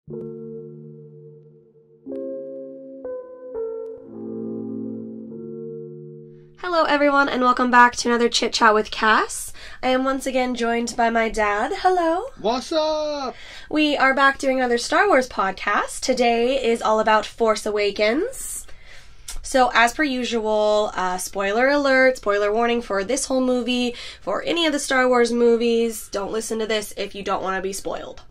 Hello everyone, and welcome back to another Chit Chat with Cass. I am once again joined by my dad. Hello. What's up? We are back doing another Star Wars podcast. Today is all about Force Awakens. So as per usual, spoiler alert, spoiler warning for this whole movie, for any of the Star Wars movies. Don't listen to this if you don't want to be spoiled.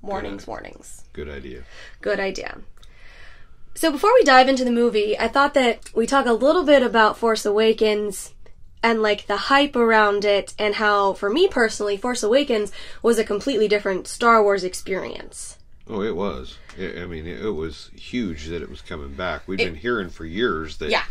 Warnings, warnings. Good idea. Good idea. So before we dive into the movie, I thought that we talk a little bit about Force Awakens and like the hype around it, and how, for me personally, Force Awakens was a completely different Star Wars experience. Oh, it was. It was huge that it was coming back. We'd been hearing for years that,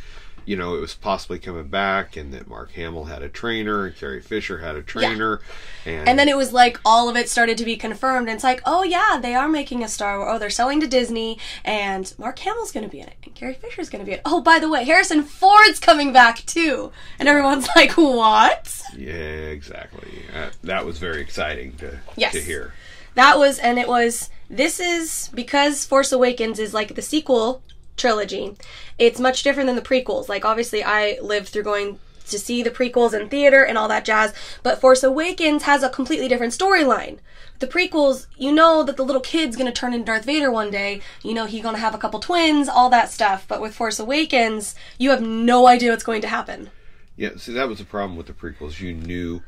you know, it was possibly coming back, and that Mark Hamill had a trainer, and Carrie Fisher had a trainer. Yeah. And then it was like all of it started to be confirmed, and it's like, oh yeah, they are making a Star Wars, oh, they're selling to Disney, and Mark Hamill's going to be in it, and Carrie Fisher's going to be in it. Oh, by the way, Harrison Ford's coming back too. And everyone's like, what? Yeah, exactly. That was very exciting to hear. That was, and it was, this is, because Force Awakens is like the sequel trilogy, it's much different than the prequels. Like, obviously I lived through going to see the prequels in theater and all that jazz, but Force Awakens has a completely different storyline. The prequels, you know that the little kid's gonna turn into Darth Vader one day, you know he's gonna have a couple twins, all that stuff, but with Force Awakens, you have no idea what's going to happen. Yeah, see, that was the problem with the prequels. You knew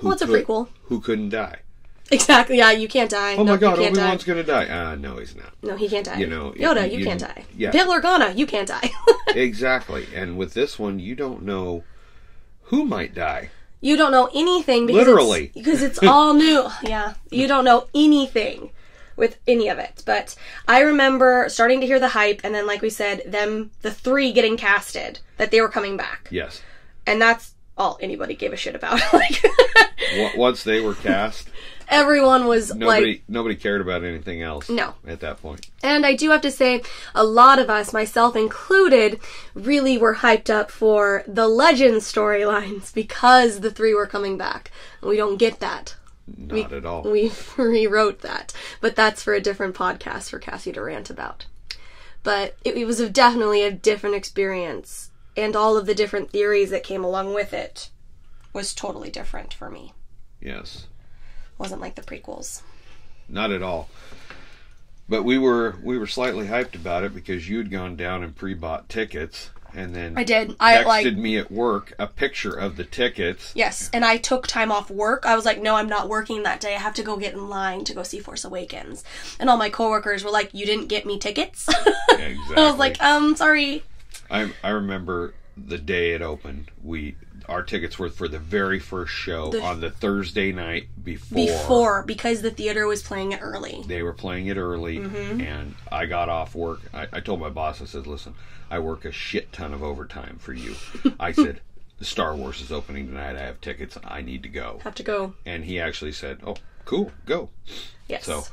what's a prequel? Who couldn't die. Exactly, yeah, you can't die. Oh my god, Obi-Wan's gonna die. No, he's not. No, he can't die. You know, Yoda, you can't die. Yeah. Bail Organa, you can't die. Exactly, and with this one, you don't know who might die. You don't know anything because literally because it's all new. Yeah, you don't know anything with any of it. But I remember starting to hear the hype, and then, like we said, the three getting casted, that they were coming back. Yes, and that's all anybody gave a shit about. Like, once they were cast, everyone was nobody cared about anything else. No, at that point. And I do have to say, a lot of us, myself included, really were hyped up for the Legends storylines because the three were coming back. And we don't get that. Not at all. We rewrote that. But that's for a different podcast for Cassie to rant about. But it was definitely a different experience. And all of the different theories that came along with it was totally different for me. Yes. Wasn't like the prequels. Not at all. But we were slightly hyped about it because you had gone down and pre-bought tickets, and then I did. Texted me at work a picture of the tickets. Yes, and I took time off work. I was like, no, I'm not working that day. I have to go get in line to go see Force Awakens. And all my coworkers were like, you didn't get me tickets? Yeah, exactly. I was like, sorry. I remember the day it opened. Our tickets were for the very first show on the Thursday night before. Because the theater was playing it early. They were playing it early, and I got off work. I told my boss, I said, listen, I work a shit ton of overtime for you. I said, Star Wars is opening tonight. I have tickets. I need to go. Have to go. And he actually said, oh, cool, go. Yes. So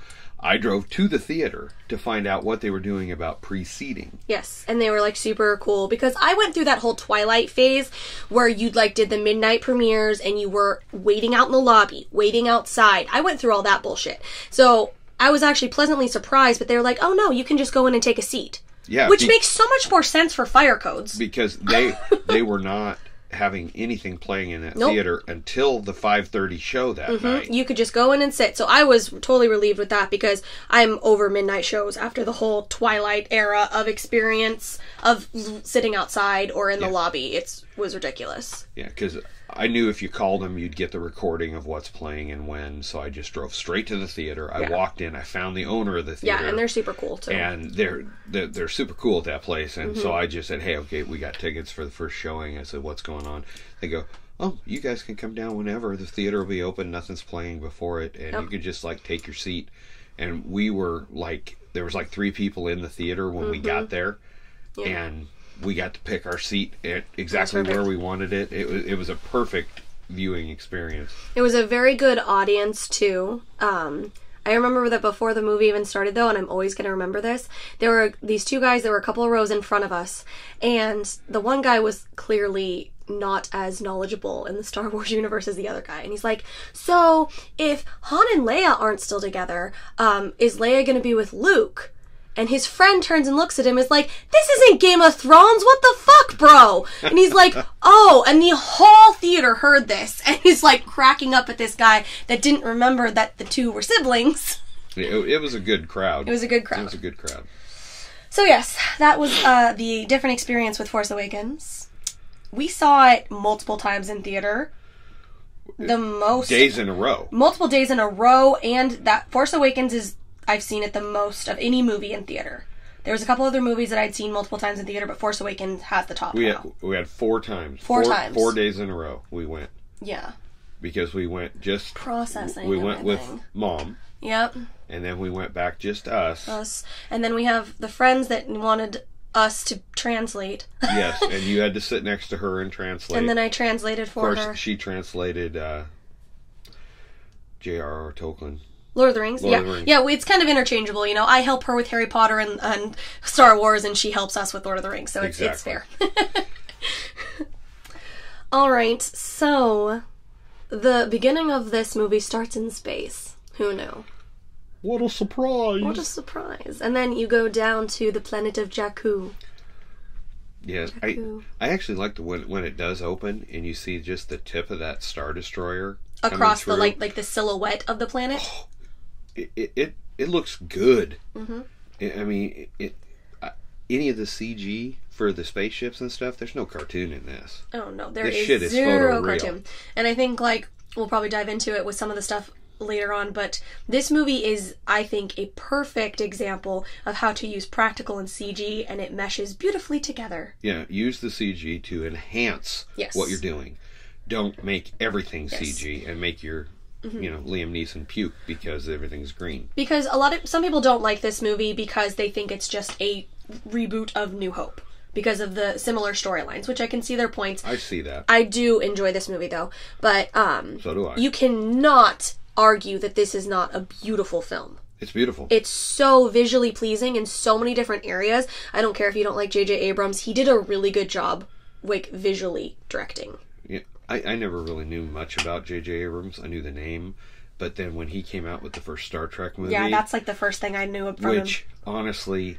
I drove to the theater to find out what they were doing about pre-seating. Yes, and they were like super cool because I went through that whole Twilight phase where you like did the midnight premieres and you were waiting out in the lobby, waiting outside. I went through all that bullshit. So I was actually pleasantly surprised, but they were like, oh no, you can just go in and take a seat. Yeah. Which makes so much more sense for fire codes. Because they were not having anything playing in that theater until the 5:30 show that night. You could just go in and sit. So I was totally relieved with that because I'm over midnight shows after the whole Twilight era of experience of sitting outside or in the lobby. It was ridiculous. Yeah, because I knew if you called them, you'd get the recording of what's playing and when, so I just drove straight to the theater. I walked in, I found the owner of the theater. Yeah, and they're super cool, too. And they're super cool at that place, and so I just said, hey, okay, we got tickets for the first showing. I said, what's going on? They go, oh, you guys can come down whenever. The theater will be open, nothing's playing before it, and you could just, like, take your seat. And we were, like, there was, like, 3 people in the theater when we got there, and we got to pick our seat at exactly where we wanted it. It was a perfect viewing experience. It was a very good audience, too. I remember that before the movie even started, though, and I'm always going to remember this, there were these 2 guys that were a couple of rows in front of us, and the one guy was clearly not as knowledgeable in the Star Wars universe as the other guy. And he's like, so if Han and Leia aren't still together, is Leia going to be with Luke? And his friend turns and looks at him and is like, this isn't Game of Thrones, what the fuck, bro? And he's like, oh, and the whole theater heard this, and he's like cracking up at this guy that didn't remember that the two were siblings. It was a good crowd. It was a good crowd. It was a good crowd. So yes, that was the different experience with Force Awakens. We saw it multiple times in theater. Days in a row. Multiple days in a row, and that Force Awakens is, I've seen it the most of any movie in theater. There was a couple other movies that I'd seen multiple times in theater, but Force Awakens has the top now. We had 4 times. Four times. 4 days in a row we went. Yeah. Because we went just... Processing We went everything. with Mom. Yep. And then we went back just us. And then we have the friends that wanted us to translate. Yes, and you had to sit next to her and translate. And then I translated for her. Of course, she translated J.R.R. Tolkien. Lord of the Rings. Yeah, it's kind of interchangeable, you know. I help her with Harry Potter and Star Wars, and she helps us with Lord of the Rings, so it's fair. Alright, so the beginning of this movie starts in space. Who knew? What a surprise! What a surprise. And then you go down to the planet of Jakku. Yes, I actually like when it does open and you see just the tip of that Star Destroyer across the like the silhouette of the planet. Oh, it looks good. Mm-hmm. I mean, any of the CG for the spaceships and stuff, there's no cartoon in this. Oh no, there this is shit is zero photoreal. cartoon. And I think we'll probably dive into it with some of the stuff later on, but this movie is, I think, a perfect example of how to use practical and CG, and it meshes beautifully together. Yeah, use the CG to enhance what you're doing. Don't make everything CG and make your Liam Neeson puke because everything's green. Because some people don't like this movie because they think it's just a reboot of New Hope because of the similar storylines, which I can see their points. I see that. I do enjoy this movie though, but so do I. You cannot argue that this is not a beautiful film. It's beautiful. It's so visually pleasing in so many different areas. I don't care if you don't like J.J. Abrams. He did a really good job, visually directing. Yeah, I never really knew much about J.J. Abrams. I knew the name, but then when he came out with the first Star Trek movie... Yeah, that's the first thing I knew from him. Which, honestly,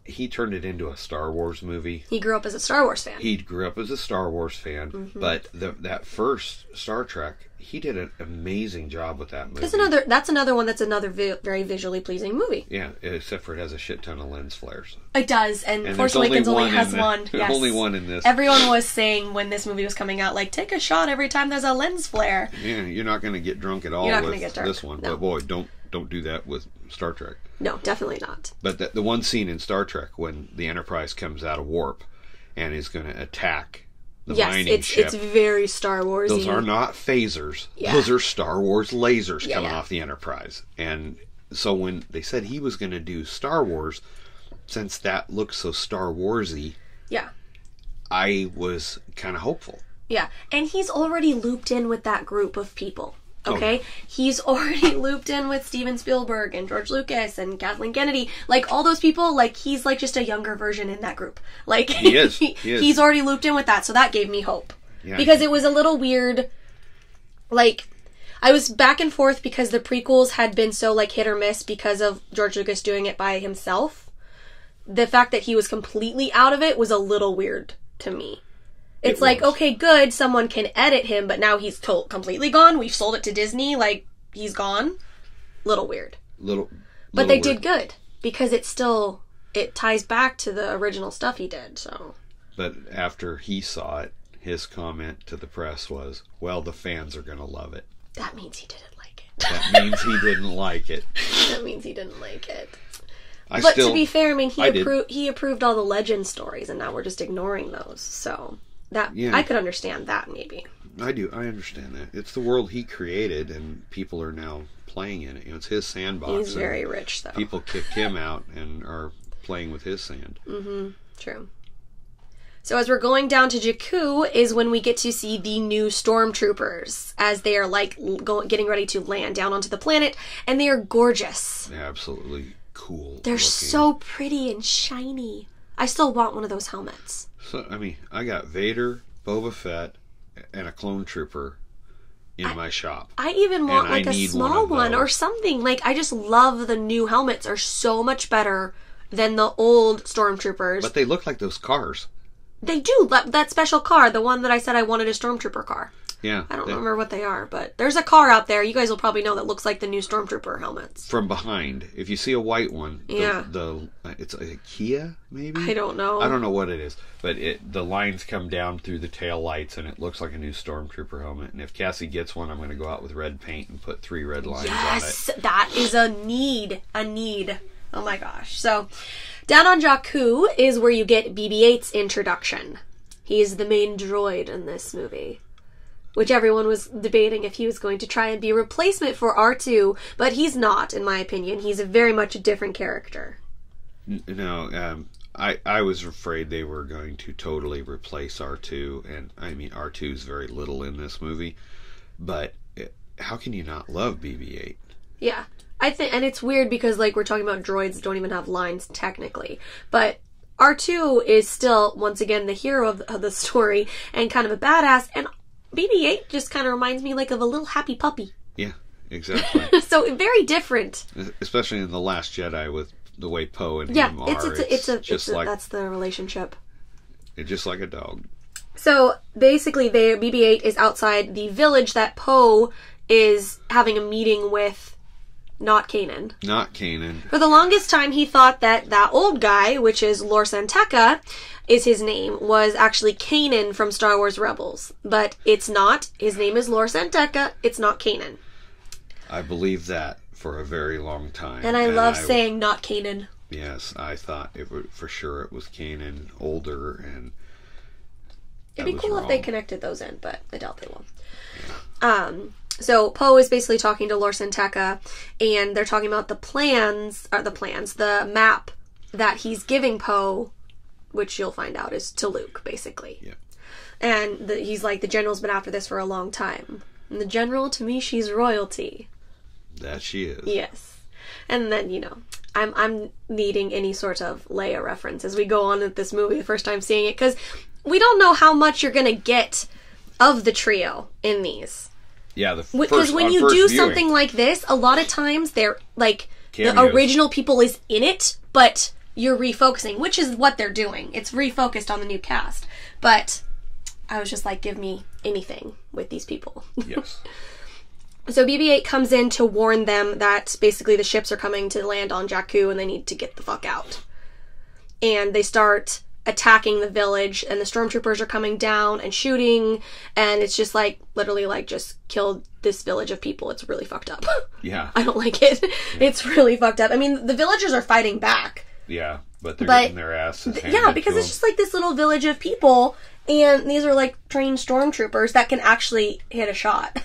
he turned it into a Star Wars movie. He grew up as a Star Wars fan. He grew up as a Star Wars fan, but that first Star Trek... He did an amazing job with that movie. That's another one that's another very visually pleasing movie. Yeah, except for it has a shit ton of lens flares. It does, and Force Awakens only has one. Yes. Only one in this. Everyone was saying when this movie was coming out, take a shot every time there's a lens flare. Yeah, you're not going to get drunk at all with this one. No. But boy, don't do that with Star Trek. No, definitely not. But the one scene in Star Trek when the Enterprise comes out of warp and is going to attack the mining ship. It's very Star Wars-y. Those are not phasers. Yeah. Those are Star Wars lasers coming off the Enterprise. And so when they said he was going to do Star Wars, since that looks so Star Wars-y, I was kind of hopeful. Yeah, and he's already looped in with that group of people. Okay? He's already looped in with Steven Spielberg and George Lucas and Kathleen Kennedy. All those people, he's just a younger version in that group. He is. He's already looped in with that, so that gave me hope. Yeah, because it was a little weird. I was back and forth because the prequels had been so, hit or miss because of George Lucas doing it by himself. The fact that he was completely out of it was a little weird to me. It's okay, good, someone can edit him, but now he's completely gone. We've sold it to Disney, he's gone. Little weird. But they did good, because it ties back to the original stuff he did, so. But after he saw it, his comment to the press was, well, the fans are going to love it. That means he didn't like it. That means he didn't like it. That means he didn't like it. But to be fair, he approved all the legend stories, and now we're just ignoring those, so. I could understand that, maybe. I do. I understand that. It's the world he created, and people are now playing in it. It's his sandbox. He's very rich, though. People kicked him out and are playing with his sand. Mm-hmm. True. So as we're going down to Jakku is when we get to see the new stormtroopers as they are getting ready to land down onto the planet, and they are gorgeous. They're absolutely cool. They're so pretty and shiny. I still want one of those helmets. So, I got Vader, Boba Fett and a clone trooper in my shop. I even want And like a small one or something. Like, I just love the new helmets are so much better than the old stormtroopers. But they look like those cars. They do. That special car, the one that I said I wanted a stormtrooper car. Yeah. I don't remember what they are, but there's a car out there. You guys will probably know that looks like the new stormtrooper helmets. From behind. If you see a white one, it's a Kia, maybe? I don't know. I don't know what it is. But the lines come down through the tail lights, and it looks like a new stormtrooper helmet. And if Cassie gets one, I'm going to go out with red paint and put 3 red lines on it. Yes! That is a need. A need. Oh my gosh. So, down on Jakku is where you get BB-8's introduction. He is the main droid in this movie, which everyone was debating if he was going to try and be a replacement for R2, but he's not, in my opinion. He's very much a different character. No, I was afraid they were going to totally replace R2, and I mean, R2's very little in this movie, but how can you not love BB-8? Yeah. I think, and it's weird because, like, we're talking about droids that don't even have lines technically, but R2 is still, once again, the hero of the story and kind of a badass, and BB-8 just kind of reminds me, like, of a little happy puppy. Yeah, exactly. So, very different. Especially in The Last Jedi with the way Poe and him are. That's the relationship. It's just like a dog. So, basically, BB-8 is outside the village that Poe is having a meeting with. Not Kanan. Not Kanan. For the longest time, he thought that old guy, which is Lor San Tekka, is his name, was actually Kanan from Star Wars Rebels. But it's not. His name is Lor San Tekka. It's not Kanan. I believed that for a very long time. And I love saying not Kanan. Yes, I thought for sure it was Kanan, older, and it'd be cool if they connected those in, but I doubt they will. Yeah. So Poe is basically talking to Lor San Tekka, and they're talking about the map that he's giving Poe, which you'll find out is to Luke, basically. Yeah. And he's like, the general's been after this for a long time. And the general, to me, she's royalty. That she is. Yes. And then, I'm needing any sort of Leia reference as we go on with this movie, the first time seeing it, because we don't know how much you're going to get of the trio in these. Yeah, because when you do something like this, a lot of times they're like cameos. The original people is in it, but you're refocusing, which is what they're doing. It's refocused on the new cast. But I was just like, give me anything with these people. Yes. So BB-8 comes in to warn them that basically the ships are coming to land on Jakku and they need to get the fuck out. And they start attacking the village, and the stormtroopers are coming down and shooting, and it's just like literally like just killed this village of people. It's really fucked up. Yeah. I don't like it. Yeah. It's really fucked up. I mean, the villagers are fighting back. Yeah, but they're getting their asses handed yeah, because it's just like this little village of people, and these are like trained stormtroopers that can actually hit a shot.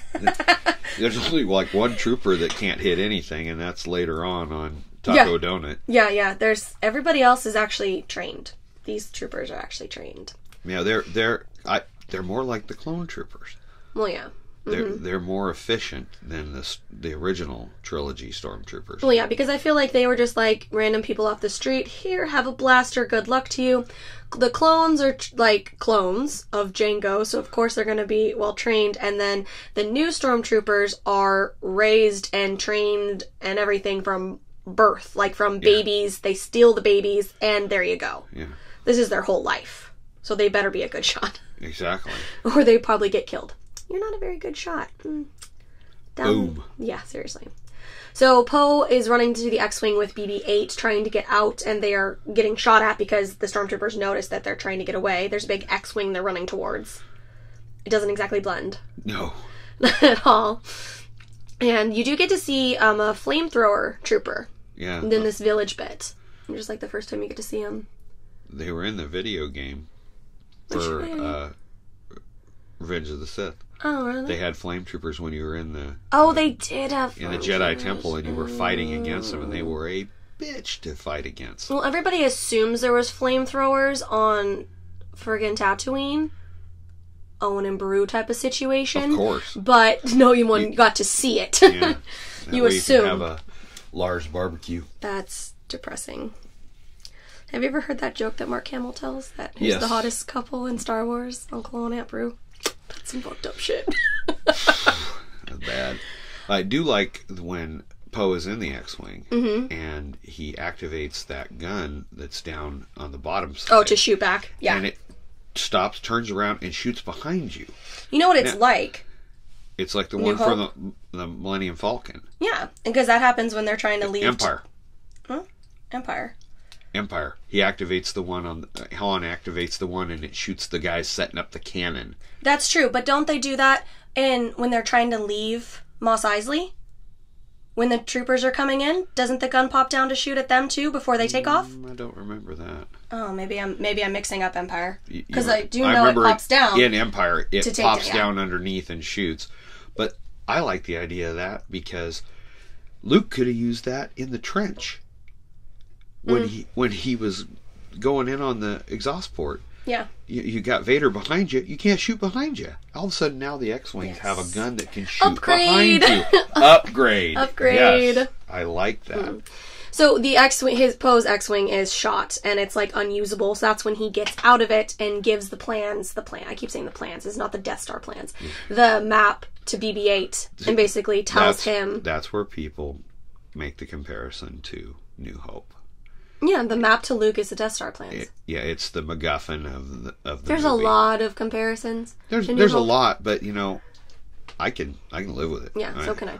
There's only like one trooper that can't hit anything, and that's later on Taco Donut. Yeah. There's everybody else is actually trained. These troopers are actually trained. Yeah, they're more like the clone troopers. Well, yeah. They're more efficient than the original trilogy stormtroopers. Well, yeah, because I feel like they were just like random people off the street. Here, have a blaster. Good luck to you. The clones are like clones of Jango, so of course they're going to be well trained. And then the new stormtroopers are raised and trained and everything from birth, like from babies. They steal the babies, and there you go. Yeah. This is their whole life. So they better be a good shot. Exactly. Or they probably get killed. You're not a very good shot. Boom. Yeah, seriously. So Poe is running to the X-Wing with BB-8, trying to get out, and they are getting shot at because the stormtroopers notice that they're trying to get away. There's a big X-Wing they're running towards. It doesn't exactly blend. No. Not at all. And you do get to see a flamethrower trooper. Yeah. In this village bit. Just like the first time you get to see him. They were in the video game for Revenge of the Sith. Oh, really? They had flame troopers when you were in the... Oh, they did have in the Jedi Temple, and you were fighting against them, and they were a bitch to fight against. Well, everybody assumes there was flamethrowers on friggin' Tatooine. Owen and Beru type of situation. Of course. But no one got to see it. Yeah. You assume. You can have a Lars barbecue. That's depressing. Have you ever heard that joke that Mark Hamill tells? That who's the hottest couple in Star Wars? Uncle and Aunt Beru. That's some fucked up shit. That's bad. I do like when Poe is in the X-Wing and he activates that gun that's down on the bottom side. Oh, to shoot back. Yeah. And it stops, turns around, and shoots behind you. You know what it's like? It's like the one from the Millennium Falcon. Yeah, because that happens when they're trying to leave. Empire. Huh? Empire. He activates the one on... Han activates the one and it shoots the guys setting up the cannon. That's true, but don't they do that when they're trying to leave Mos Eisley? When the troopers are coming in, doesn't the gun pop down to shoot at them too before they take off? I don't remember that. Oh, maybe I'm mixing up Empire. Because I do know it pops down. In Empire, it pops down underneath and shoots. But I like the idea of that because Luke could have used that in the trench when he was going in on the exhaust port. Yeah. You got Vader behind you. You can't shoot behind you. All of a sudden now the X-Wings have a gun that can shoot behind you. Upgrade. Yes, I like that. So the X-Wing, Poe's X-Wing is shot and it's like unusable. So that's when he gets out of it and gives the plans. I keep saying the plans. It's not the Death Star plans. The map to BB-8 and basically tells him. That's where people make the comparison to New Hope. Yeah, the map to Luke is the Death Star plans. It's the MacGuffin of the There's movie. a lot of comparisons. There's a lot, but I can live with it. Yeah, so can I.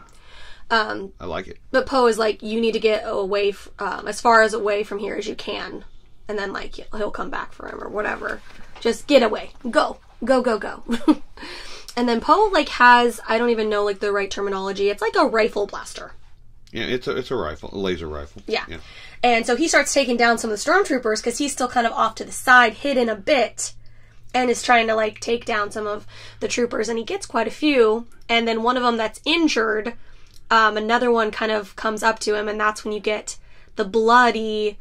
I like it. But Poe is like, you need to get away, as far as away from here as you can, and then like he'll come back for him or whatever. Just get away, go. And then Poe like has, I don't even know like the right terminology. It's like a rifle blaster. Yeah, it's a rifle, a laser rifle. Yeah. And so he starts taking down some of the stormtroopers because he's still kind of off to the side, hidden a bit, and is trying to like take down some of the troopers. And he gets quite a few. And then one of them that's injured, another one kind of comes up to him, and that's when you get the bloody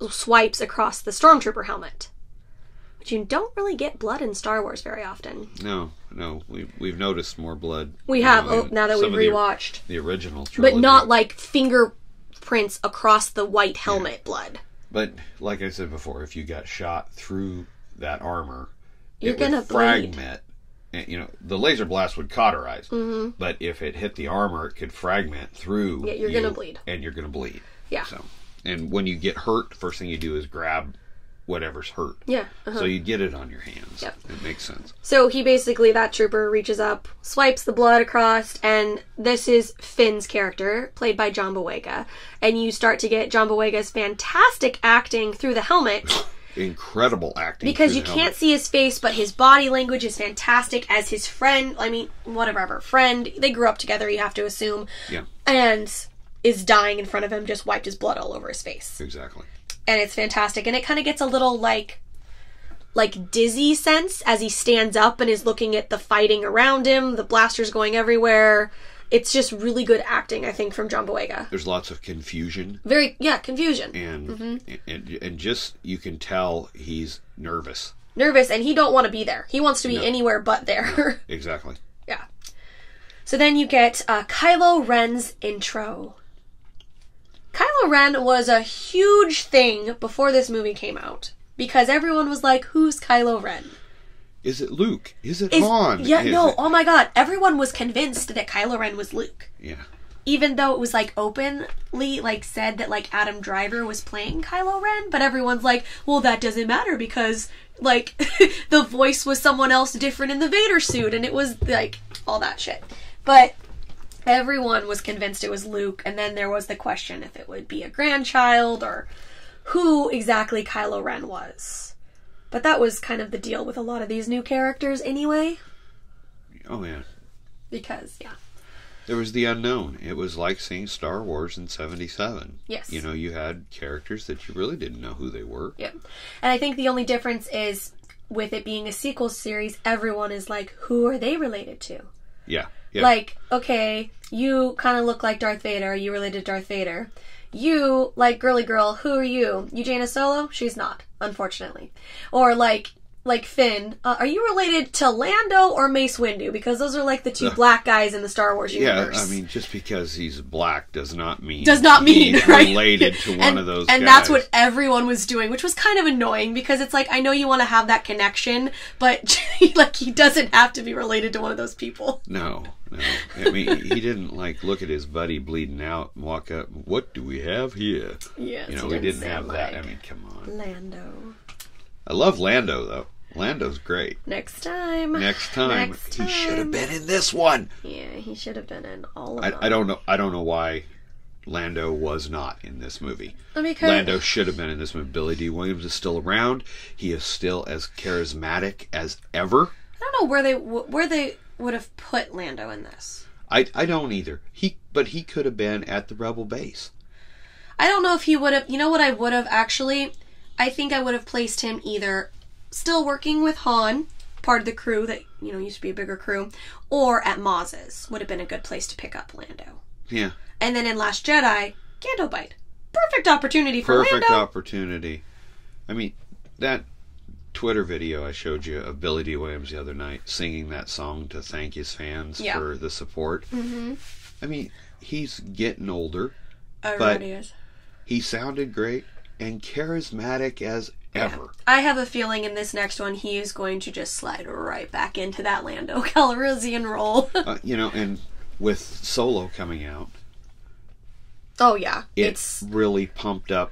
swipes across the stormtrooper helmet. But you don't really get blood in Star Wars very often. No. We've noticed more blood. We have, now that we've rewatched. The original trilogy. But not like fingerprints across the white helmet blood. But like I said before, if you got shot through that armor, you're going to fragment. And, the laser blast would cauterize. Mm-hmm. But if it hit the armor, it could fragment through. Yeah, you're going to bleed. And you're going to bleed. Yeah. And when you get hurt, the first thing you do is grab whatever's hurt. Yeah. So you get it on your hands. Yep. It makes sense. So he basically, that trooper reaches up, swipes the blood across, and this is Finn's character, played by John Boyega. And you start to get John Boyega's fantastic acting through the helmet. Incredible acting. Because you can't see his face, but his body language is fantastic as his friend, friend, they grew up together, you have to assume. Yeah. And is dying in front of him, just wiped his blood all over his face. Exactly. And it's fantastic. And it kind of gets a little, like dizzy sense as he stands up and is looking at the fighting around him, the blasters going everywhere. It's just really good acting, I think, from John Boyega. There's lots of confusion. Confusion. And just, you can tell he's nervous. And he don't want to be there. He wants to be anywhere but there. No, exactly. Yeah. So then you get Kylo Ren's intro. Kylo Ren was a huge thing before this movie came out. Because everyone was like, who's Kylo Ren? Is it Luke? Is it Han? Oh my god. Everyone was convinced that Kylo Ren was Luke. Yeah. Even though it was openly said that Adam Driver was playing Kylo Ren, but everyone's like, well, that doesn't matter because the voice was someone else different in the Vader suit, and it was all that shit. But everyone was convinced it was Luke, and then there was the question if it would be a grandchild or who exactly Kylo Ren was. But that was kind of the deal with a lot of these new characters anyway. Oh, yeah. Because, yeah. There was the unknown. It was like seeing Star Wars in 77. Yes. You had characters that you really didn't know who they were. Yeah. And I think the only difference is, with it being a sequel series, everyone is like, who are they related to? Yeah. Yeah. Okay, you kind of look like Darth Vader. Are you related to Darth Vader? You, girly girl, who are you? You Jaina Solo? She's not, unfortunately. Or, like, Finn, are you related to Lando or Mace Windu? Because those are, like, the two black guys in the Star Wars universe. Yeah, I mean, just because he's black does not mean he's right? related to one of those guys. And that's what everyone was doing, which was kind of annoying, because it's like, I know you want to have that connection, but, like, he doesn't have to be related to one of those people. No. I mean, he didn't, like, look at his buddy bleeding out and walk up, what do we have here? Yes, you know, we didn't have that. I mean, come on. Lando. I love Lando, though. Lando's great. Next time. He should have been in this one. Yeah, he should have been in all of them. I don't know why Lando was not in this movie. Because Lando should have been in this movie. Billy D. Williams is still around. He is still as charismatic as ever. I don't know where they would have put Lando in this. I don't either. But he could have been at the Rebel base. I don't know if he would have. You know what I would have actually? I think I would have placed him either still working with Han, part of the crew that, you know, used to be a bigger crew, or at Maz's would have been a good place to pick up Lando. Yeah. And then in Last Jedi, Gandalf Bite. Perfect opportunity for Lando. Perfect opportunity. I mean, that Twitter video I showed you of Billy D. Williams the other night singing that song to thank his fans for the support. Mm-hmm. I mean, he's getting older, but he sounded great and charismatic as ever. I have a feeling in this next one he is going to just slide right back into that Lando Calrissian role. You know, and with Solo coming out, oh yeah, it's really pumped up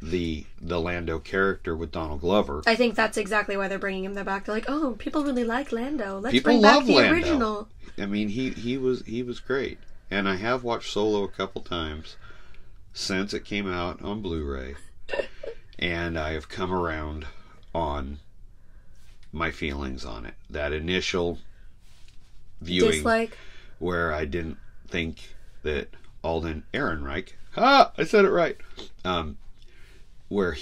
the Lando character with Donald Glover. I think that's exactly why they're bringing him back. They're like, oh, people really like Lando. Let's people bring back love the Lando. original. I mean, he was great, and I have watched Solo a couple times since it came out on Blu-ray. And I have come around on my feelings on it. That initial viewing dislike, where I didn't think that Alden Ehrenreich, I said it right, where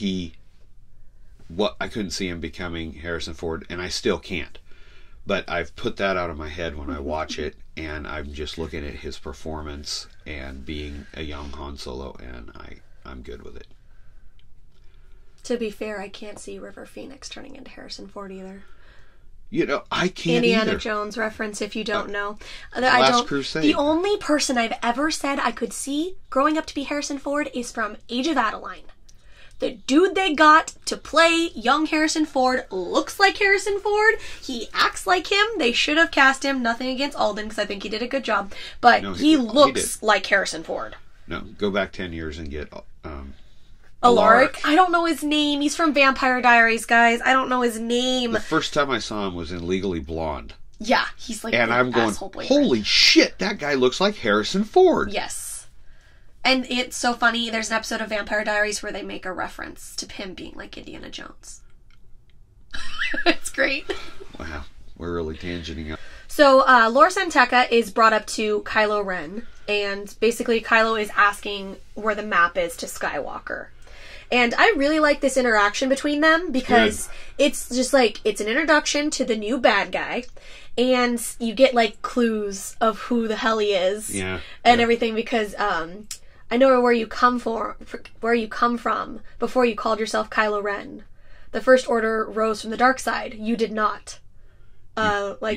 I couldn't see him becoming Harrison Ford, and I still can't. But I've put that out of my head when I watch it, and I'm just looking at his performance and being a young Han Solo, and I'm good with it. To be fair, I can't see River Phoenix turning into Harrison Ford either. You know, I can't Indiana either. Jones reference, if you don't know. Last Crusade. The only person I've ever said I could see growing up to be Harrison Ford is from Age of Adeline. The dude they got to play young Harrison Ford looks like Harrison Ford. He acts like him. They should have cast him. Nothing against Alden, because I think he did a good job. But no, he looks like Harrison Ford. No, go back 10 years and get... Alaric? I don't know his name. He's from Vampire Diaries, guys. I don't know his name. The first time I saw him was in Legally Blonde. Yeah, he's like and I'm going, holy shit, that guy looks like Harrison Ford. Yes. And it's so funny, there's an episode of Vampire Diaries where they make a reference to him being like Indiana Jones. It's great. Wow, we're really tangenting up. So, Lor San Tekka is brought up to Kylo Ren, and basically Kylo is asking where the map is to Skywalker. And I really like this interaction between them because it's just like, it's an introduction to the new bad guy, and you get like clues of who the hell he is and everything, because I know where you come from before you called yourself Kylo Ren. The First Order rose from the dark side. You did not.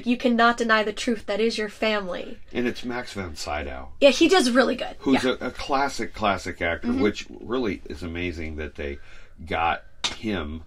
You cannot deny the truth. That is your family. And it's Max von Sydow. Yeah, he does really good. Who's a classic actor, which really is amazing that they got him,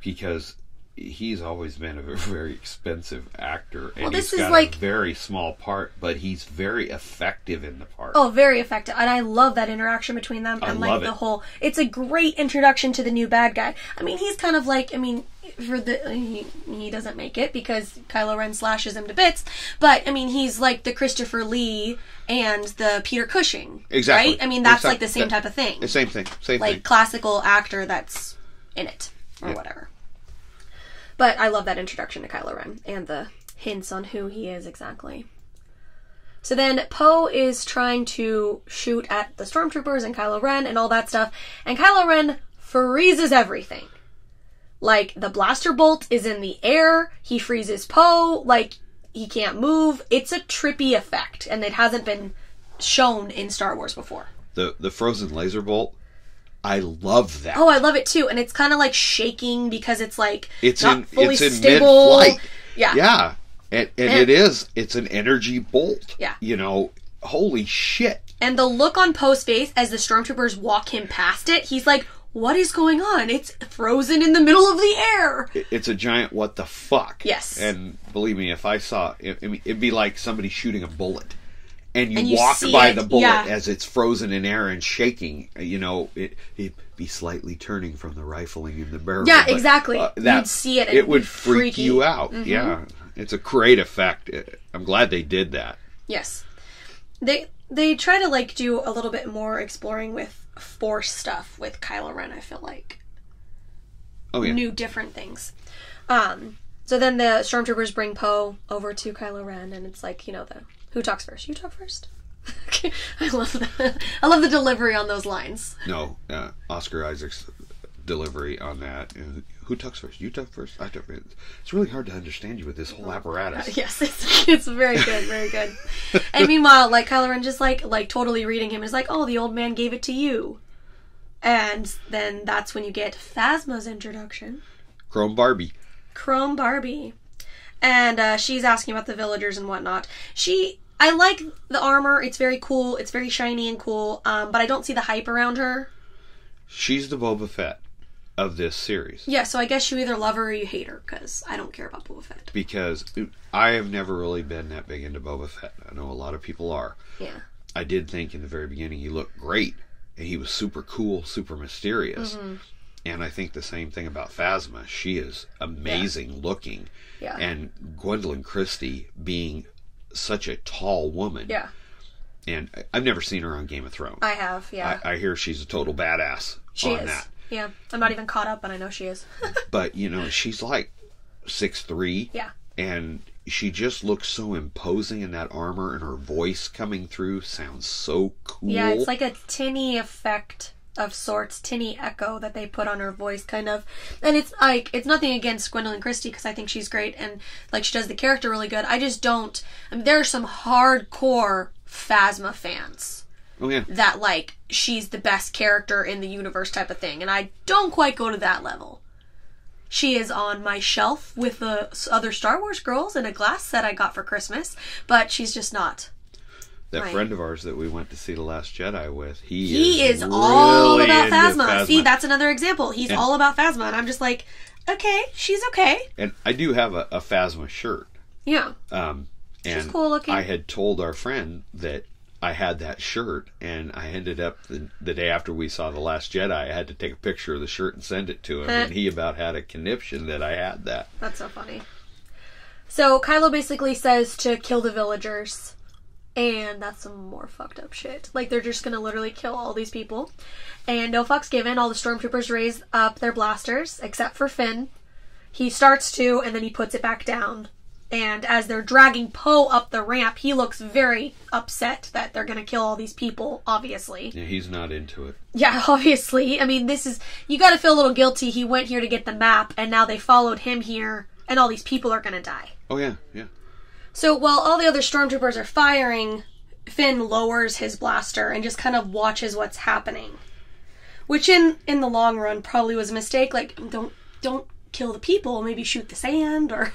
because he's always been a very expensive actor. And he's got a very small part, but he's very effective in the part. Oh, very effective. And I love that interaction between them. I love the whole... It's a great introduction to the new bad guy. I mean, he's kind of like... he doesn't make it because Kylo Ren slashes him to bits, but I mean, he's like the Christopher Lee and the Peter Cushing. Exactly. Right? I mean, that's like the same type of thing. The same thing. Like classical actor that's in it or whatever. But I love that introduction to Kylo Ren and the hints on who he is exactly. So then Poe is trying to shoot at the stormtroopers and Kylo Ren and all that stuff, and Kylo Ren freezes everything. Like, the blaster bolt is in the air, he freezes Poe, like, he can't move. It's a trippy effect, and it hasn't been shown in Star Wars before. The frozen laser bolt, I love that. Oh, I love it too. And it's kind of like shaking because it's like it's not fully it's in stable. mid-flight. Yeah. Yeah. And it's an energy bolt. Yeah. You know, holy shit. And the look on Poe's face as the stormtroopers walk him past it, he's like, what is going on? It's frozen in the middle of the air. It's a giant what the fuck. Yes. And believe me, if I saw it, it'd be like somebody shooting a bullet. And you you walk see by it, the bullet yeah. as it's frozen in air and shaking. You know, it'd be slightly turning from the rifling in the barrel. Yeah, but, exactly. You'd see it and it would be freak freaky. you out. Mm-hmm. Yeah. It's a great effect. I'm glad they did that. Yes. They try to like do a little bit more exploring with Force stuff with Kylo Ren, I feel like. Oh, yeah. New different things. So then the stormtroopers bring Poe over to Kylo Ren, and it's like, you know, who talks first? You talk first? I love the delivery on those lines. No, Oscar Isaac's delivery on that. Who talks first? You talk first? I talk first. It's really hard to understand you with this whole apparatus. Yes, it's very good, very good. And meanwhile, like, Kylo Ren just like totally reading him is like, oh, the old man gave it to you. And then that's when you get Phasma's introduction. Chrome Barbie. And she's asking about the villagers and whatnot. I like the armor. It's very cool. It's very shiny and cool. But I don't see the hype around her. She's the Boba Fett of this series. Yeah, so I guess you either love her or you hate her, because I don't care about Boba Fett. Because I have never really been that big into Boba Fett. I know a lot of people are. Yeah. I did think in the very beginning he looked great. He was super cool, super mysterious. Mm-hmm. And I think the same thing about Phasma. She is amazing looking. Yeah. And Gwendolyn Christie being such a tall woman. Yeah. And I've never seen her on Game of Thrones. I have, yeah. I hear she's a total badass she on is. that. Yeah. I'm not even caught up, but I know she is. But, you know, she's like 6'3". Yeah. And she just looks so imposing in that armor, and her voice coming through sounds so cool. Yeah, it's like a tinny effect of sorts, tinny echo that they put on her voice, kind of. And it's like, it's nothing against Gwendolyn Christie, because I think she's great, and like she does the character really good. I just don't, I mean, there are some hardcore Phasma fans. Oh, yeah. That like, she's the best character in the universe type of thing, and I don't quite go to that level. She is on my shelf with the other Star Wars girls in a glass set I got for Christmas, but she's just not. That friend of ours that we went to see The Last Jedi with, he is really all about into Phasma. See, that's another example. He's all about Phasma, and I'm just like, okay, she's okay. And I do have a Phasma shirt. Yeah. She's cool looking. I had told our friend that I had that shirt, and I ended up the day after we saw The Last Jedi, I had to take a picture of the shirt and send it to him, and he about had a conniption that I had that. That's so funny. So Kylo basically says to kill the villagers, and that's some more fucked up shit. Like, they're just gonna literally kill all these people, and no fucks given. All the stormtroopers raise up their blasters, except for Finn. He starts to, and then he puts it back down. And as they're dragging Poe up the ramp, he looks very upset that they're going to kill all these people, obviously. Yeah, he's not into it. Yeah, obviously. I mean, you got to feel a little guilty. He went here to get the map, and now they followed him here, and all these people are going to die. Oh, yeah, yeah. So while all the other stormtroopers are firing, Finn lowers his blaster and just kind of watches what's happening. Which in the long run probably was a mistake. Like, don't kill the people, maybe shoot the sand, or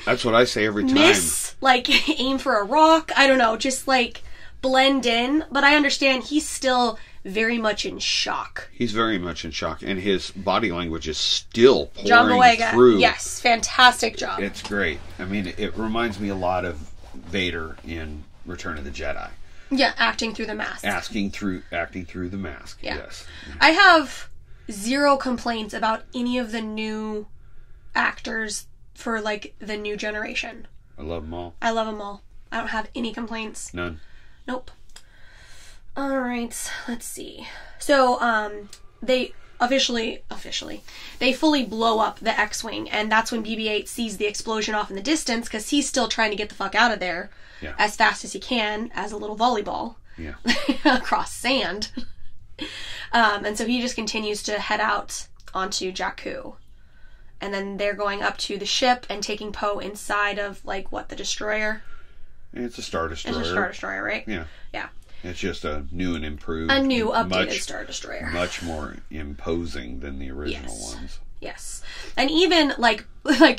that's what I say every time. Miss, like, aim for a rock. I don't know, just like blend in. But I understand he's still very much in shock. He's very much in shock, and his body language is still pouring John Boyega, through. Yes, fantastic job. It's great. I mean, it reminds me a lot of Vader in Return of the Jedi. Yeah, acting through the mask. Acting through the mask. Yeah. Yes. I have zero complaints about any of the new actors for, like, the new generation. I love them all. I love them all. I don't have any complaints. None. Nope. Alright, let's see. So, they they fully blow up the X-Wing, and that's when BB-8 sees the explosion off in the distance, because he's still trying to get the fuck out of there as fast as he can, as a little volleyball across sand. And so he just continues to head out onto Jakku. And then they're going up to the ship and taking Poe inside of, like, what, the destroyer? It's a Star Destroyer. It's a Star Destroyer, right? Yeah. Yeah. It's just a new and improved, a new updated Star Destroyer, much more imposing than the original ones. Yes, and even like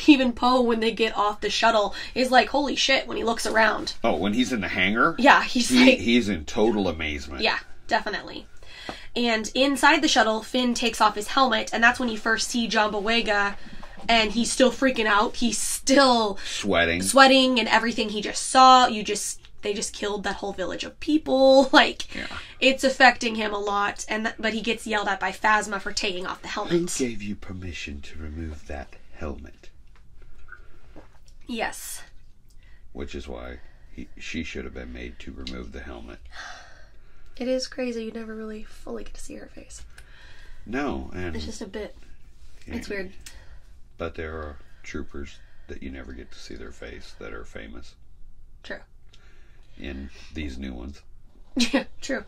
even Poe, when they get off the shuttle, is like, holy shit when he looks around. Oh, when he's in the hangar? Yeah, he's in total amazement. Yeah, definitely. And inside the shuttle, Finn takes off his helmet, and that's when you first see John Boyega, and he's still freaking out. He's still sweating, and everything he just saw. They just killed that whole village of people. Like, yeah. It's affecting him a lot. But he gets yelled at by Phasma for taking off the helmet. Who gave you permission to remove that helmet? Yes. Which is why she should have been made to remove the helmet. It is crazy. You never really fully get to see her face. No, and it's just a bit. Yeah, it's weird. But there are troopers that you never get to see their face that are famous. True. In these new ones. Yeah, true.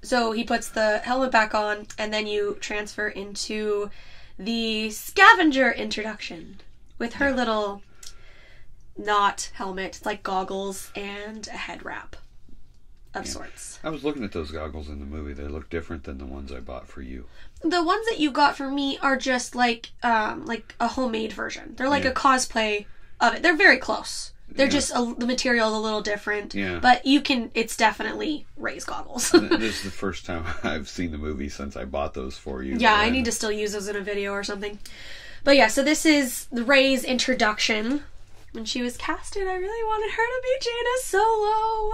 So he puts the helmet back on, and then you transfer into the scavenger introduction with her little not helmet. It's like goggles and a head wrap of sorts. I was looking at those goggles in the movie. They look different than the ones I bought for you. The ones that you got for me are just like a homemade version. They're like a cosplay of it. They're very close. They're just the material is a little different. Yeah. But it's definitely Rey's goggles. This is the first time I've seen the movie since I bought those for you. Yeah, I need to still use those in a video or something. But yeah, so this is Rey's introduction. When she was casted, I really wanted her to be Jaina Solo.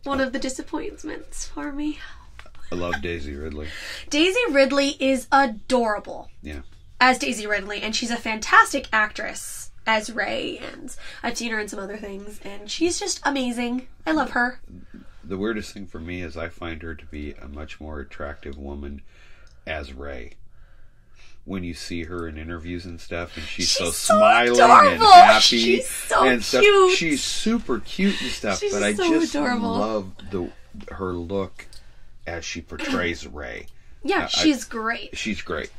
One of the disappointments for me. I love Daisy Ridley. Daisy Ridley is adorable. Yeah. As Daisy Ridley, and she's a fantastic actress as Rey, and I've seen her in some other things, and she's just amazing. I love her. The weirdest thing for me is I find her to be a much more attractive woman as Rey. When you see her in interviews and stuff, and she's so smiling adorable. And happy, she's so and stuff. cute. She's super cute and stuff. She's but I so just adorable. love her look as she portrays Rey. Yeah, she's great. She's great.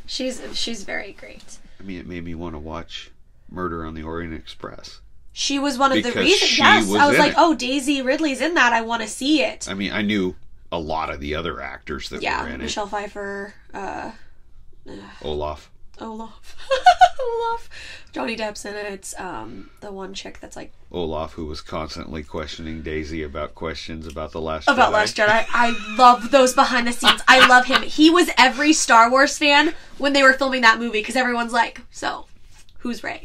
She's very great. I mean, it made me want to watch Murder on the Orient Express. She was one of the reasons. Yes, I was like, oh, Daisy Ridley's in that. I want to see it. I mean, I knew a lot of the other actors that were in it. Michelle Pfeiffer. Olaf. Johnny Depp's in it. The one chick that's like Olaf, who was constantly questioning Daisy about questions about the Last Jedi. Last Jedi. I love those behind the scenes. I love him. He was every Star Wars fan when they were filming that movie, because everyone's like, so who's Rey?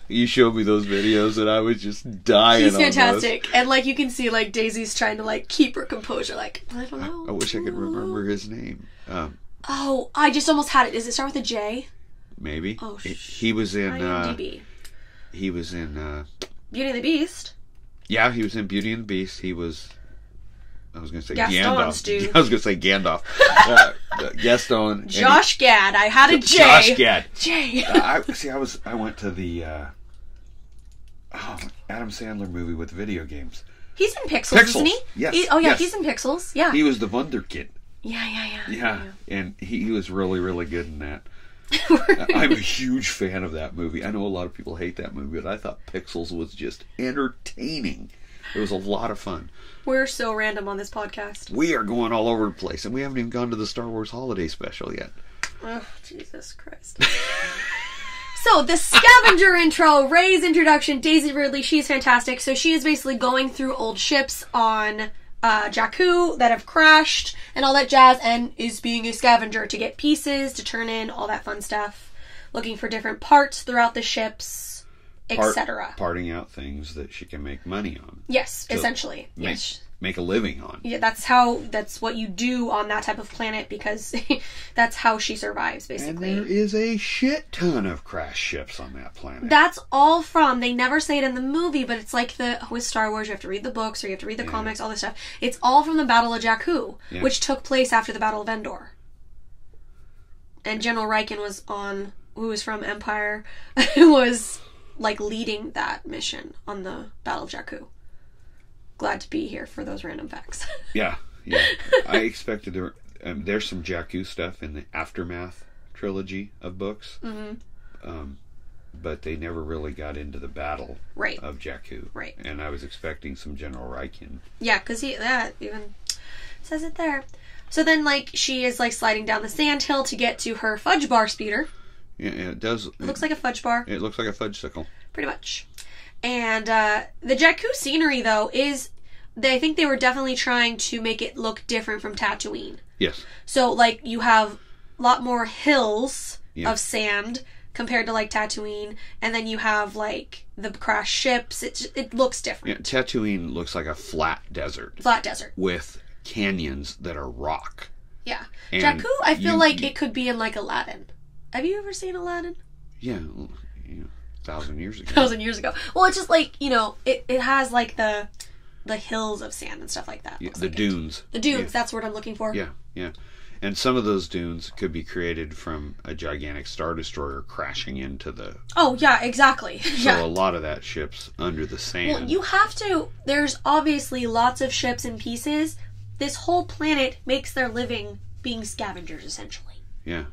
You showed me those videos and I was just dying. He's fantastic. And like you can see like Daisy's trying to like keep her composure, like, I don't know. I wish I could remember his name. I just almost had it. Does it start with a J? Maybe. Oh, he was in IMDb. He was in Beauty and the Beast. Yeah, he was in Beauty and the Beast. He was, I was going to say Gaston's Gandalf. dude. I was going to say Gandalf. Gaston. Josh Gad. I had a J. Josh Gad. J. I went to the Adam Sandler movie with video games. He's in Pixels, isn't he? Yes. Yes. He's in Pixels. Yeah. He was the Wunderkind. Yeah. And he was really, really good in that. I'm a huge fan of that movie. I know a lot of people hate that movie, but I thought Pixels was just entertaining. It was a lot of fun. We're so random on this podcast. We are going all over the place, and we haven't even gone to the Star Wars Holiday Special yet. Oh, Jesus Christ. So, the scavenger intro, Rey's introduction, Daisy Ridley, she's fantastic. So she is basically going through old ships on Jakku that have crashed and all that jazz, and is being a scavenger to get pieces, to turn in, all that fun stuff. Looking for different parts throughout the ships, etc. Parting out things that she can make money on. Yes, essentially. Make a living on. Yeah, that's what you do on that type of planet, because that's how she survives, basically. And there is a shit ton of crash ships on that planet. That's all from, they never say it in the movie, but it's like with Star Wars, you have to read the books, or you have to read the comics, all this stuff. It's all from the Battle of Jakku, which took place after the Battle of Endor. And General Riken who was from Empire, was like leading that mission on the Battle of Jakku. Glad to be here for those random facts. Yeah. I expected there's some Jakku stuff in the Aftermath trilogy of books. Mm-hmm. but they never really got into the battle Right. of Jakku. Right. And I was expecting some General Raikin. Yeah, because that even says it there. So then, like, she is, like, sliding down the sandhill to get to her fudge bar speeder. Yeah, it does. It looks like a fudge bar. It looks like a fudge-sicle. Pretty much. And the Jakku scenery, though, I think they were definitely trying to make it look different from Tatooine. Yes. So, like, you have a lot more hills of sand compared to, like, Tatooine. And then you have, like, the crashed ships. It looks different. Yeah, Tatooine looks like a flat desert. Flat desert. With canyons that are rock. Yeah. And Jakku, I feel like it could be in, like, Aladdin. Have you ever seen Aladdin? Yeah, 1,000 years ago. 1,000 years ago. Well, it's just like, it has like the hills of sand and stuff like that. Yeah, the dunes. The dunes, that's what I'm looking for. Yeah, yeah. And some of those dunes could be created from a gigantic Star Destroyer crashing into the... Oh, yeah, exactly. So a lot of that ship's under the sand. Well, you have to... There's obviously lots of ships and pieces. This whole planet makes their living being scavengers, essentially. Yeah.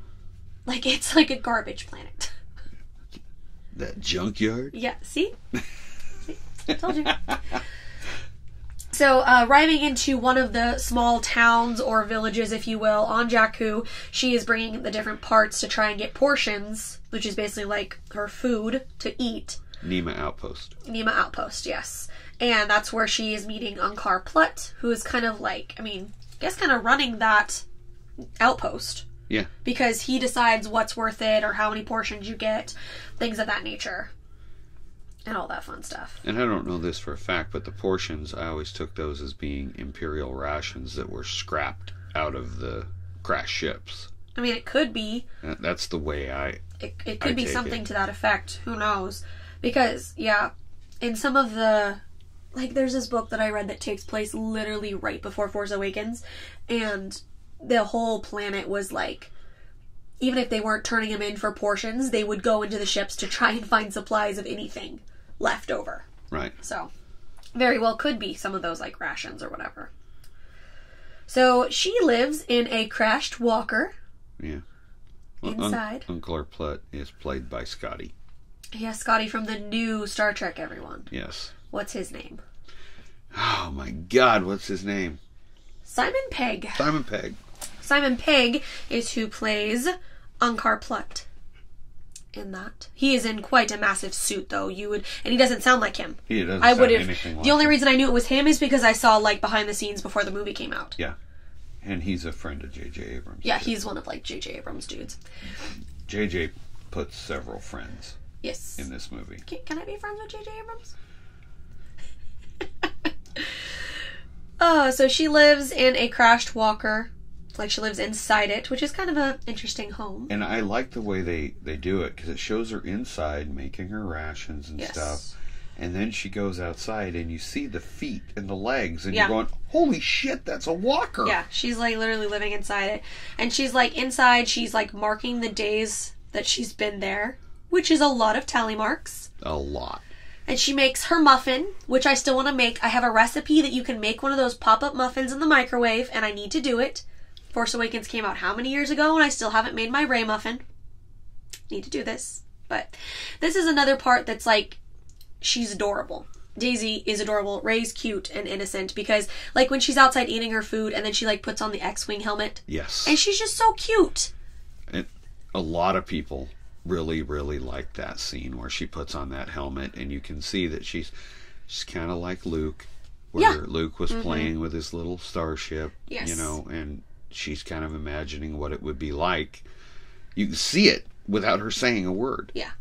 Like, it's like a garbage planet. That junkyard? Yeah, see? See? I told you. So, arriving into one of the small towns or villages, if you will, on Jakku, she is bringing the different parts to try and get portions, which is basically like her food to eat. Nema Outpost. Nema Outpost, yes. And that's where she is meeting Unkar Plutt, who is kind of like, I guess kind of running that outpost. Yeah. Because he decides what's worth it or how many portions you get, things of that nature. And all that fun stuff. And I don't know this for a fact, but the portions, I always took those as being Imperial rations that were scrapped out of the crashed ships. It could be. That's the way It could be something to that effect. Who knows? Because, yeah, in some of the... Like, there's this book that I read that takes place literally right before Force Awakens, and the whole planet was like... Even if they weren't turning them in for portions, they would go into the ships to try and find supplies of anything left over. Right. So, very well could be some of those, like, rations or whatever. So, she lives in a crashed walker. Yeah. Well, inside. Unkar Plutt is played by Scotty. Yeah, Scotty from the new Star Trek, everyone. Yes. What's his name? Oh, my God, what's his name? Simon Pegg. Simon Pegg. Simon Pegg is who plays Unkar Plutt in that. He is in quite a massive suit, though. And he doesn't sound like him. He doesn't sound anything like The only him. reason I knew it was him is because I saw, like, behind the scenes before the movie came out. Yeah. And he's a friend of J.J. Abrams. Yeah, he's one of, like, J.J. Abrams' dudes. J.J. puts several friends Yes. in this movie. Can I be friends with J.J. Abrams? Oh, so she lives in a crashed walker. Like, she lives inside it, which is kind of an interesting home. And I like the way they do it, because it shows her inside making her rations and stuff. And then she goes outside, and you see the feet and the legs, and you're going, holy shit, that's a walker. Yeah, she's, like, literally living inside it. And she's, like, inside, she's, like, marking the days that she's been there, which is a lot of tally marks. A lot. And she makes her muffin, which I still want to make. I have a recipe that you can make one of those pop-up muffins in the microwave, and I need to do it. Force Awakens came out how many years ago, and I still haven't made my Rey muffin. Need to do this. But this is another part that's like, she's adorable. Daisy is adorable. Rey's cute and innocent because, like, when she's outside eating her food and then she, like, puts on the X-Wing helmet. Yes. And she's just so cute. And a lot of people really, really like that scene where she puts on that helmet, and you can see that she's kind of like Luke, where Luke was playing with his little starship, and she's kind of imagining what it would be like. You can see it without her saying a word. Yeah,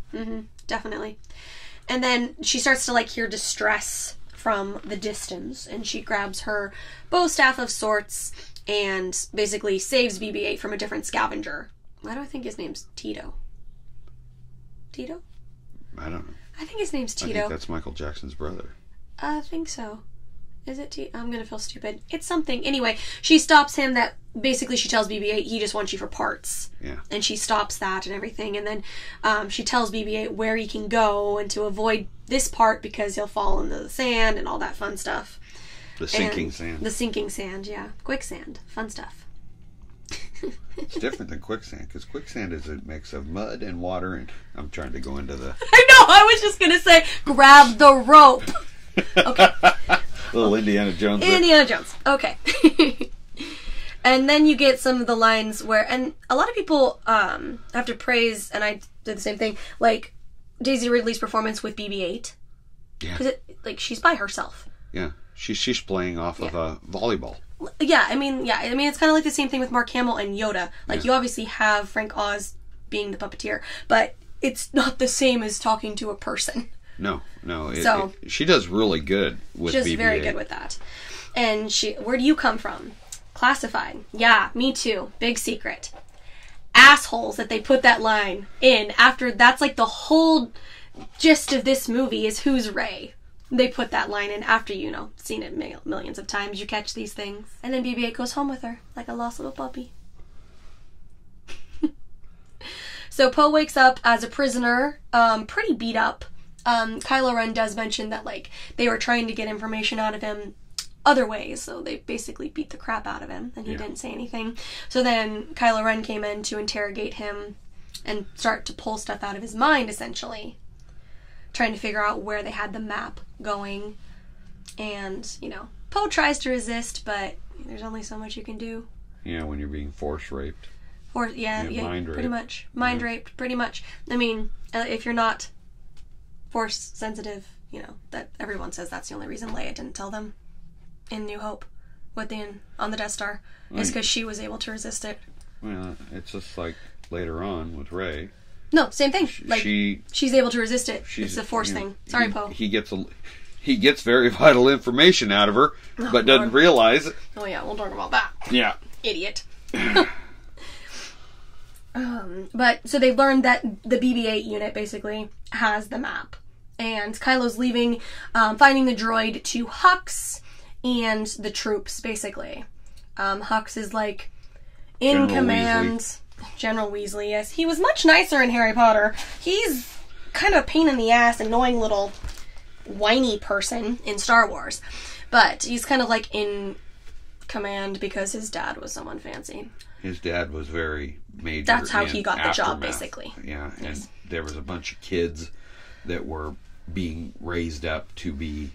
definitely. And then she starts to, like, hear distress from the distance, and she grabs her bow staff of sorts and basically saves BB-8 from a different scavenger. Why do I think his name's Tito? Tito? I don't know. I think his name's Tito. I think that's Michael Jackson's brother. I think so. Is it Tito? I'm gonna feel stupid. It's something. Anyway, she stops him that basically she tells BB-8 he just wants you for parts. Yeah. And she stops that and everything. And then she tells BB-8 where he can go and to avoid this part because he'll fall into the sand and all that fun stuff. The sinking sand. The sinking sand, yeah. Quicksand. Fun stuff. It's different than quicksand, because quicksand is a mix of mud and water, and I'm trying to go into the... I know, I was just going to say, grab the rope. Okay. Little Indiana Jones. Indiana Jones. Okay. And then you get some of the lines where, and a lot of people have to praise, and I did the same thing, like Daisy Ridley's performance with BB-8. Yeah. Because she's by herself. Yeah. She's playing off of a volleyball. Yeah, I mean, it's kind of like the same thing with Mark Hamill and Yoda. Like, you obviously have Frank Oz being the puppeteer, but it's not the same as talking to a person. No. She does really good with BB-8. She's very good with that. And where do you come from? Classified. Yeah, me too. Big secret. Assholes that they put that line in after. That's like the whole gist of this movie is who's Rey. They put that line in after, seen it millions of times. You catch these things. And then BB-8 goes home with her like a lost little puppy. So Poe wakes up as a prisoner, pretty beat up. Kylo Ren does mention that, they were trying to get information out of him other ways, so they basically beat the crap out of him, and he didn't say anything. So then Kylo Ren came in to interrogate him and start to pull stuff out of his mind, essentially. Trying to figure out where they had the map going. And, Poe tries to resist, but there's only so much you can do. Yeah, when you're being force raped. Mind raped. Pretty much. Mind raped, pretty much. I mean, if you're not force sensitive, that everyone says that's the only reason Leia didn't tell them in New Hope on the Death Star, is because she was able to resist it. Well, it's just like later on with Rey. No, same thing. She's able to resist it. It's a force thing. Sorry, Poe. He gets very vital information out of her, but doesn't realize it. Oh yeah, we'll talk about that. Yeah. Idiot. But so they learned that the BB-8 unit basically has the map, and Kylo's leaving, finding the droid to Hux and the troops, basically. Hux is in General command. Weasley. General Weasley, yes. He was much nicer in Harry Potter. He's kind of a pain in the ass, annoying little whiny person in Star Wars. But he's kind of in command because his dad was someone fancy. His dad was very major. That's how he got the job, Aftermath. basically. Yeah, and yes. There was a bunch of kids that were being raised up to be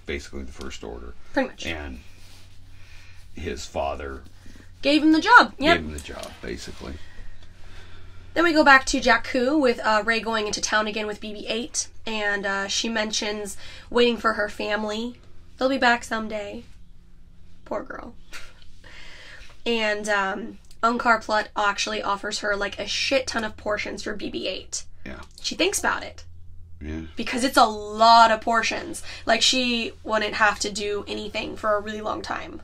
basically the First Order. Pretty much. And his father gave him the job. Yep. Gave him the job, basically. Then we go back to Jakku with Rey going into town again with BB-8, and she mentions waiting for her family. They'll be back someday. Poor girl. And Unkar Plutt actually offers her a shit ton of portions for BB-8. Yeah. She thinks about it. Yeah. Because it's a lot of portions. She wouldn't have to do anything for a really long time.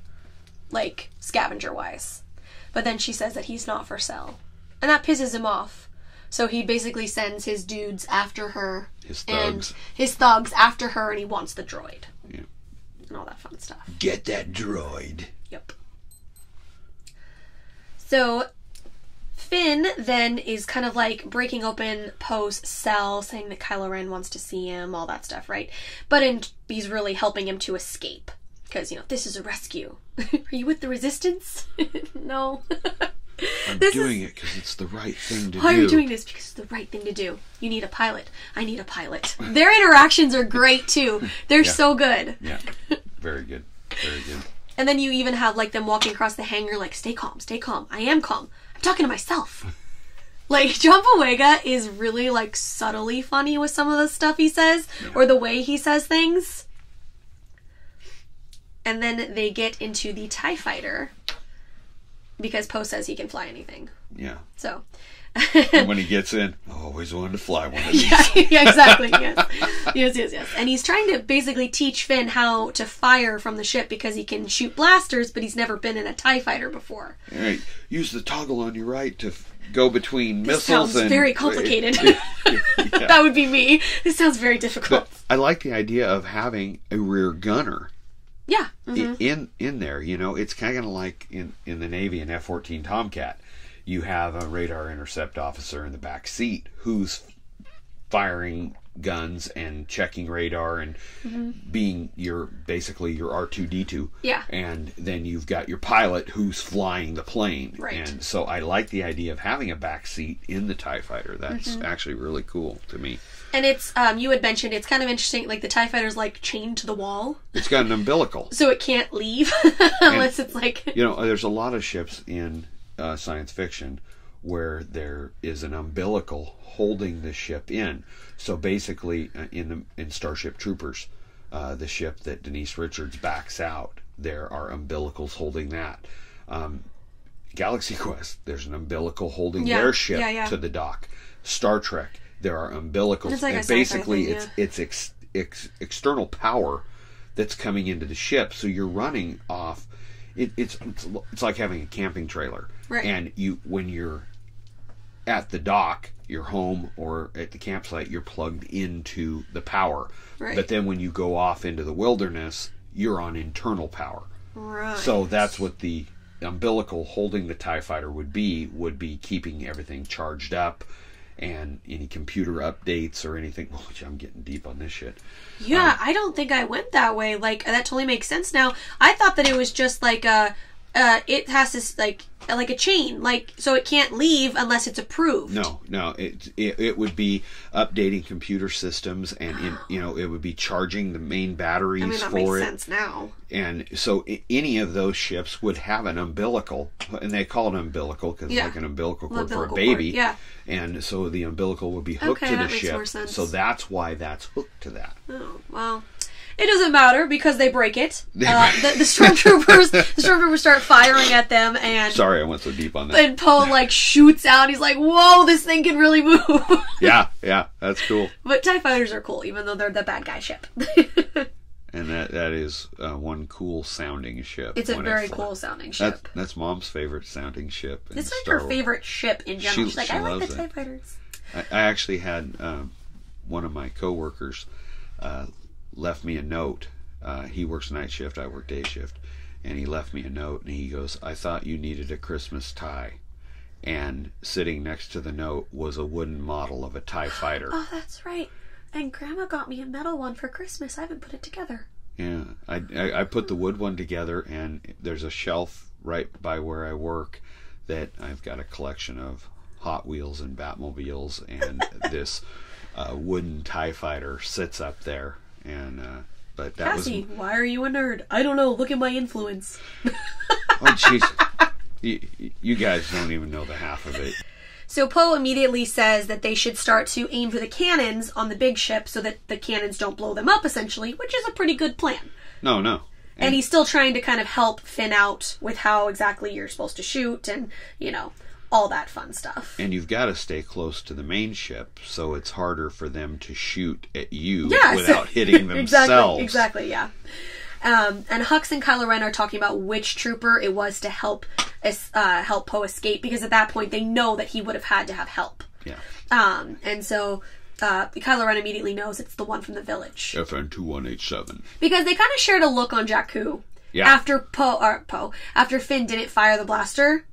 Scavenger-wise. But then she says that he's not for sale. And that pisses him off. So he basically sends his dudes after her. His thugs. And his thugs after her, and he wants the droid. Yeah. And all that fun stuff. Get that droid. Yep. So Finn then is kind of breaking open Poe's cell, saying that Kylo Ren wants to see him, all that stuff, right? But he's really helping him to escape. Because, this is a rescue. Are you with the Resistance? No. I'm doing it because it's the right thing to do. Why are you doing this? Because it's the right thing to do. You need a pilot. I need a pilot. Their interactions are great, too. They're so good. Yeah. Very good. Very good. And then you even have, them walking across the hangar, stay calm, stay calm. I am calm. I'm talking to myself. John Boyega is really, subtly funny with some of the stuff he says, or the way he says things. And then they get into the TIE fighter, because Poe says he can fly anything. Yeah. So. And when he gets in, I always wanted to fly one of these. Yeah, exactly, yes. Yes. And he's trying to basically teach Finn how to fire from the ship, because he can shoot blasters, but he's never been in a TIE fighter before. All right. Use the toggle on your right to go between this missiles. Sounds very complicated. That would be me. This sounds very difficult. But I like the idea of having a rear gunner. Yeah. Mm-hmm. In there, it's kind of like in the Navy and F-14 Tomcat. You have a radar intercept officer in the back seat who's firing guns and checking radar and being basically your R2-D2. Yeah. And then you've got your pilot who's flying the plane. Right. And so I like the idea of having a back seat in the TIE Fighter. That's actually really cool to me. And it's, you had mentioned, it's kind of interesting, like the TIE Fighter's like chained to the wall. It's got an umbilical. So it can't leave unless it's like... You know, there's a lot of ships in science fiction where there is an umbilical holding the ship in. So basically, in Starship Troopers, the ship that Denise Richards backs out, there are umbilicals holding that. Galaxy Quest, there's an umbilical holding their ship to the dock. Star Trek, there are umbilicals. It's like and basically, it's external power that's coming into the ship. So you're running off. It's like having a camping trailer. Right. And when you're at the dock, your home, or at the campsite, you're plugged into the power. Right. But then when you go off into the wilderness, you're on internal power. Right. So that's what the umbilical holding the TIE Fighter would be keeping everything charged up, and any computer updates or anything. Oh, I'm getting deep on this shit. Yeah, I don't think I went that way. Like, that totally makes sense now. I thought that it was just like it has this like a chain, like, so it can't leave unless it's approved. No, it would be updating computer systems, and it would be charging the main batteries for it. That makes sense now. And so any of those ships would have an umbilical, and they call it umbilical because it's like an umbilical cord for a baby. Yeah. And so the umbilical would be hooked to the that ship. Makes more sense. So that's why that's hooked to that. Oh, well. It doesn't matter because they break it. The stormtroopers start firing at them, and sorry, I went so deep on that. And Poe like shoots out. He's like, "Whoa, this thing can really move." Yeah, that's cool. But TIE Fighters are cool, even though they're the bad guy ship. And that is one cool sounding ship. It's a very cool sounding ship. That's Mom's favorite sounding ship. It's like her favorite ship in general. She's like, I like the TIE Fighters. I actually had one of my coworkers left me a note. He works night shift, I work day shift, and he left me a note, and he goes, "I thought you needed a Christmas tie." And sitting next to the note was a wooden model of a TIE Fighter. Oh, that's right. And Grandma got me a metal one for Christmas. I haven't put it together. Yeah, I put the wood one together, and there's a shelf right by where I work that I've got a collection of Hot Wheels and Batmobiles, and this wooden TIE Fighter sits up there. And but that Cassie, why are you a nerd? I don't know. Look at my influence. Oh, jeez. You guys don't even know the half of it. So Poe immediately says that they should start to aim for the cannons on the big ship so that the cannons don't blow them up, essentially, which is a pretty good plan. No. And he's still trying to kind of help Finn out with how exactly you're supposed to shoot and, all that fun stuff. And you've got to stay close to the main ship, so it's harder for them to shoot at you without hitting themselves. Exactly, yeah. And Hux and Kylo Ren are talking about which trooper it was to help Poe escape, because at that point they know that he would have had to have help. Yeah. And so Kylo Ren immediately knows it's the one from the village. FN 2187. Because they kind of shared a look on Jakku after after Finn didn't fire the blaster.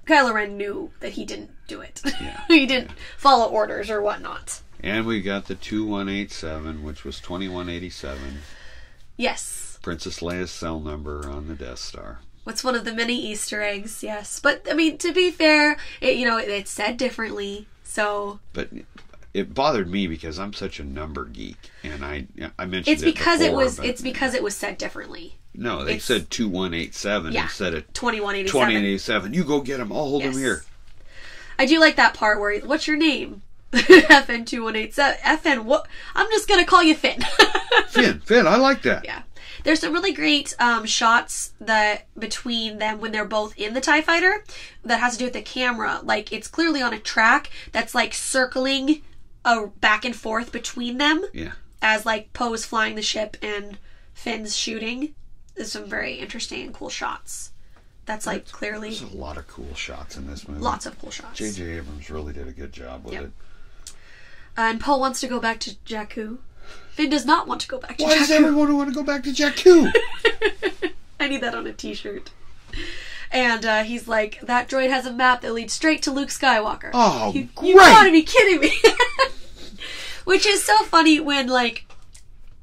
Kylo Ren knew that he didn't do it. Yeah. He didn't follow orders or whatnot. And we got the 2187, which was 2187. Yes. Princess Leia's cell number on the Death Star. What's one of the many Easter eggs, yes. But, I mean, to be fair, it's said differently, so... But it bothered me because I'm such a number geek, and I mentioned it's because it was said differently. No, they said 2187 instead of 2187. 2187. You go get him. I'll hold him here. I do like that part where, what's your name? FN 2187. FN, what? I'm just going to call you Finn. Finn, I like that. Yeah. There's some really great shots between them when they're both in the TIE Fighter that has to do with the camera. Like, it's clearly on a track that's, like, circling back and forth between them. Yeah. As, like, Poe is flying the ship and Finn's shooting. There's some very interesting and cool shots. That's, like, clearly... There's a lot of cool shots in this movie. Lots of cool shots. J.J. Abrams really did a good job with it. And Poe wants to go back to Jakku. Finn does not want to go back to Jakku. Why does everyone want to go back to Jakku? I need that on a t-shirt. And he's like, that droid has a map that leads straight to Luke Skywalker. Oh, You gotta be kidding me. Which is so funny when, like,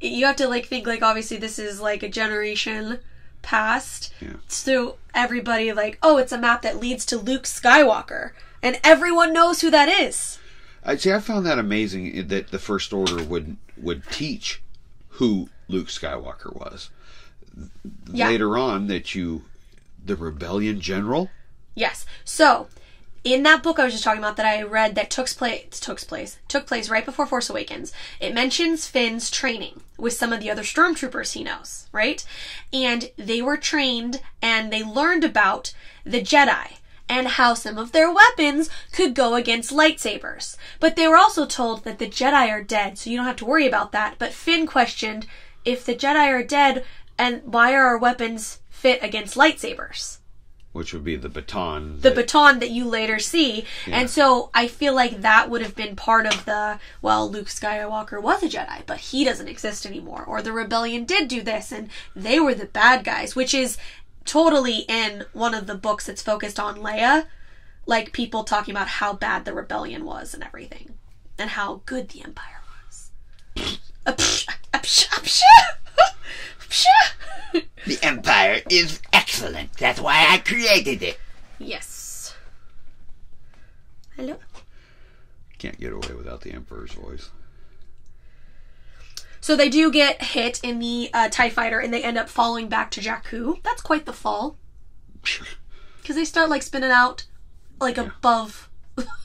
you have to, like, think, like, obviously this is, like, a generation past. Yeah. So everybody, like, oh, it's a map that leads to Luke Skywalker. And everyone knows who that is. I found that amazing that the First Order would teach who Luke Skywalker was. Yeah. Later on, the Rebellion General? Yes. So, in that book I was just talking about that I read that took place right before Force Awakens, it mentions Finn's training with some of the other stormtroopers he knows, right? And they were trained and they learned about the Jedi and how some of their weapons could go against lightsabers. But they were also told that the Jedi are dead, so you don't have to worry about that. But Finn questioned, if the Jedi are dead, and why are our weapons fit against lightsabers? Which would be the baton. The baton that you later see. Yeah. And so I feel like that would have been part of Luke Skywalker was a Jedi, but he doesn't exist anymore. Or the Rebellion did do this, and they were the bad guys, which is totally in one of the books that's focused on Leia. Like, people talking about how bad the Rebellion was and everything. And how good the Empire was. The Empire is excellent. That's why I created it. Yes. Hello? Can't get away without the Emperor's voice. So they do get hit in the TIE fighter and they end up falling back to Jakku. That's quite the fall. Because they start, like, spinning out, like, above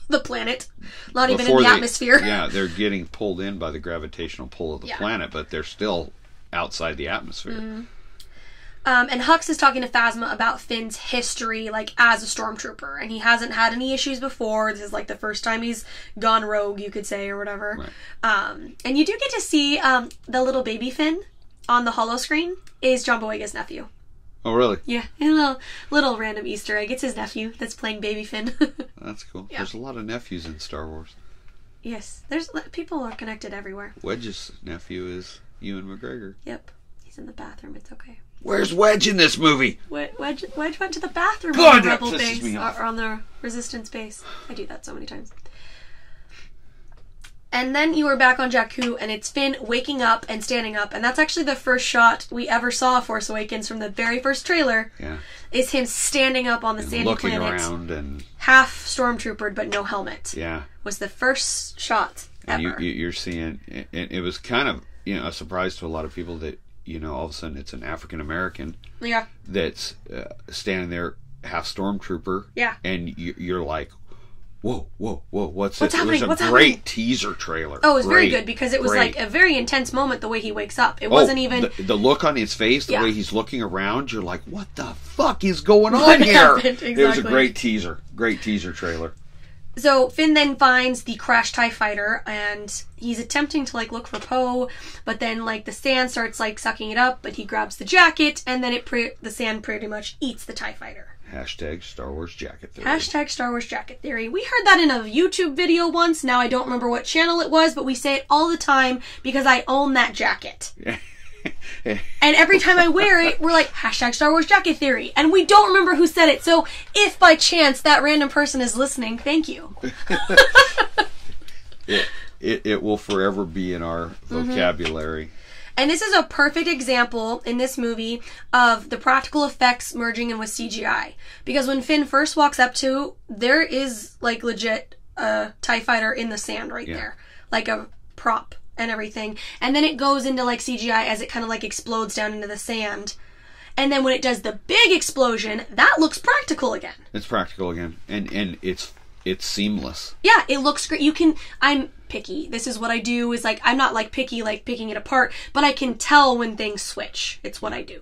the planet. Not even in the atmosphere. Yeah, they're getting pulled in by the gravitational pull of the planet, but they're still outside the atmosphere. Mm-hmm. And Hux is talking to Phasma about Finn's history, like, as a stormtrooper. And he hasn't had any issues before. This is, like, the first time he's gone rogue, you could say, or whatever. Right. And you do get to see the little baby Finn on the holo screen is John Boyega's nephew. Oh, really? Yeah. A little random Easter egg. It's his nephew that's playing baby Finn. That's cool. Yeah. There's a lot of nephews in Star Wars. Yes. People are connected everywhere. Wedge's nephew is Ewan McGregor. Yep. He's in the bathroom. It's okay. Where's Wedge in this movie? Wedge went to the bathroom God, on the Rebel base or on the Resistance base. I do that so many times. And then you are back on Jakku, and it's Finn waking up and standing up, and that's actually the first shot we ever saw of Force Awakens from the very first trailer. Yeah, is him standing up on the sandy looking planet, around and half stormtroopered but no helmet. Yeah, was the first shot ever. And you're seeing, and it was kind of a surprise to a lot of people that all of a sudden it's an African American. Yeah. That's standing there, half stormtrooper. Yeah. And you're like, whoa, what's happening? It was a great teaser trailer. Oh, it was very good because it was like a very intense moment the way he wakes up. It wasn't even... The look on his face, the way he's looking around, you're like, what the fuck is going on here? Exactly. It was a great teaser. Great teaser trailer. So Finn then finds the crashed TIE fighter and he's attempting to look for Poe, but then the sand starts sucking it up, but he grabs the jacket and then the sand pretty much eats the TIE fighter. Hashtag Star Wars jacket theory. Hashtag Star Wars jacket theory. We heard that in a YouTube video once. Now I don't remember what channel it was, but we say it all the time because I own that jacket. And every time I wear it, we're like, hashtag Star Wars jacket theory. And we don't remember who said it. So if by chance that random person is listening, thank you. It will forever be in our vocabulary. And this is a perfect example in this movie of the practical effects merging in with CGI. Because when Finn first walks up to, there is legit a TIE fighter in the sand right there. Like a prop and everything. And then it goes into CGI as it kind of explodes down into the sand. And then when it does the big explosion, that looks practical again. It's practical again. And it's seamless. Yeah, it looks great. I'm picky. This is what I do is I'm not picky picking it apart, but I can tell when things switch. It's what I do.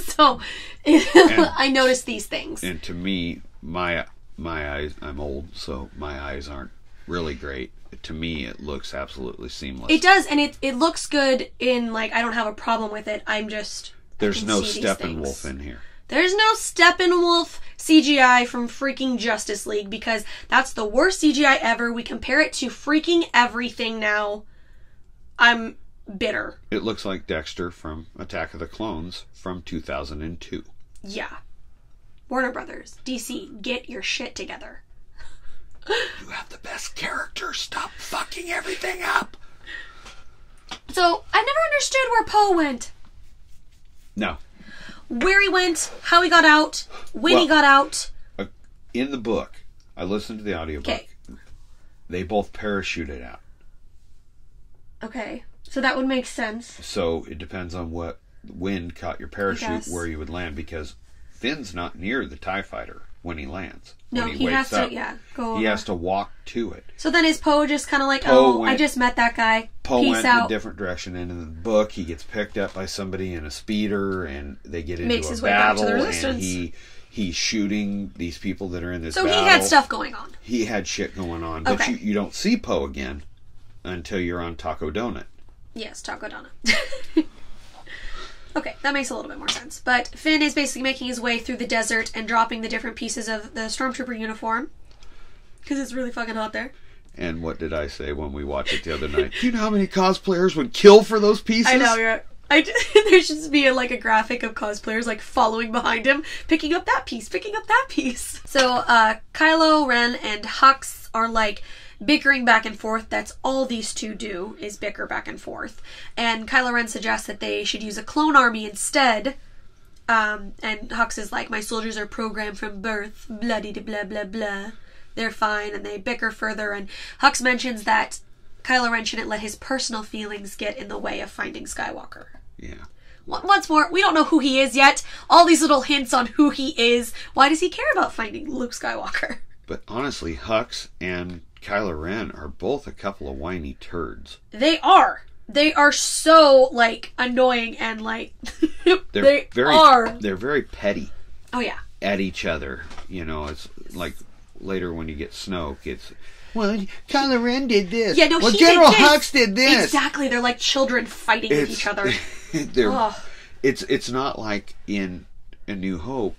So I notice these things. And to me, my eyes, I'm old, so my eyes aren't really great. To me, it looks absolutely seamless. It does, and it looks good in I don't have a problem with it. I'm just there's no Steppenwolf in here. There's no Steppenwolf CGI from freaking Justice League because that's the worst CGI ever. We compare it to freaking everything now. I'm bitter. It looks like Dexter from Attack of the Clones from 2002. Yeah. Warner Brothers, DC, get your shit together. You have the best character. Stop fucking everything up. So, I never understood where Poe went. No. Where he went, how he got out, when he got out. In the book, I listened to the audiobook. Okay. They both parachuted out. Okay. So that would make sense. So it depends on what wind caught your parachute, where you would land, because Finn's not near the TIE fighter when he lands. No, when he has wakes to, up, go He over. has to walk to it. So then is Poe just kind of like, I just met that guy. Poe Peace went out. in a different direction, and in the book, he gets picked up by somebody in a speeder, and they get into Makes his a way back to battle, the Resistance. and he's shooting these people that are in this So battle. he had stuff going on. He had shit going on. But Okay. you don't see Poe again until you're on Taco Donut. Yes, Taco Donut. Okay, that makes a little bit more sense. But Finn is basically making his way through the desert and dropping the different pieces of the Stormtrooper uniform. Because it's really fucking hot there. And what did I say when we watched it the other night? Do you know how many cosplayers would kill for those pieces? I know, there should just be a graphic of cosplayers like following behind him, picking up that piece, picking up that piece. So Kylo, Ren, and Hux are like bickering back and forth. That's all these two do, is bicker back and forth. And Kylo Ren suggests that they should use a clone army instead. And Hux is like, my soldiers are programmed from birth, bloody de blah blah blah. They're fine, and they bicker further. And Hux mentions that Kylo Ren shouldn't let his personal feelings get in the way of finding Skywalker. Yeah. Once more, we don't know who he is yet. All these little hints on who he is. Why does he care about finding Luke Skywalker? But honestly, Hux and Kylo Ren are both a couple of whiny turds. They are. They are so, like, annoying and, like, They're very petty. Oh, yeah. At each other. You know, it's like later when you get Snoke, it's, well, Kylo Ren did this. Yeah, no, well, he General did this. Hux did this. Exactly. They're like children fighting with each other. It's not like in A New Hope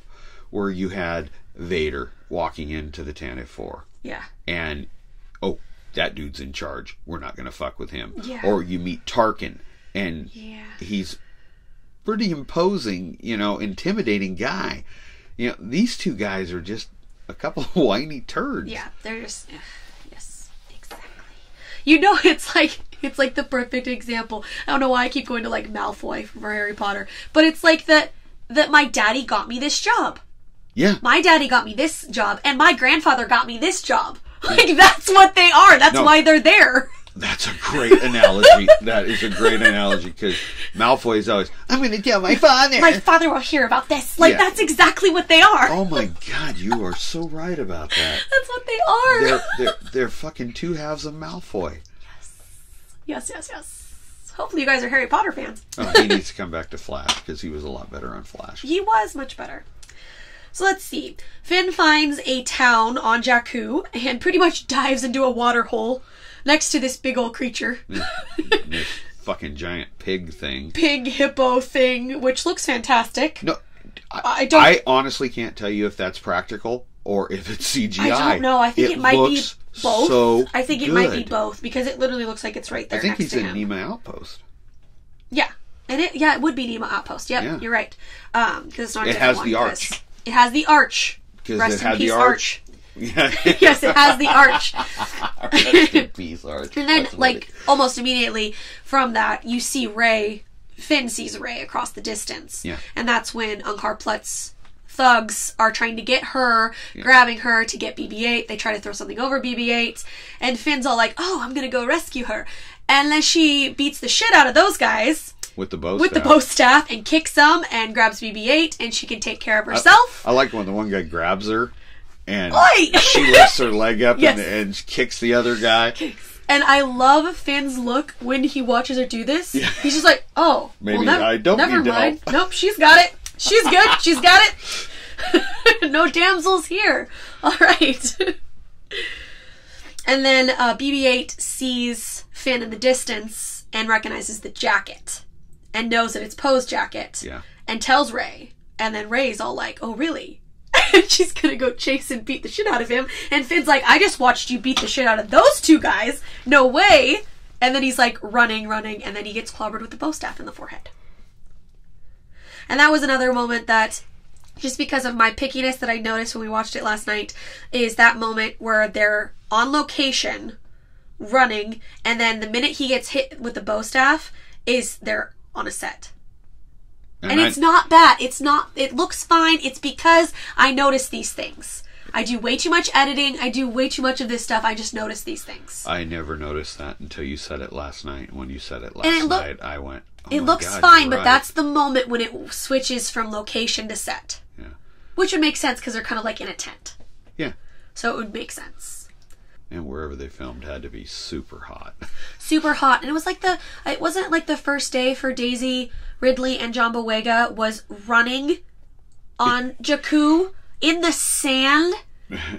where you had Vader walking into the Tantive 4. Yeah. And, oh, that dude's in charge. We're not going to fuck with him. Yeah. Or you meet Tarkin, and he's pretty imposing, intimidating guy. These two guys are just a couple of whiny turds. Yeah, they're just... yes, exactly. It's like the perfect example. I don't know why I keep going to like Malfoy for Harry Potter, but it's like that my daddy got me this job. Yeah. My daddy got me this job, and my grandfather got me this job. Like, that's what they are. That's why they're there. That's a great analogy. That is a great analogy, because Malfoy is always, I'm going to tell my father. My father will hear about this. Like, that's exactly what they are. Oh my God, you are so right about that. That's what they are. They're fucking two halves of Malfoy. Yes. Hopefully you guys are Harry Potter fans. Oh, he needs to come back to Flash, because he was a lot better on Flash. He was much better. So let's see. Finn finds a town on Jakku and pretty much dives into a water hole next to this big old creature. This fucking giant pig thing. Pig hippo thing, which looks fantastic. No, I honestly can't tell you if that's practical or if it's CGI. I don't know. I think it might be both. So I think it might be both, because it literally looks like it's right there. I think next he's to in him. Nema Outpost. Yeah, and it would be Nema Outpost. Yep, yeah. You're right. Because it's not. It has the arch. It has the arch. Because it had the arch. Yeah. Yes, it has the arch. Rest in peace, arch. And then, almost immediately from that, you see Rey. Finn sees Rey across the distance. Yeah. And that's when Unkar Plutt's thugs are trying to get her, grabbing her to get BB-8. They try to throw something over BB-8. And Finn's all like, oh, I'm going to go rescue her. And then she beats the shit out of those guys. With the bow staff and kicks them and grabs BB-8, and she can take care of herself. I like when the one guy grabs her and Oi! She lifts her leg up Yes. and kicks the other guy. And I love Finn's look when he watches her do this. Yeah. He's just like, oh, maybe I don't never need mind. help. Nope, she's got it. She's good. She's got it. No damsels here. All right. And then BB-8 sees Finn in the distance and recognizes the jacket. And knows that it's Poe's jacket. Yeah. And tells Rey. And then Rey's all like, oh, really? And she's gonna go chase and beat the shit out of him. And Finn's like, I just watched you beat the shit out of those two guys. No way. And then he's like running. And then he gets clobbered with the bow staff in the forehead. And that was another moment that, just because of my pickiness that I noticed when we watched it last night, is that moment where they're on location running, and then the minute he gets hit with the bow staff, they're on a set. And it's not bad. It looks fine. It's because I notice these things. I do way too much editing. I do way too much of this stuff. I just notice these things. I never noticed that until you said it last night. When you said it last night, I went, oh it looks God, fine, but right. that's the moment when it switches from location to set. Yeah. Which would make sense because they're kind of like in a tent. Yeah. So it would make sense. And wherever they filmed had to be super hot. Super hot. And it wasn't like the first day for Daisy, Ridley, and John Boyega was running on Jakku in the sand.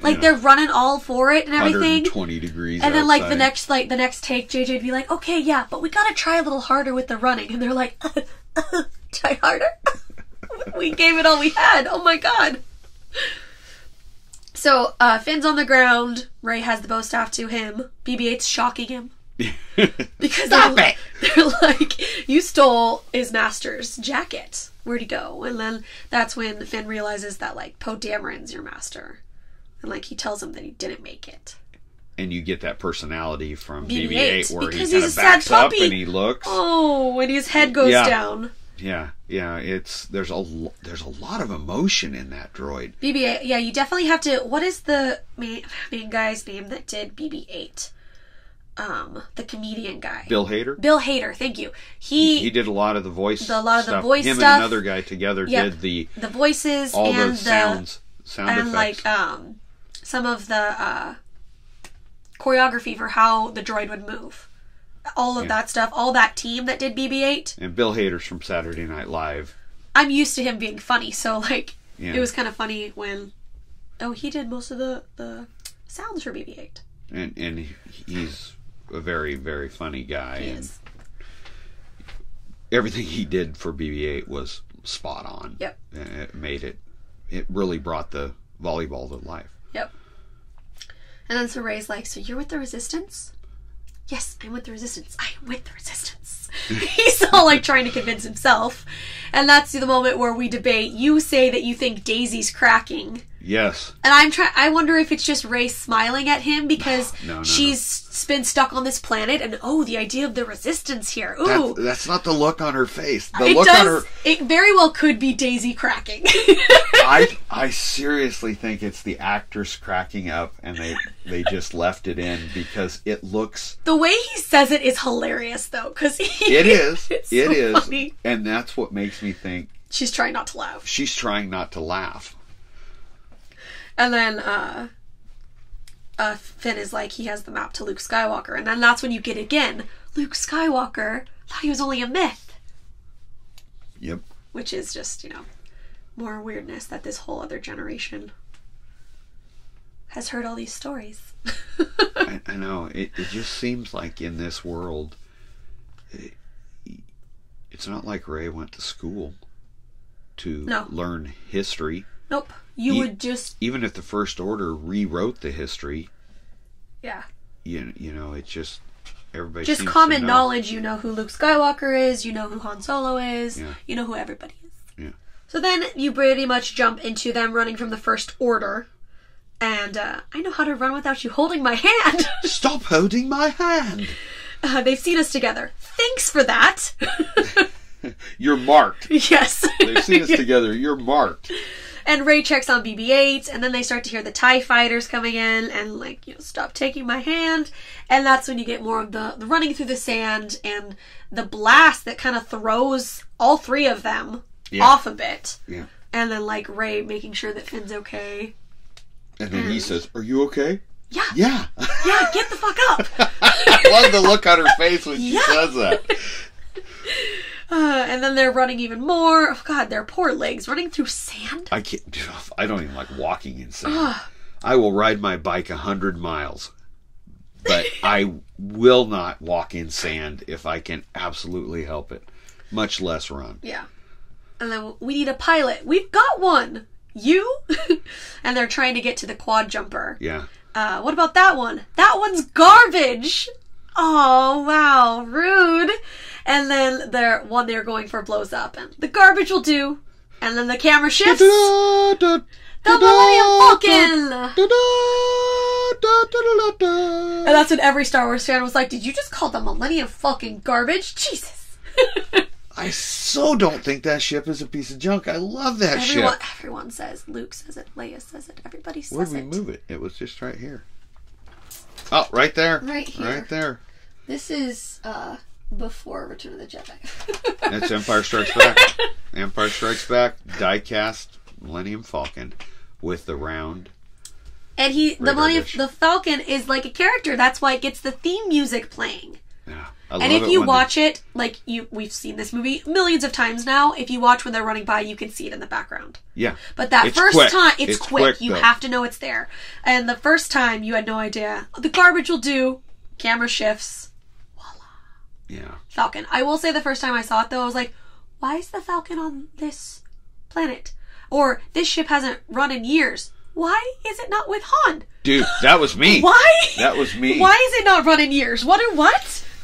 Like they're running all for it and everything. 120 degrees and then outside. like the next take, JJ'd be like, okay, yeah, but we gotta try a little harder with the running. And they're like, try harder? We gave it all we had. Oh my God. So, Finn's on the ground. Rey has the bow staff to him. BB-8's shocking him. Because they're like, you stole his master's jacket. Where'd he go? And then that's when Finn realizes that, like, Poe Dameron's your master. And, like, he tells him that he didn't make it. And you get that personality from BB-8 where because he kind he's of a sad backs up puppy. and he looks. Oh, when his head goes down. Yeah. There's a lot of emotion in that droid. BB-8, yeah, you definitely have to. What is the main guy's name that did BB-8? The comedian guy. Bill Hader. Bill Hader, thank you. He did a lot of the voice. A lot of the voice Him stuff. and another guy together did the voices all and the sound and effects. like some of the choreography for how the droid would move. All of that stuff, all that team that did BB-8. And Bill Hader's from Saturday Night Live. I'm used to him being funny, so like it was kind of funny when he did most of the sounds for BB-8. And he's a very, very funny guy. He and is. Everything he did for BB-8 was spot on. Yep. And it really brought the volleyball to life. Yep. And then so Rey's like, so you're with the Resistance? Yes, I'm with the Resistance. I am with the Resistance. He's all like trying to convince himself. And that's the moment where we debate. You say that you think Daisy's cracking. Yes. And I wonder if it's just Rey smiling at him because no. she's been stuck on this planet and the idea of the Resistance here. Ooh. That's not the look on her face. The look on her. It very well could be Daisy cracking. I seriously think it's the actress cracking up and they just left it in because it looks. The way he says it is hilarious though, because it is. It is funny. And that's what makes me think she's trying not to laugh. She's trying not to laugh. And then Finn is like, he has the map to Luke Skywalker. And then that's when you get again, Luke Skywalker thought he was only a myth. Yep. Which is just, more weirdness that this whole other generation has heard all these stories. I know. It just seems like in this world, it's not like Rey went to school to learn history. Nope. You would just... Even if the First Order rewrote the history... Yeah. It's just... Everybody just seems common to know. knowledge. You know who Luke Skywalker is. You know who Han Solo is. Yeah. You know who everybody is. Yeah. So then you pretty much jump into them running from the First Order. And I know how to run without you holding my hand. Stop holding my hand. They've seen us together. Thanks for that. You're marked. Yes. They've seen us together. You're marked. And Rey checks on BB-8, and then they start to hear the TIE fighters coming in, and stop taking my hand. And that's when you get more of the running through the sand, and the blast that kind of throws all three of them off a bit. Yeah. And then, Rey making sure that Finn's okay. And then he says, "Are you okay?" Yeah. Yeah. Yeah, get the fuck up. I love the look on her face when she says that. And then they're running even more. Oh, God, their poor legs running through sand. I don't even like walking in sand. I will ride my bike 100 miles, but I will not walk in sand if I can absolutely help it, much less run. Yeah. And then we need a pilot. We've got one. You? And they're trying to get to the quad jumper. Yeah. What about that one? That one's garbage. Oh, wow. Rude. And then they're going for blows up. And the garbage will do. And then the camera shifts. The Millennium Falcon! And that's when every Star Wars fan was like, did you just call the Millennium Falcon garbage? Jesus. I so don't think that ship is a piece of junk. I love that ship. Everyone says. Luke says it. Leia says it. Everybody says Where'd we move it? It was just right here. Oh, right there. Right here. Right there. This is before Return of the Jedi. That's Empire Strikes Back. Empire Strikes Back, die-cast Millennium Falcon with the round. And the Falcon is like a character. That's why it gets the theme music playing. Yeah. And if you watch it, we've seen this movie millions of times now. If you watch when they're running by, you can see it in the background. Yeah. But that first time, it's quick. You though. have to know it's there. And the first time, you had no idea. The garbage will do. Camera shifts. Voila. Yeah. Falcon. I will say the first time I saw it, though, I was like, why is the Falcon on this planet? Or, this ship hasn't run in years. Why is it not with Han? Dude, that was me. Why? That was me. Why is it not run in years? What?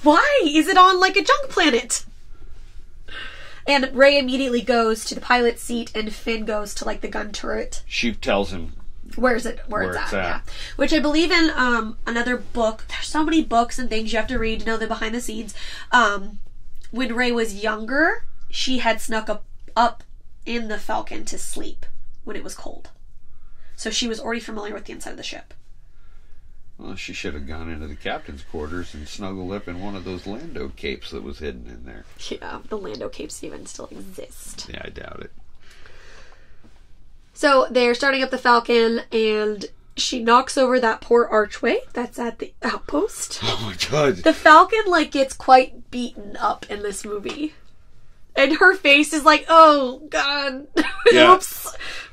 Why is it on like a junk planet? And Rey immediately goes to the pilot's seat, and Finn goes to like the gun turret. She tells him where it's at. Yeah. Which I believe in another book. There's so many books and things you have to read to know the behind the scenes. When Rey was younger, she had snuck up in the Falcon to sleep when it was cold. So she was already familiar with the inside of the ship. Well, she should have gone into the captain's quarters and snuggled up in one of those Lando capes that was hidden in there. Yeah, the Lando capes even still exist. Yeah, I doubt it. So they're starting up the Falcon, and she knocks over that poor archway that's at the outpost. Oh my god. The Falcon, gets quite beaten up in this movie. And her face is like, oh, God. Yeah.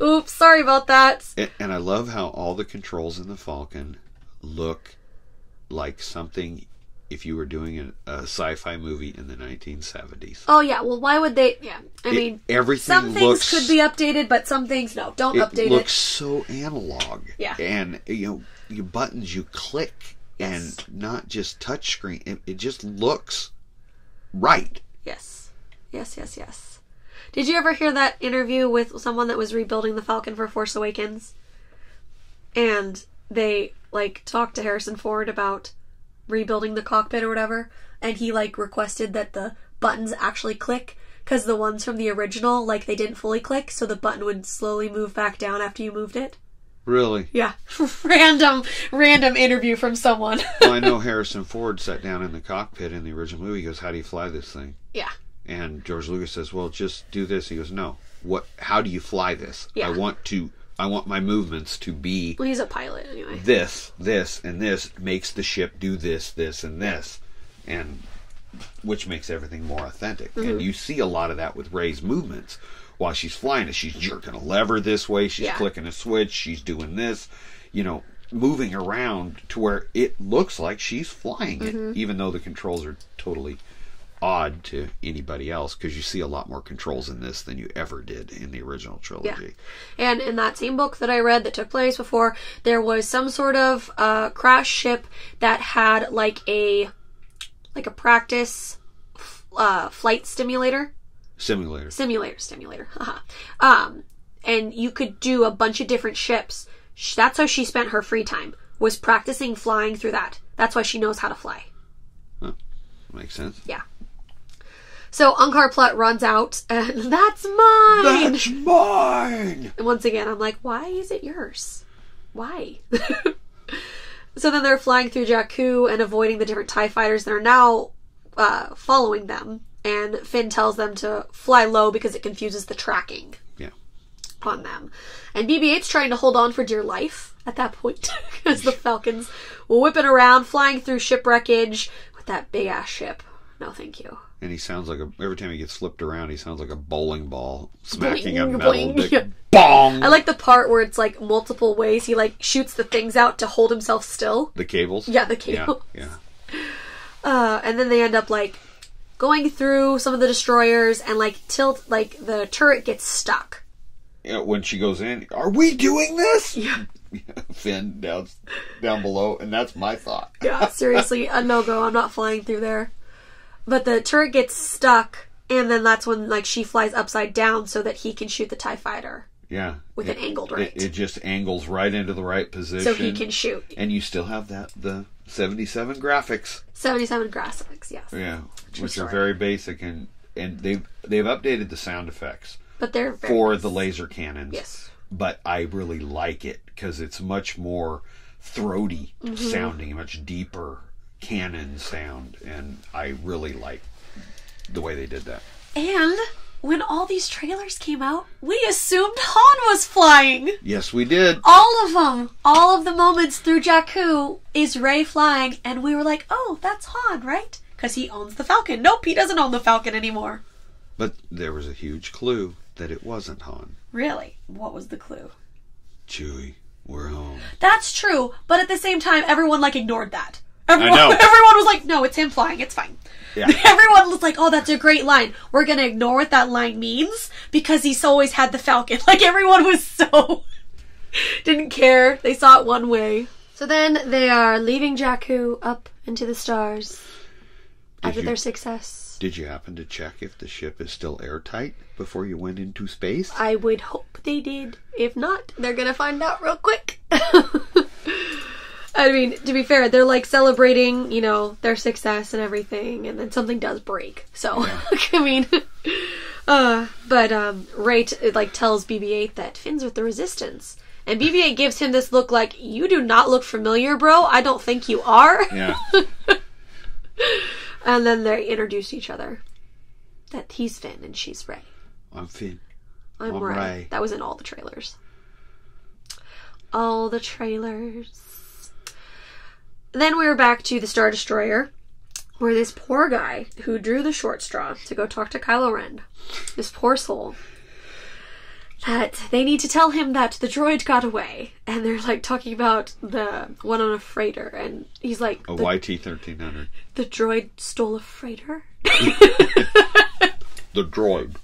Oops, sorry about that. And I love how all the controls in the Falcon look like something if you were doing a sci-fi movie in the 1970s. Oh, yeah. Well, why would they? Yeah. I mean, everything some things could be updated, but some things, no. Don't update it. It looks so analog. Yeah. And, your buttons, you click, and not just touchscreen. It just looks right. Yes. Did you ever hear that interview with someone that was rebuilding the Falcon for Force Awakens? And they, talked to Harrison Ford about rebuilding the cockpit or whatever, and he, requested that the buttons actually click, because the ones from the original, they didn't fully click, so the button would slowly move back down after you moved it. Really? Yeah. Random interview from someone. Well, I know Harrison Ford sat down in the cockpit in the original movie. He goes, how do you fly this thing? Yeah. And George Lucas says, well, just do this. He goes, no. How do you fly this? Yeah. I want my movements to be... Well, he's a pilot anyway. This, and this makes the ship do this, and this. And which makes everything more authentic. Mm-hmm. And you see a lot of that with Rey's movements. While she's flying it, she's jerking a lever this way, she's clicking a switch, she's doing this, moving around to where it looks like she's flying it, even though the controls are totally odd to anybody else, because you see a lot more controls in this than you ever did in the original trilogy. Yeah. And in that same book that I read that took place before, there was some sort of crash ship that had a practice flight simulator. Simulator. Haha. And you could do a bunch of different ships. That's how she spent her free time, was practicing flying through that. That's why she knows how to fly. Huh. Makes sense. Yeah. So Unkar Plutt runs out, and that's mine! That's mine! And once again, I'm like, why is it yours? Why? So then they're flying through Jakku and avoiding the different TIE fighters that are now following them. And Finn tells them to fly low because it confuses the tracking on them. And BB-8's trying to hold on for dear life at that point because the Falcon's whipping around, flying through shipwreckage with that big-ass ship. No, thank you. And he sounds like every time he gets flipped around, he sounds like a bowling ball smacking a Boing, metal boing. dick. Yeah. Bong! I like the part where it's multiple ways. He shoots the things out to hold himself still. The cables? Yeah, the cables. Yeah. And then they end up going through some of the destroyers and the turret gets stuck. Yeah, when she goes in, are we doing this? Yeah. Finn down below, and that's my thought. Yeah, seriously, a no-go. I'm not flying through there. But the turret gets stuck, and then that's when she flies upside down so that he can shoot the TIE fighter. Yeah. With an angled right. It just angles right into the right position. So he can shoot. And you still have the 77 graphics. 77 graphics, yes. Yeah. True which story. are very basic, and they've updated the sound effects. But they're very for nice. the laser cannons. Yes. But I really like it because it's much more throaty sounding, much deeper cannon sound, and I really like the way they did that. And when all these trailers came out, we assumed Han was flying. Yes, we did. All of them. All of the moments through Jakku is Rey flying, and we were like, oh, that's Han, right? Because he owns the Falcon. Nope, he doesn't own the Falcon anymore. But there was a huge clue that it wasn't Han. Really? What was the clue? Chewie, we're home. That's true, but at the same time, everyone, ignored that. I know. Everyone was like, no, it's him flying, it's fine. Yeah. Everyone was like, oh, that's a great line. We're gonna ignore what that line means because he's always had the Falcon. Everyone was so... didn't care. They saw it one way. So then they are leaving Jakku up into the stars after their success. Did you happen to check if the ship is still airtight before you went into space? I would hope they did. If not, they're gonna find out real quick. I mean, to be fair, they're celebrating, their success and everything, and then something does break. So, yeah. I mean, but Rey tells BB-8 that Finn's with the Resistance, and BB-8 gives him this look like, you do not look familiar, bro. I don't think you are. Yeah. And then they introduce each other. That he's Finn and she's Rey. I'm Finn. I'm Rey. That was in all the trailers. All the trailers. Then we were back to the Star Destroyer, where this poor guy who drew the short straw to go talk to Kylo Ren, this poor soul, that they need to tell him that the droid got away. And they're talking about the one on a freighter, and he's like... A YT-1300. The droid stole a freighter? The droid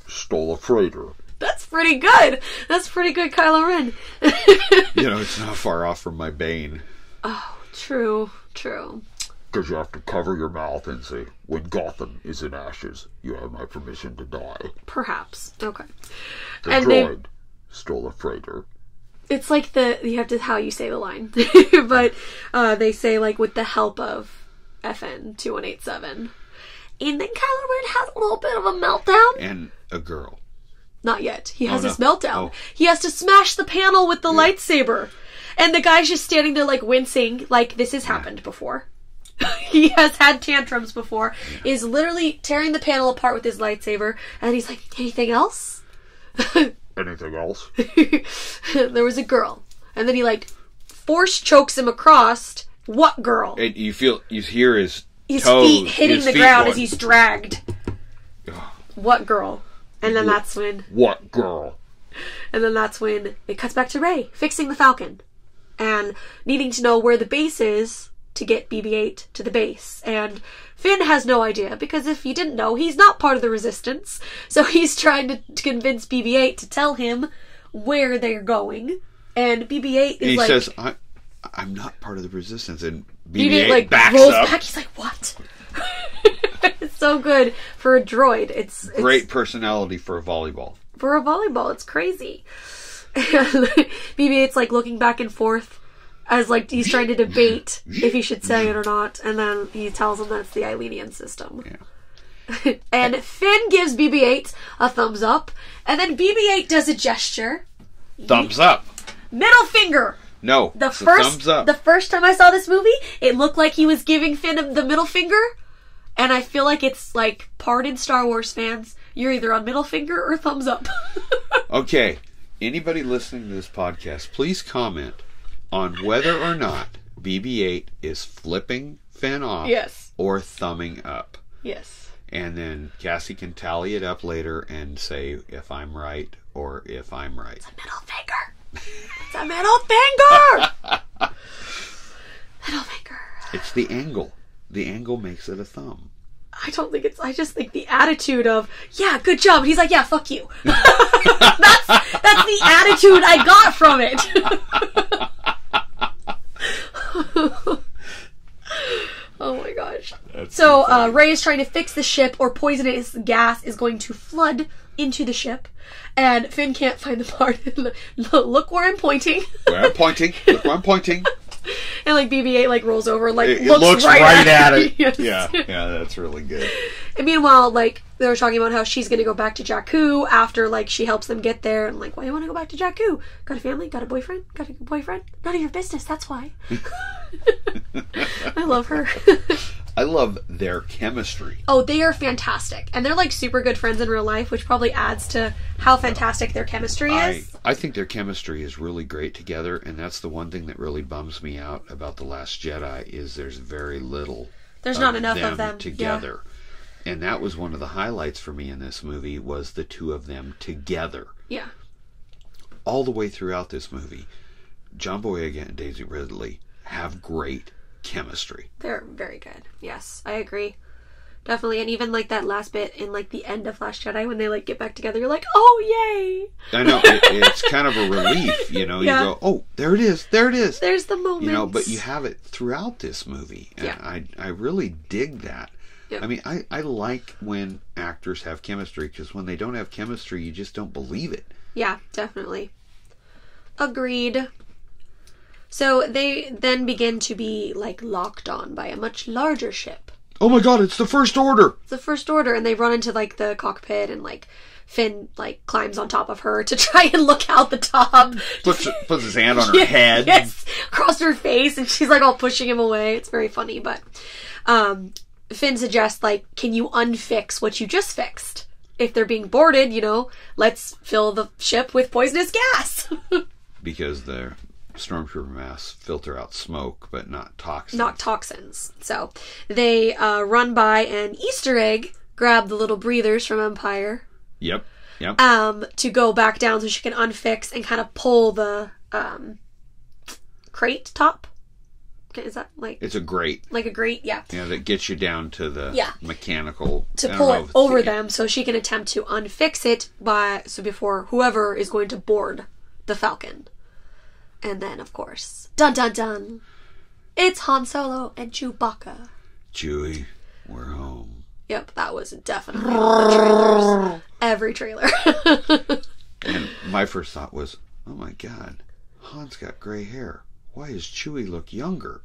stole a freighter. That's pretty good. That's pretty good, Kylo Ren. It's not far off from my Bane. Oh, true. Because you have to cover your mouth and say, when Gotham is in ashes, you have my permission to die. Perhaps. Okay. The droid stole a freighter. It's you have to, how you say the line. But they say, with the help of FN 2187. And then Kylo Ren has a little bit of a meltdown. And a girl. Not yet. He has his meltdown. Oh. He has to smash the panel with the lightsaber. And the guy's just standing there wincing, this has happened before. He has had tantrums before. Yeah. Is literally tearing the panel apart with his lightsaber. And he's like, anything else? Anything else? There was a girl. And then he force chokes him across. What girl? And you hear his toes, feet hitting the ground as he's dragged. What girl? And then that's when... What girl? And then that's when it cuts back to Rey, fixing the Falcon. And needing to know where the base is to get BB-8 to the base. And Finn has no idea, because if you didn't know, he's not part of the Resistance. So he's trying to convince BB-8 to tell him where they're going. And BB-8 is he says, I'm not part of the Resistance. And BB-8 like backs rolls up. Back. He's like, what? It's so good for a droid. It's great personality for a volleyball. For a volleyball, it's crazy. BB-8's like looking back and forth as like he's trying to debate if he should say it or not, and then he tells him that it's the Ilenian system. Yeah. And Finn gives BB-8 a thumbs up, and then BB-8 does a gesture. Thumbs up. Middle finger. No, thumbs up. The first time I saw this movie, it looked like he was giving Finn the middle finger, and I feel like it's like, pardon Star Wars fans, you're either on middle finger or thumbs up. Okay, anybody listening to this podcast, please comment on whether or not BB-8 is flipping Finn off, yes, or thumbing up. Yes. And then Cassie can tally it up later and say if I'm right or if I'm right. It's a middle finger. It's a middle finger. Middle finger. It's the angle. The angle makes it a thumb. I don't think it's... I just think the attitude of, yeah, good job. And he's like, yeah, fuck you. That's the attitude I got from it. Oh my gosh. So Rey is trying to fix the ship, or poisonous gas is going to flood into the ship, and Finn can't find the part. Look where I'm pointing. Where I'm pointing. Look where I'm pointing. And like BB-8 like rolls over and like It looks right at it. Yes. Yeah, that's really good. And meanwhile, like they were talking about how she's gonna go back to Jakku after like she helps them get there, and like, why do you want to go back to Jakku? Got a family? Got a boyfriend? Got a boyfriend? None of your business. That's why. I love her. I love their chemistry. Oh, they are fantastic. And they're like super good friends in real life, which probably adds to how fantastic their chemistry is. I think their chemistry is really great together, and that's the one thing that really bums me out about The Last Jedi is there's very little There's not enough of them together. Yeah. And that was one of the highlights for me in this movie was the two of them together. Yeah. All the way throughout this movie, John Boyega and Daisy Ridley have great chemistry. They're very good. Yes, I agree. Definitely. And even like that last bit in like the end of Last Jedi when they like get back together, you're like, oh yay! I know, it's kind of a relief, you know. Yeah. You go, oh, there it is. There's the moment. You know, but you have it throughout this movie. And yeah. I really dig that. Yep. I mean, I like when actors have chemistry, because when they don't have chemistry, you just don't believe it. Yeah, definitely. Agreed. So they then begin to be like locked on by a much larger ship. Oh my god, it's the First Order! It's the First Order, and they run into like the cockpit, and like Finn like climbs on top of her to try and look out the top. Puts his hand on her head. Yes, across her face, and she's like all pushing him away. It's very funny, but Finn suggests like, can you unfix what you just fixed? If they're being boarded, you know, let's fill the ship with poisonous gas. Because the stormtrooper masks filter out smoke, but not toxins. Not toxins. So they run by an Easter egg, grab the little breathers from Empire. Yep. To go back down so she can unfix and kind of pull the crate top. Is that like... It's a grate. Like a grate, yeah. Yeah, that gets you down to the mechanical... To pull it over them so she can attempt to unfix it before whoever is going to board the Falcon. And then, of course, dun dun dun, it's Han Solo and Chewbacca. Chewie, we're home. Yep, that was definitely all the trailers. Every trailer. And my first thought was, oh my god, Han's got gray hair. Why does Chewie look younger?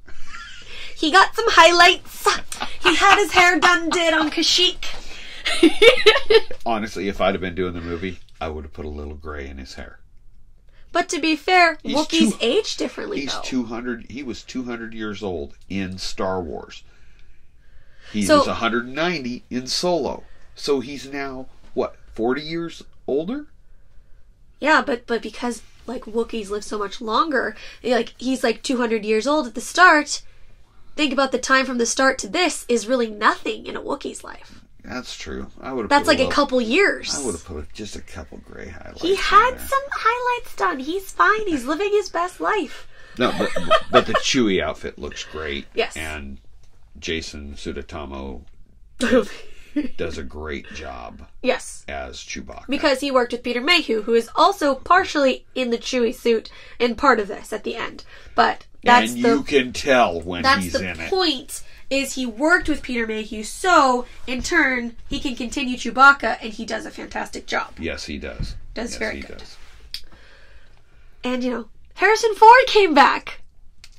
He got some highlights. He had his hair did on Kashyyyk. Honestly, if I'd have been doing the movie, I would have put a little gray in his hair. But to be fair, Wookiees age differently, he's though. 200. He was 200 years old in Star Wars. He was 190 in Solo. So he's now, what, 40 years older? Yeah, but because like Wookiees live so much longer, like he's like 200 years old at the start. Think about the time from the start to this is really nothing in a Wookiee's life. That's true. I would have. That's like a couple years. I would have put just a couple gray highlights. He had some highlights done. He's fine. He's living his best life. No, but the Chewie outfit looks great. Yes. And Jason Sudeikis does a great job. Yes. As Chewbacca. Because he worked with Peter Mayhew, who is also partially in the Chewie suit in part of this at the end. But that's you can tell when he's in it. That's the point. Is he worked with Peter Mayhew, so in turn he can continue Chewbacca, and he does a fantastic job. Yes, he does. Very good. And you know, Harrison Ford came back.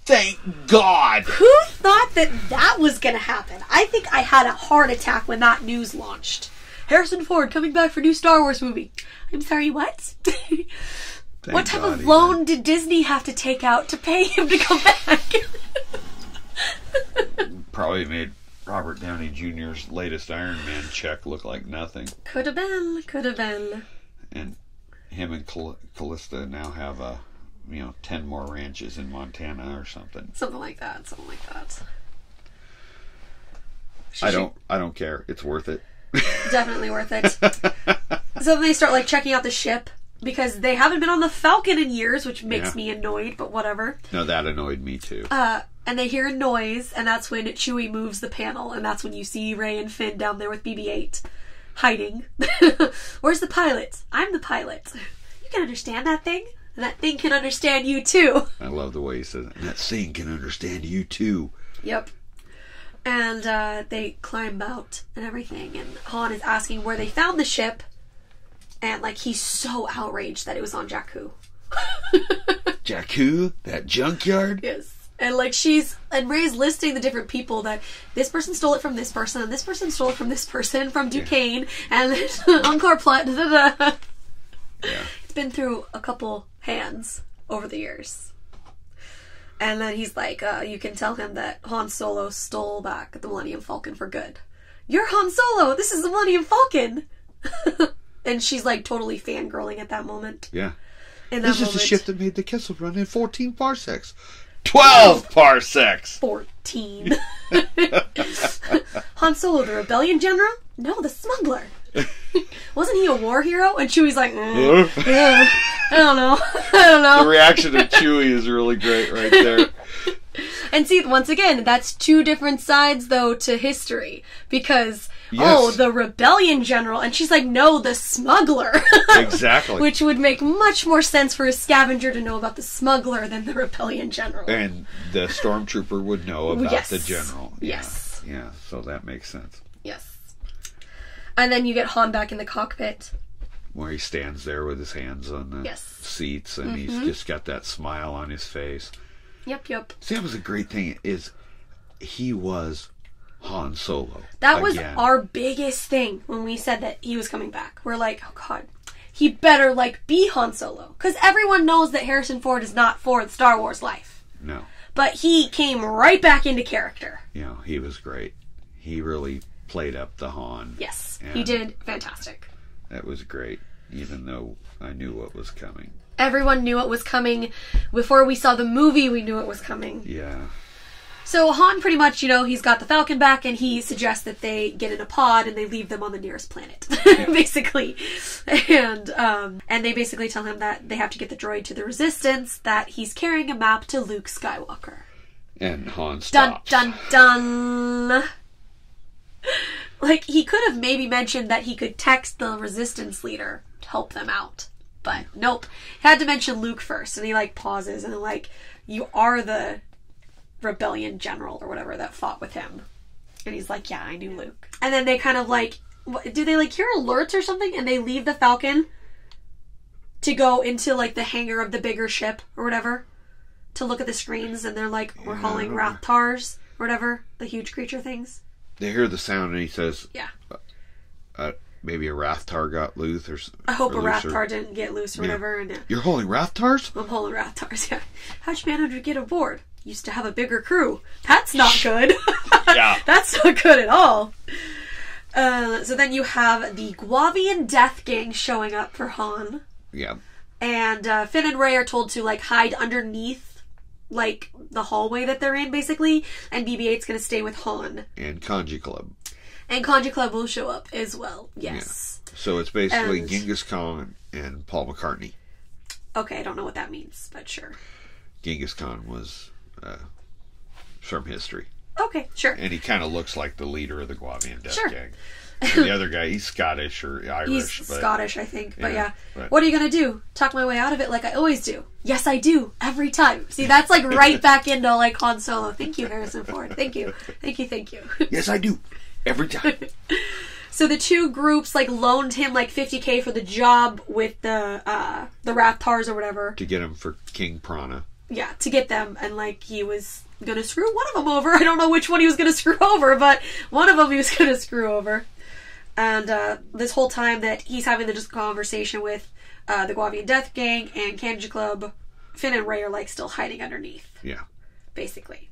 Thank God. Who thought that was going to happen? I think I had a heart attack when that news launched. Harrison Ford coming back for new Star Wars movie. I'm sorry, what? What type of loan did Disney have to take out to pay him to come back? Probably made Robert Downey Jr.'s latest Iron Man check look like nothing. Could have been. And him and Callista now have 10 more ranches in Montana or something. Something like that. I don't care. It's worth it. Definitely worth it. So they start like checking out the ship because they haven't been on the Falcon in years, which makes me annoyed, but whatever. No, that annoyed me too. And they hear a noise, and that's when Chewie moves the panel, and that's when you see Rey and Finn down there with BB-8 hiding. Where's the pilot? I'm the pilot. You can understand that thing, and that thing can understand you too. I love the way he says it. And that thing can understand you too. Yep. And they climb out and everything, and Han is asking where they found the ship, And, like, he's so outraged that it was on Jakku. Jakku? That junkyard? Yes. And, like, and Rey's listing the different people that this person stole it from this person, and this person stole it from this person, from Duquesne, and there's Angkor Plat, Yeah. It's been through a couple hands over the years. And then he's like, you can tell him that Han Solo stole back the Millennium Falcon for good. You're Han Solo! This is the Millennium Falcon! And she's, like, totally fangirling at that moment. Yeah. This is the ship that made the Kessel Run in 14 parsecs. 12 parsecs! 14. Han Solo, the rebellion general? No, the smuggler. Wasn't he a war hero? And Chewie's like, I don't know. The reaction of Chewie is really great right there. And see, once again, that's two different sides, though, to history. Because, the rebellion general. And she's like, no, the smuggler. Exactly. Which would make much more sense for a scavenger to know about the smuggler than the rebellion general. And the stormtrooper would know about the general. Yeah. Yes. Yeah, so that makes sense. Yes. And then you get Han back in the cockpit. Where he stands there with his hands on the seats, and he's just got that smile on his face. Yep. See, that was a great thing, is he was Han Solo. That was our biggest thing when we said that he was coming back. We're like, oh god, he better, like, be Han Solo. Because everyone knows that Harrison Ford is not for the Star Wars life. No. But he came right back into character. Yeah, he was great. He really played up the Han. Yes, he did fantastic. That was great, even though I knew what was coming. Everyone knew it was coming. Before we saw the movie, we knew it was coming. Yeah. So Han pretty much, he's got the Falcon back, and he suggests that they get in a pod and they leave them on the nearest planet, basically. And they basically tell him that they have to get the droid to the Resistance, that he's carrying a map to Luke Skywalker. And Han stops. Dun, dun, dun. Like, he could have maybe mentioned that he could text the Resistance leader to help them out. But nope. Had to mention Luke first, and he, like, pauses, and, like, you are the rebellion general or whatever that fought with him. And he's like, yeah, I knew Luke. And then they kind of, like, do they, like, hear alerts or something? And they leave the Falcon to go into, like, the hangar of the bigger ship or whatever to look at the screens, and they're like, we're hauling Rathtars or whatever, the huge creature things. They hear the sound, and he says, yeah. Maybe a Rathtar got loose, or I hope a Rathtar didn't get loose or whatever. And, You're hauling Rathtars? I'm hauling Rathtars, yeah. How'd you manage to get aboard? Used to have a bigger crew. That's not good. Yeah. That's not good at all. So then you have the Guavian Death Gang showing up for Han. Yeah. And Finn and Rey are told to, like, hide underneath, like, the hallway that they're in, basically. And BB-8's going to stay with Han. And Kanji Club. And Kanji Club will show up as well. Yes. Yeah. So it's basically Genghis Khan and Paul McCartney. Okay, I don't know what that means, but sure. Genghis Khan was from history. Okay, sure. And he kind of looks like the leader of the Guavian Death Gang. And the other guy, he's Scottish or Irish. He's Scottish, I think. But yeah. What are you going to do? Talk my way out of it like I always do. Yes, I do. Every time. See, that's like right back into like Han Solo. Thank you, Harrison Ford. Thank you. Thank you. Yes, I do. Every time. So the two groups like loaned him like $50,000 for the job with the Rathtars or whatever. To get him for King Prana. Yeah, to get them. And like he was going to screw one of them over. I don't know which one he was going to screw over, but one of them he was going to screw over. And this whole time that he's having this conversation with the Guavian Death Gang and Kanji Club, Finn and Rey are like still hiding underneath. Yeah. Basically.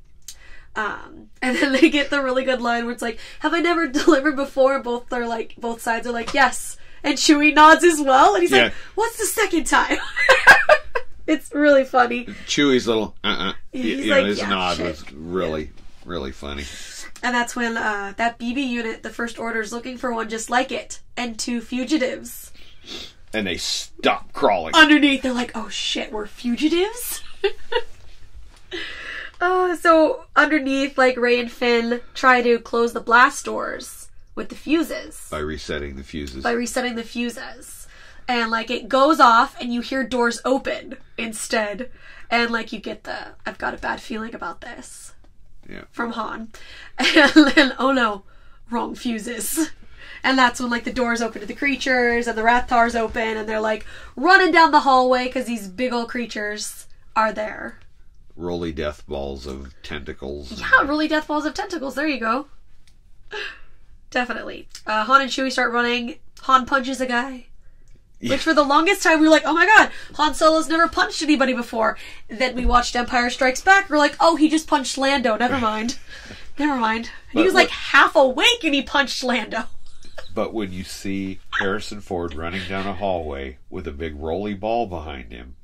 And then they get the really good line where it's like, have I never delivered before? Both sides are like, yes. And Chewie nods as well. And he's like, what's the second time? It's really funny. Chewie's little He's like, his nod shit. was really, really funny. And that's when that BB unit, the First Order, is looking for one just like it. And 2 fugitives. And they stop crawling. Underneath, they're like, oh shit, we're fugitives? So underneath, like, Rey and Finn try to close the blast doors with the fuses. By resetting the fuses. And, like, it goes off and you hear doors open instead. And, like, you get the, I've got a bad feeling about this. Yeah. From Han. And then, oh no, wrong fuses. And that's when, like, the doors open to the creatures, and the Rathars open, and they're, like, running down the hallway, because these big old creatures are there. Roly death balls of tentacles. Yeah, roly death balls of tentacles. There you go. Definitely. Han and Chewie start running. Han punches a guy. Yeah. Which for the longest time we were like, oh my god, Han Solo's never punched anybody before. Then we watched Empire Strikes Back. We're like, oh, he just punched Lando. Never mind. Never mind. He was like half awake and he punched Lando. But when you see Harrison Ford running down a hallway with a big roly ball behind him,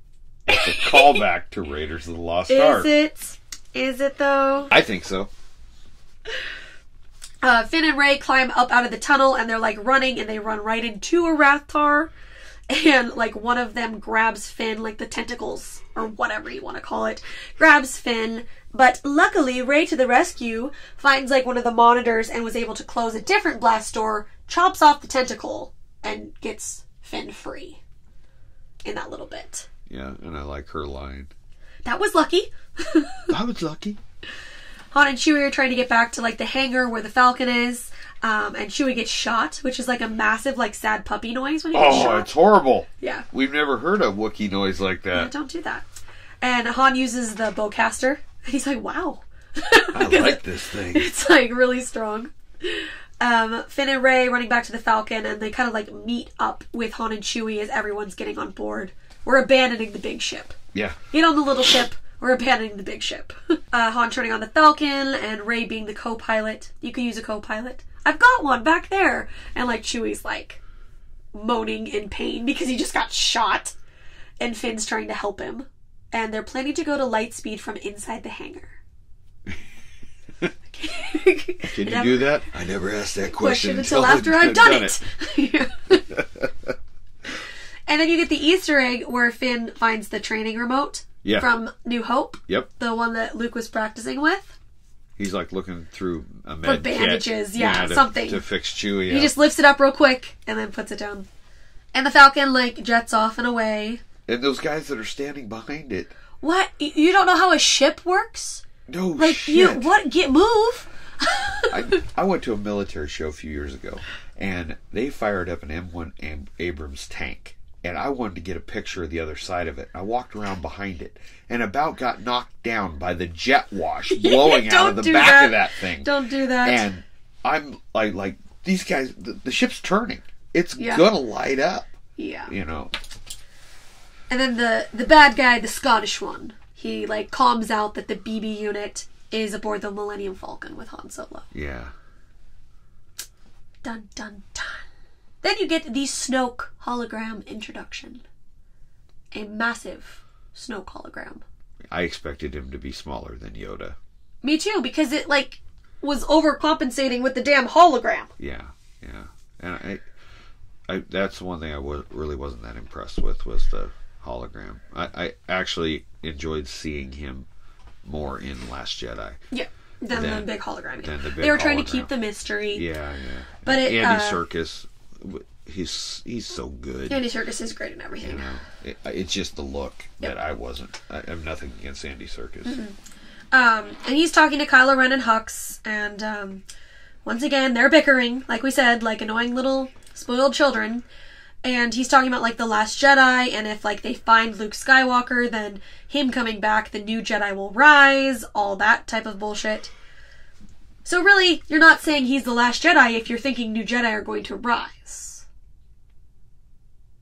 it's a callback to Raiders of the Lost Ark. Is it? Is it though? I think so. Finn and Rey climb up out of the tunnel and they're like running and they run right into a Rathtar. And, like, one of them grabs Finn, like the tentacles, or whatever you want to call it, grabs Finn. But luckily, Rey to the rescue finds, like, one of the monitors and was able to close a different blast door, chops off the tentacle, and gets Finn free in that little bit. Yeah, and I like her line. That was lucky. I was lucky. Han and Chewie are trying to get back to, like, the hangar where the Falcon is. And Chewie gets shot, which is like a massive, like, sad puppy noise when he gets shot. Oh, it's horrible. Yeah. We've never heard a Wookiee noise like that. Yeah, don't do that. And Han uses the bowcaster. And he's like, wow. I like this thing. It's, like, really strong. Finn and Rey running back to the Falcon, and they kind of, like, meet up with Han and Chewie as everyone's getting on board. We're abandoning the big ship. Yeah. Get on the little ship. We're abandoning the big ship. Han turning on the Falcon, and Rey being the co-pilot. You can use a co-pilot. I've got one back there. And, like, Chewie's, like, moaning in pain because he just got shot. And Finn's trying to help him. And they're planning to go to light speed from inside the hangar. Can you do that? I never asked that question until after I've done it. And then you get the Easter egg where Finn finds the training remote from New Hope. Yep. The one that Luke was practicing with. He's like looking through a med kit. Bandages, something. To fix Chewie. He just lifts it up real quick and then puts it down. And the Falcon, like, jets off and away. And those guys that are standing behind it. What? You don't know how a ship works? No, like, shit. Move! I went to a military show a few years ago, and they fired up an M1 Abrams tank. And I wanted to get a picture of the other side of it. I walked around behind it and about got knocked down by the jet wash blowing out of the back of that thing. Don't do that. And I'm like these guys, the ship's turning. It's gonna light up. Yeah. You know. And then the bad guy, the Scottish one, he, like, calms out that the BB unit is aboard the Millennium Falcon with Han Solo. Yeah. Dun, dun, dun. Then you get the Snoke hologram introduction. A massive Snoke hologram. I expected him to be smaller than Yoda. Me too, because it, like, was overcompensating with the damn hologram. Yeah. And I that's one thing I really wasn't that impressed with, was the hologram. I actually enjoyed seeing him more in Last Jedi. Yeah. Than the big hologram. They were trying to keep the mystery. Yeah. But Andy Serkis, he's so good. Andy Serkis is great in everything. You know, it's just the look that I have nothing against Andy Serkis. Mm-hmm. And he's talking to Kylo Ren and Hux, and once again they're bickering, like we said, like annoying little spoiled children. And he's talking about, like, the Last Jedi, and if, like, they find Luke Skywalker, then him coming back, the new Jedi will rise, all that type of bullshit. So really, you're not saying he's the Last Jedi if you're thinking new Jedi are going to rise.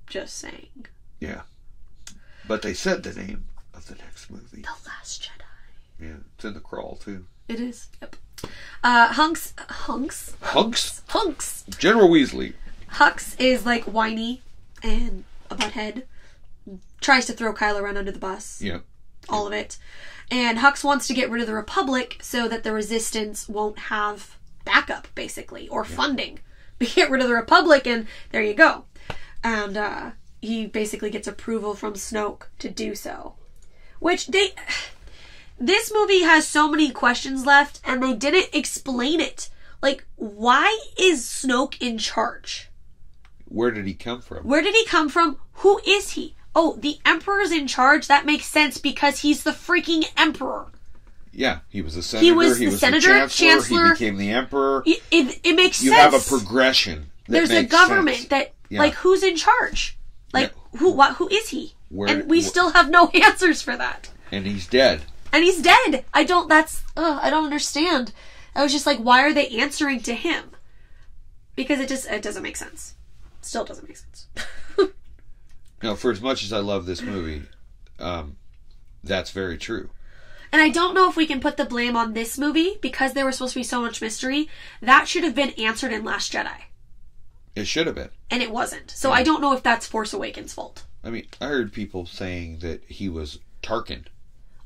Just saying. Yeah. But they said the name of the next movie. The Last Jedi. Yeah, it's in the crawl, too. It is, yep. Hunks? General Weasley. Hux is, like, whiny and a butthead. Tries to throw Kylo Ren under the bus. Yeah. All of it. And Hux wants to get rid of the Republic so that the Resistance won't have backup, basically, or funding. We get rid of the Republic, and there you go. And he basically gets approval from Snoke to do so. Which this movie has so many questions left, and they didn't explain it. Like, why is Snoke in charge? Where did he come from? Who is he? Oh, the Emperor's in charge? That makes sense because he's the freaking Emperor. Yeah, he was a senator. He was the Chancellor. He became the Emperor. It makes sense. You have a progression There's a government sense. that, Yeah. like, who's in charge? Like, Yeah. who is he? And we still have no answers for that. And he's dead. And he's dead. I don't understand. I was just like, why are they answering to him? Because it doesn't make sense. Still doesn't make sense. No, for as much as I love this movie, that's very true. And I don't know if we can put the blame on this movie because there was supposed to be so much mystery. That should have been answered in Last Jedi. It should have been. And it wasn't. So I don't know if that's Force Awakens' fault. I mean, I heard people saying that he was Tarkin.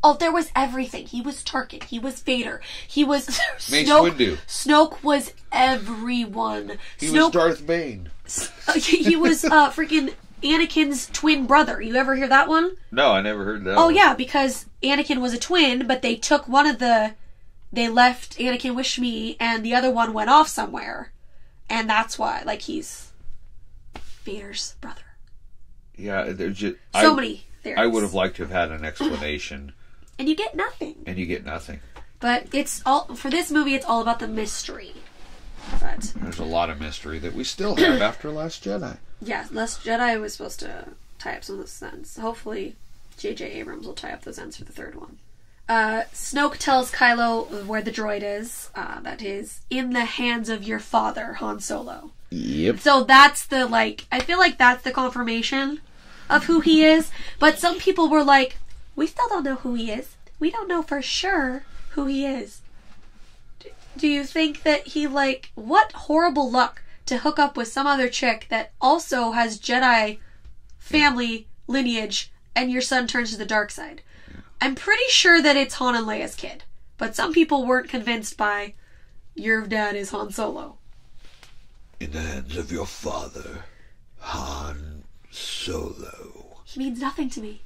Oh, there was everything. He was Tarkin. He was Vader. He was Mace Snoke. Windu. Snoke was everyone. He was Darth Bane. He was freaking Anakin's twin brother. You ever hear that one? No, I never heard that Oh, one. yeah, because Anakin was a twin, but they took they left Anakin with Shmi, and the other one went off somewhere. And that's why, like, he's Vader's brother. Yeah, there's just... many theories. I would have liked to have had an explanation. And you get nothing. But it's all, for this movie, it's all about the mystery. But There's a lot of mystery that we still have after Last Jedi. yeah, Last Jedi was supposed to tie up some of those ends. Hopefully, J.J. Abrams will tie up those ends for the third one. Snoke tells Kylo where the droid is. That is in the hands of your father, Han Solo. Yep. So that's the, like, I feel like that's the confirmation of who he is. But some people were like, we still don't know who he is. We don't know for sure who he is. Do you think that he, like, what horrible luck to hook up with some other chick that also has Jedi family lineage and your son turns to the dark side? I'm pretty sure that it's Han and Leia's kid. But some people weren't convinced by, your dad is Han Solo. In the hands of your father, Han Solo. He means nothing to me.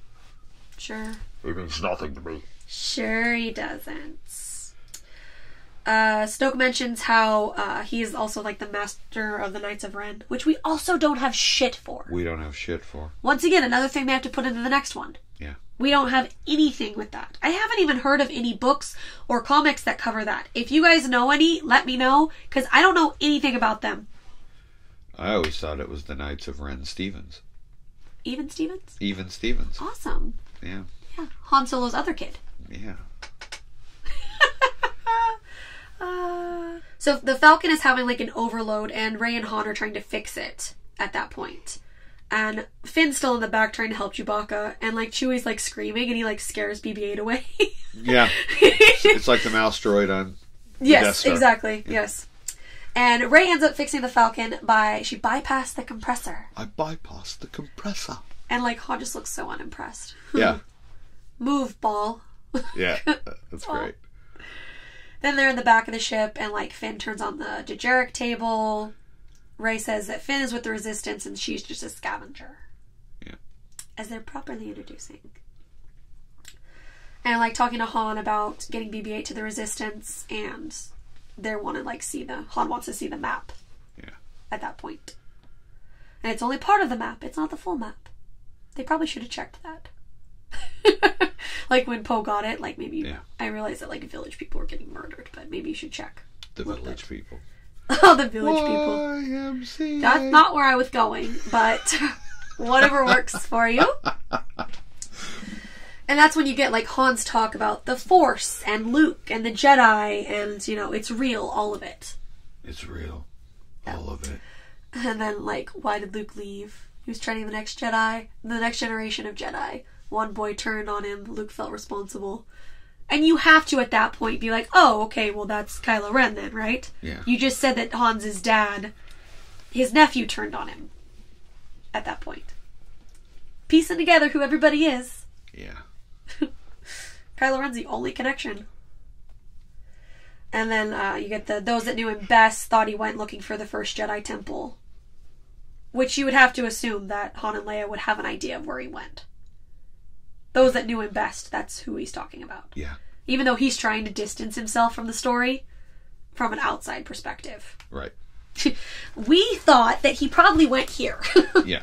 Sure. He means nothing to me. Sure he doesn't. Snoke mentions how he is also like the master of the Knights of Ren, which we also don't have shit for. We don't have shit for. Once again, another thing they have to put into the next one. Yeah. We don't have anything with that. I haven't even heard of any books or comics that cover that. If you guys know any, let me know, because I don't know anything about them. I always thought it was the Knights of Ren Stevens. Even Stevens? Even Stevens. Awesome. Yeah. Yeah. Han Solo's other kid. Yeah. So the Falcon is having like an overload, and Rey and Han are trying to fix it at that point. And Finn's still in the back trying to help Chewbacca, and like Chewie's like screaming, and he like scares BB-8 away. Yeah. It's like the mouse droid on the Death Yes, Star. exactly. Yes. And Rey ends up fixing the Falcon she bypassed the compressor. I bypassed the compressor. And like Han just looks so unimpressed. Yeah. Move, ball. Yeah. That's great. Then they're in the back of the ship, and like Finn turns on the Dejeric table. Rey says that Finn is with the Resistance and she's just a scavenger. Yeah. As they're properly introducing. And like talking to Han about getting BB-8 to the Resistance, and they want to like Han wants to see the map. Yeah. At that point. And it's only part of the map, it's not the full map. They probably should have checked that. Like when Poe got it, like maybe I realized that like village people were getting murdered, but maybe you should check. The village people. Oh, the village people. YMCA. That's not where I was going, but whatever works for you. And that's when you get like Han's talk about the Force and Luke and the Jedi, and you know, it's real, all of it. It's real. All of it. And then like, why did Luke leave? He was training the next generation of Jedi. One boy turned on him, Luke felt responsible. And you have to, at that point, be like, oh, okay, well, that's Kylo Ren then, right? Yeah. You just said that Han's dad, his nephew turned on him at that point. Piecing together who everybody is. Yeah. Kylo Ren's the only connection. And then you get those that knew him best thought he went looking for the first Jedi Temple. Which you would have to assume that Han and Leia would have an idea of where he went. Those that knew him best, that's who he's talking about. Yeah. Even though he's trying to distance himself from the story from an outside perspective. Right. We thought that he probably went here. Yeah.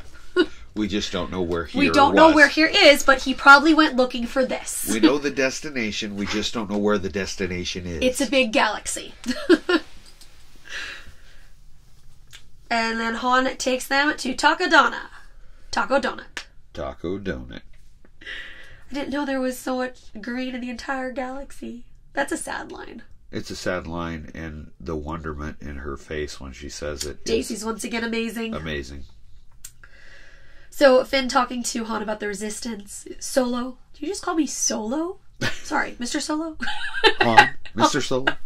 We just don't know where here We don't know where here is, but he probably went looking for this. We know the destination, we just don't know where the destination is. It's a big galaxy. And then Han takes them to Taco Donut. Taco Donut. I didn't know there was so much green in the entire galaxy. That's a sad line. It's a sad line, and the wonderment in her face when she says it. Daisy's once again amazing. Amazing. So, Finn talking to Han about the Resistance. Solo. Did you just call me Solo? Sorry, Mr. Solo? Han? Mr. Solo?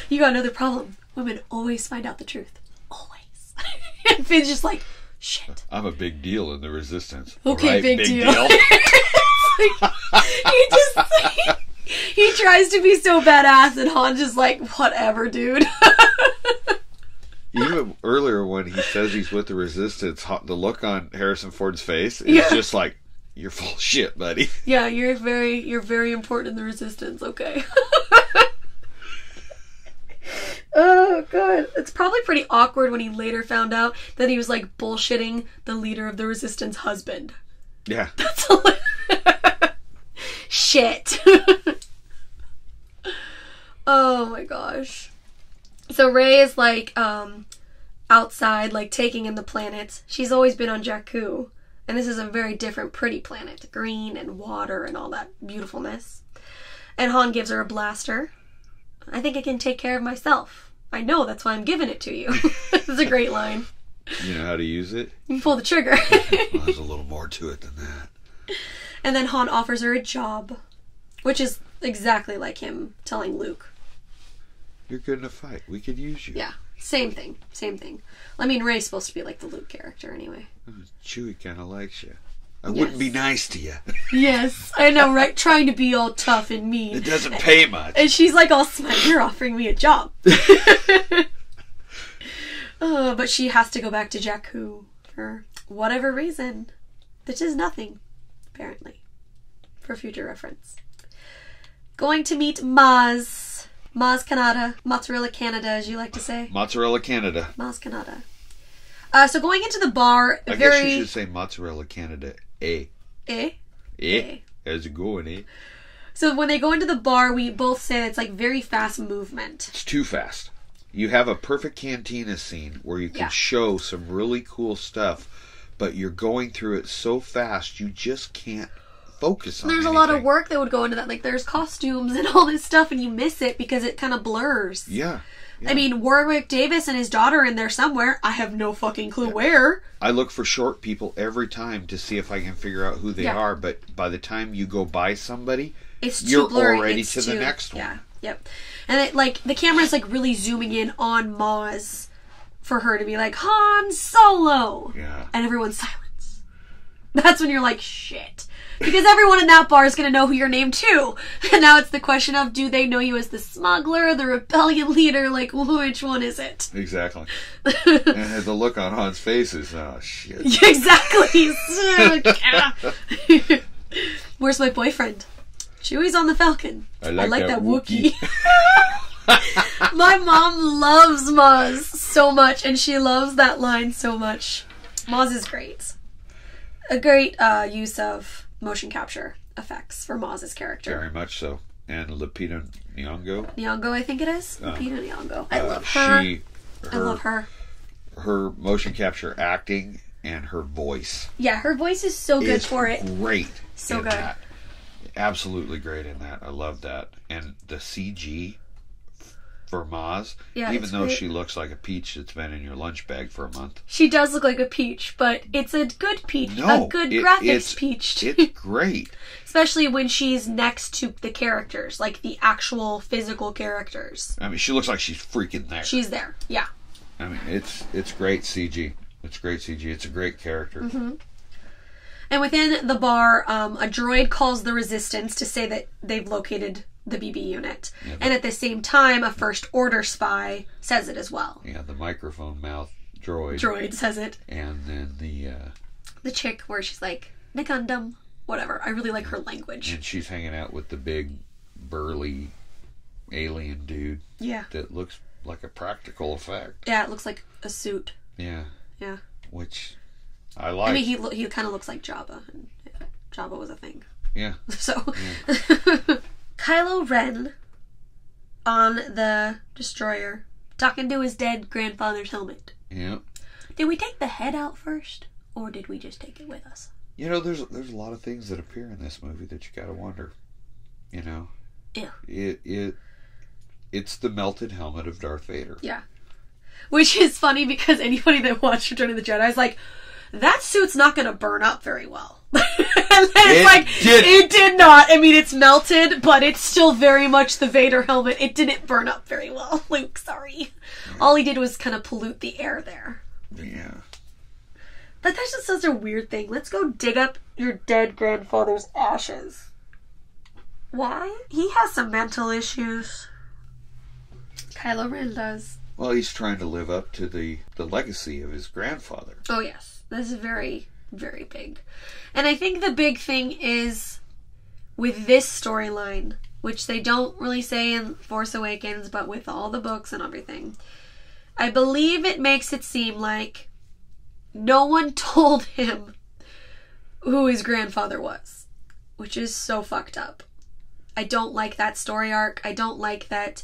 You got another problem. Women always find out the truth. Always. And Finn's just like, shit. I'm a big deal in the Resistance. Okay, right, big deal. He tries to be so badass, and Han's just like, whatever, dude. Even earlier when he says he's with the Resistance, the look on Harrison Ford's face is just like, you're full of shit, buddy. Yeah, you're very important in the Resistance, okay. Oh, God. It's probably pretty awkward when he later found out that he was, like, bullshitting the leader of the Resistance husband. Yeah. That's hilarious. Shit. Oh, my gosh. So Rey is, like, outside, like, taking in the planets. She's always been on Jakku. And this is a very different, pretty planet. Green and water and all that beautifulness. And Han gives her a blaster. I think I can take care of myself. I know, that's why I'm giving it to you. This is a great line. You know how to use it? You can pull the trigger. Well, there's a little more to it than that. And then Han offers her a job. Which is exactly like him telling Luke. You're good in a fight. We could use you. Yeah. Same thing. I mean, Rey's supposed to be like the Luke character anyway. Chewie kind of likes you. I wouldn't be nice to you. Yes, I know, right? Trying to be all tough and mean. It doesn't pay much. And she's like all smart. You're offering me a job. But she has to go back to Jakku for whatever reason. That is nothing, apparently. For future reference. Going to meet Maz. Maz Kanata. Mozzarella Canada, as you like to say. Mozzarella Canada. Maz Kanata. So going into the bar, I guess you should say Mozzarella Canada. How's it going, eh? So when they go into the bar, we both say it's like very fast movement. It's too fast. You have a perfect cantina scene where you can show some really cool stuff, but you're going through it so fast you just can't focus on There's anything. a lot of work that would go into that. Like there's costumes and all this stuff, and you miss it because it kind of blurs. Yeah. I mean, Warwick Davis and his daughter are in there somewhere. I have no fucking clue where. I look for short people every time to see if I can figure out who they are, but by the time you go by somebody, you're already to the next one. Yeah, yep. And it, like, the camera's like really zooming in on Maz for her to be like, Han Solo! Yeah. And everyone's silence. That's when you're like, shit. Because everyone in that bar is going to know who you're named too. And now it's the question of, do they know you as the smuggler, the rebellion leader? Like, which one is it? Exactly. And the look on Han's face is, oh, shit. Exactly. Where's my boyfriend? Chewie's on the Falcon. I like that Wookiee. My mom loves Maz so much, and she loves that line so much. Maz is great. A great use of motion capture effects for Maz's character. Very much so. And Lupita Nyong'o. Nyong'o, I think it is. Lupita Nyong'o. I love her. I love her. Her motion capture acting and her voice. Yeah, her voice is so good for it. Great. So good. That. Absolutely great in that. I love that. And the CG for Maz, even though she looks like a peach that's been in your lunch bag for a month. She does look like a peach, but it's a good peach. A good graphics peach. It's great. Especially when she's next to the characters, like the actual physical characters. I mean, she looks like she's freaking there. She's there, yeah. I mean, it's great CG. It's great CG. It's a great character. Mm-hmm. And within the bar, a droid calls the Resistance to say that they've located the BB unit. Yeah, and at the same time, a First Order spy says it as well. Yeah, the microphone mouth droid. Droid says it. And then the chick where she's like, Nikundum, whatever. I really like her language. And she's hanging out with the big, burly alien dude. Yeah. That looks like a practical effect. Yeah, it looks like a suit. Yeah. Yeah. Which I like. I mean, he kind of looks like Jabba. And Jabba was a thing. Yeah. So, Kylo Ren on the destroyer talking to his dead grandfather's helmet. Yeah. Did we take the head out first, or did we just take it with us? You know, there's a lot of things that appear in this movie that you gotta wonder. You know? Yeah. It's the melted helmet of Darth Vader. Yeah. Which is funny because anybody that watched Return of the Jedi is like, that suit's not going to burn up very well. And then it did not. I mean, it's melted, but it's still very much the Vader helmet. It didn't burn up very well. Luke, sorry. Yeah. All he did was kind of pollute the air there. Yeah. But that's just such a weird thing. Let's go dig up your dead grandfather's ashes. Why? He has some mental issues. Kylo Ren does. Well, he's trying to live up to the legacy of his grandfather. Oh, yes. This is very, very big. And I think the big thing is with this storyline, which they don't really say in Force Awakens, but with all the books and everything, I believe it makes it seem like no one told him who his grandfather was, which is so fucked up. I don't like that story arc. I don't like that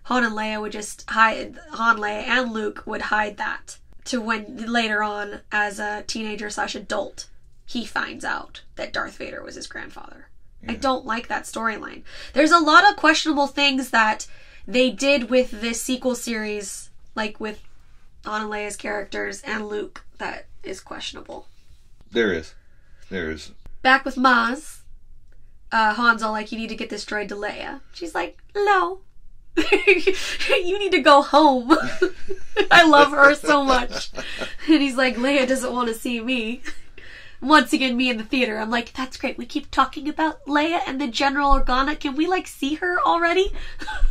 Han and Leia would just hide, Han, Leia, and Luke would hide that to when later on, as a teenager / adult, he finds out that Darth Vader was his grandfather. Yeah. I don't like that storyline. There's a lot of questionable things that they did with this sequel series, like with Han and Leia's characters and Luke, that is questionable. There is. Back with Maz, Han's all like, you need to get this droid to Leia. She's like, no. You need to go home. I love her so much. And he's like, Leia doesn't want to see me. Once again, me in the theater, I'm like, that's great. We keep talking about Leia and the General Organa. Can we, like, see her already?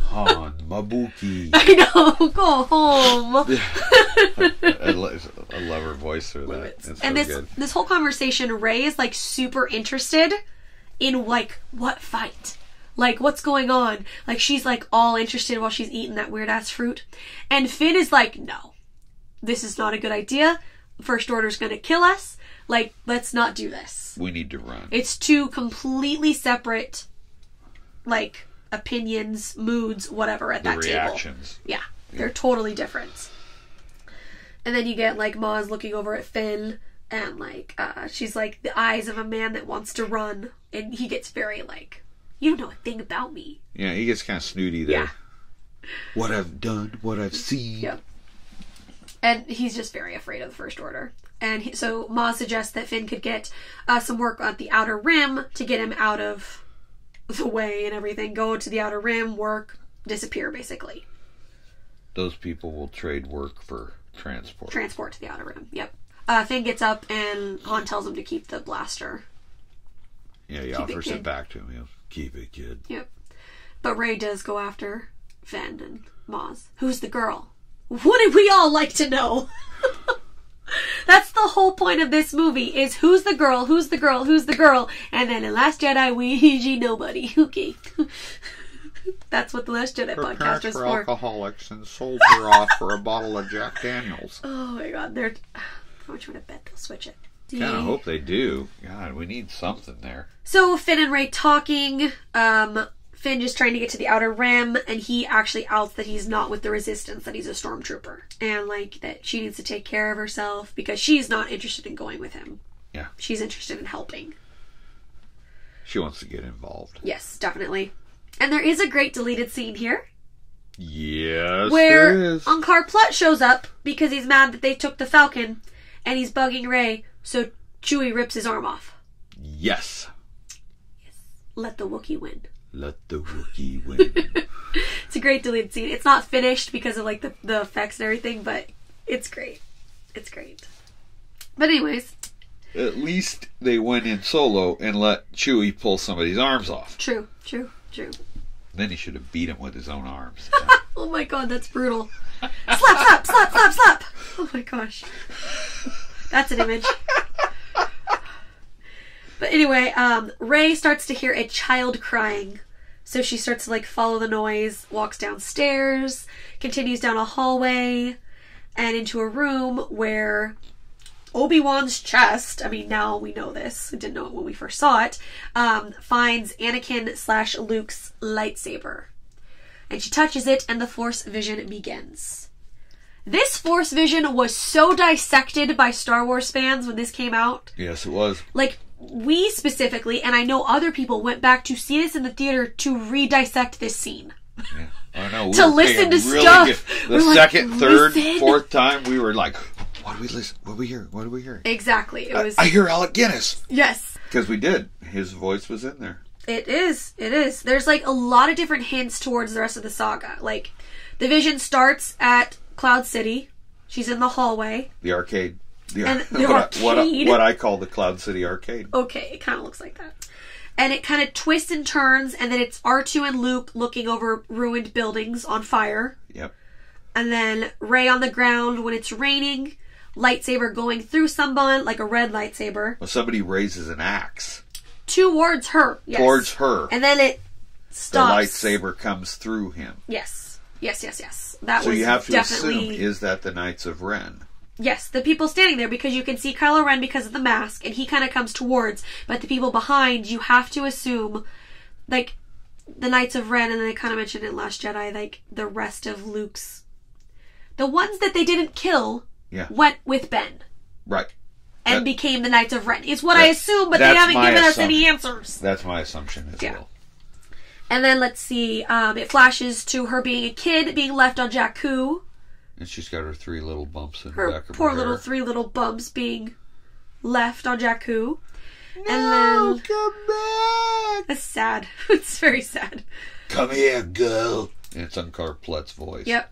Han, Mabuki. I know. Go home. I love her voice through that. It's and so this whole conversation, Rey is, like, super interested in, like, what fight? Like, what's going on? Like, she's, like, all interested while she's eating that weird-ass fruit. And Finn is like, no. This is not a good idea. First Order's gonna kill us. Like, let's not do this. We need to run. It's two completely separate, like, opinions, moods, whatever at that table. The reactions. Yeah, they're totally different. And then you get, like, Maz looking over at Finn, and, like, she's like, the eyes of a man that wants to run. And he gets very, like, you don't know a thing about me. Yeah, he gets kind of snooty there. Yeah. What I've done, what I've seen. Yeah. And he's just very afraid of the First Order. And so Maz suggests that Finn could get some work on the Outer Rim to get him out of the way and everything. Go to the Outer Rim, work, disappear, basically. Those people will trade work for transport. Transport to the Outer Rim, yep. Finn gets up and Han tells him to keep the blaster. Yeah, he offers it back to him. He'll keep it, kid. Yep. But Rey does go after Finn and Maz. Who's the girl? Wouldn't we all like to know? That's the whole point of this movie, is who's the girl, who's the girl, who's the girl, and then in Last Jedi, we nobody. Okay. That's what the Last Jedi her podcast is for. For Alcoholics and sold her off for a bottle of Jack Daniels. Oh my god, they're... How much would I bet they'll switch it? Kind of hope they do. God, we need something there. So, Finn and Rey talking, Finn just trying to get to the Outer Rim, and he actually outs that he's not with the Resistance, that he's a stormtrooper. And, like, that she needs to take care of herself because she's not interested in going with him. Yeah. She's interested in helping. She wants to get involved. Yes, definitely. And there is a great deleted scene here. Yes, where there is. Unkar Plutt shows up because he's mad that they took the Falcon, and he's bugging Rey, so Chewie rips his arm off. Yes. Yes. Let the Wookiee win. Let the Wookiee win. It's a great deleted scene. It's not finished because of, like, the effects and everything, but it's great. It's great. But anyways. At least they went in Solo and let Chewie pull somebody's arms off. True. Then he should have beat him with his own arms. Oh my god, that's brutal. Slap, slap, slap, slap, slap. Oh my gosh. That's an image. But anyway, Rey starts to hear a child crying. So she starts to, like, follow the noise, walks downstairs, continues down a hallway, and into a room where Obi-Wan's chest, I mean, now we know this, we didn't know it when we first saw it, finds Anakin / Luke's lightsaber. And she touches it, and the Force vision begins. This Force vision was so dissected by Star Wars fans when this came out. Yes, it was. Like, we specifically, and I know other people, went back to see this in the theater to re-dissect this scene. Yeah. I know. To listen to stuff. The second, third, fourth time, we were like, what do we listen? What do we hear? What do we hear? Exactly. It was. I hear Alec Guinness. Yes. Because we did. His voice was in there. It is. It is. There's like a lot of different hints towards the rest of the saga. Like, the vision starts at Cloud City. She's in the hallway. The arcade. Arcade. What I call the Cloud City arcade. Okay, it kind of looks like that. And it kind of twists and turns, and then it's R2 and Luke looking over ruined buildings on fire. Yep. And then Rey on the ground when it's raining, lightsaber going through someone, like a red lightsaber. Well, somebody raises an axe. Towards her. Yes. Towards her. And then it stops. The lightsaber comes through him. Yes. Yes. That so was you have to definitely... assume, is that the Knights of Ren? Yes, the people standing there, because you can see Kylo Ren because of the mask, and he kind of comes towards, but the people behind, you have to assume, like, the Knights of Ren, and then they kind of mentioned in Last Jedi, like, the rest of Luke's... The ones that they didn't kill went with Ben. Right. And became the Knights of Ren. Is what I assume, but they haven't given us any answers. That's my assumption as well. And then, let's see, it flashes to her being a kid, being left on Jakku. And she's got her 3 little bumps in the back of her poor hair. little 3 little bumps being left on Jakku. No, and then, come back! That's sad. It's very sad. Come here, girl. And it's Unkar Plett's voice. Yep.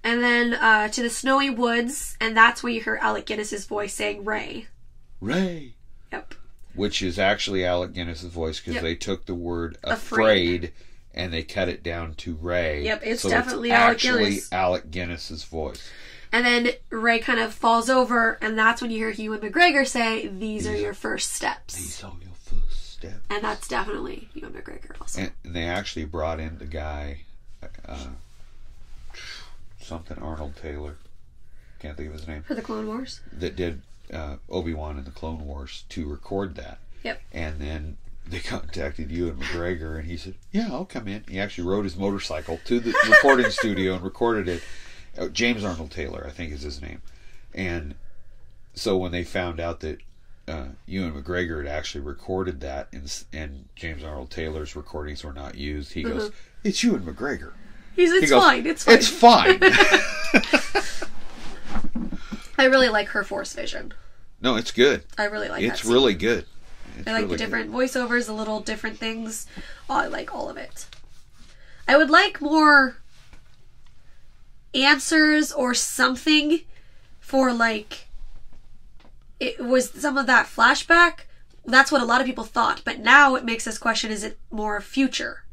And then to the snowy woods, and that's where you hear Alec Guinness's voice saying Rey. Rey. Yep. Which is actually Alec Guinness's voice, because they took the word afraid and they cut it down to Rey. Yep, it's definitely Alec Guinness. Actually Alec Guinness's voice. And then Rey kind of falls over, and that's when you hear Ewan McGregor say, these are your first steps. These are your first steps. And that's definitely Ewan McGregor also. And they actually brought in the guy, something Arnold Taylor. Can't think of his name. For the Clone Wars? That did Obi-Wan in the Clone Wars to record that. Yep. And then they contacted Ewan McGregor, and he said, yeah, I'll come in. He actually rode his motorcycle to the recording studio and recorded it. James Arnold Taylor, I think is his name. And so when they found out that Ewan McGregor had actually recorded that and James Arnold Taylor's recordings were not used, he goes, it's Ewan McGregor. It's fine. It's fine. I really like her Force vision. No, it's good. I really like it. It's really good. I like the different voiceovers, the little different things. Oh, I like all of it. I would like more answers or something for, like, it was some of that flashback. That's what a lot of people thought. But now it makes us question, is it more future?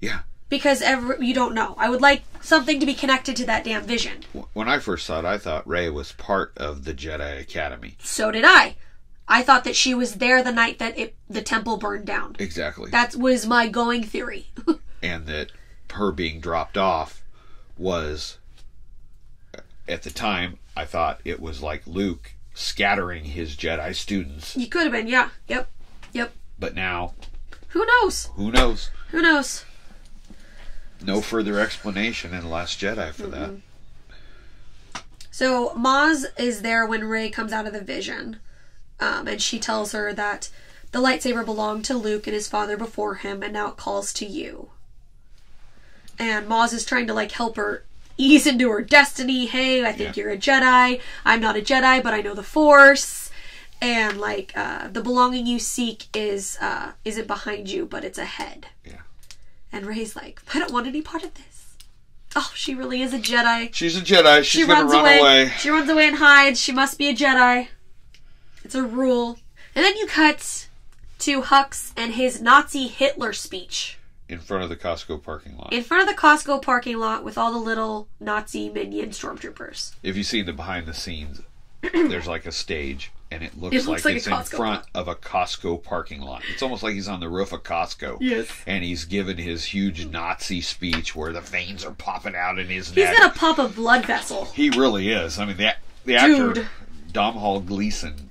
Yeah. Because you don't know. I would like something to be connected to that damn vision. When I first saw it, I thought Rey was part of the Jedi Academy. So did I. I thought that she was there the night that the temple burned down. Exactly. That was my going theory. And that her being dropped off was, at the time, I thought it was like Luke scattering his Jedi students. You could have been, yeah. Yep. But now... Who knows? Who knows? No further explanation in Last Jedi for that. So, Maz is there when Rey comes out of the vision. And she tells her that the lightsaber belonged to Luke and his father before him, and now it calls to you. And Maz is trying to, like, help her ease into her destiny. Hey, I think you're a Jedi. I'm not a Jedi, but I know the Force. And, like, the belonging you seek isn't behind you, but it's ahead. Yeah. And Rey's like, I don't want any part of this. Oh, she really is a Jedi. She's a Jedi. She's gonna run away. She runs away and hides. She must be a Jedi. It's a rule. And then you cut to Hux and his Nazi Hitler speech. In front of the Costco parking lot. In front of the Costco parking lot with all the little Nazi minion stormtroopers. If you see the behind the scenes, there's like a stage, and it looks like it's in front of a Costco parking lot. It's almost like he's on the roof of Costco. Yes. And he's giving his huge Nazi speech where the veins are popping out in his neck. neck. He's gonna pop a blood vessel. He really is. I mean, the actor, Domhnall Gleeson,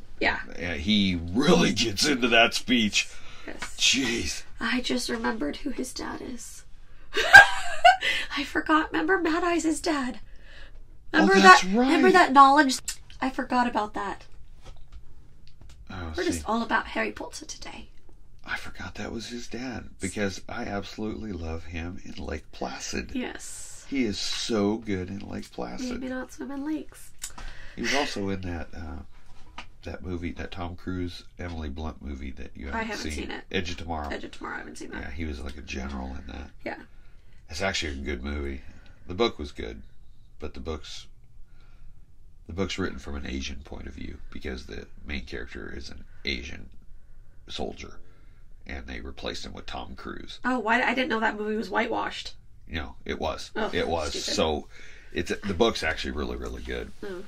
he really gets into that speech. Yes. Jeez. I just remembered who his dad is. I forgot. Remember Mad Eye's dad. Remember that's that? right. Remember that knowledge? I forgot about that. Oh, We're just all about Harry Potter today. I forgot that was his dad, because I absolutely love him in Lake Placid. Yes. He is so good in Lake Placid. Maybe not swim in lakes. He was also in that movie, that Tom Cruise, Emily Blunt movie that you haven't seen. I haven't seen it. Edge of Tomorrow. Edge of Tomorrow, I haven't seen that. Yeah, he was like a general in that. Yeah. It's actually a good movie. The book was good, but the book's written from an Asian point of view, because the main character is an Asian soldier, and they replaced him with Tom Cruise. Oh, why? I didn't know that movie was whitewashed. No, it was. Oh, it was. stupid. So, the book's actually really, really good. Oh.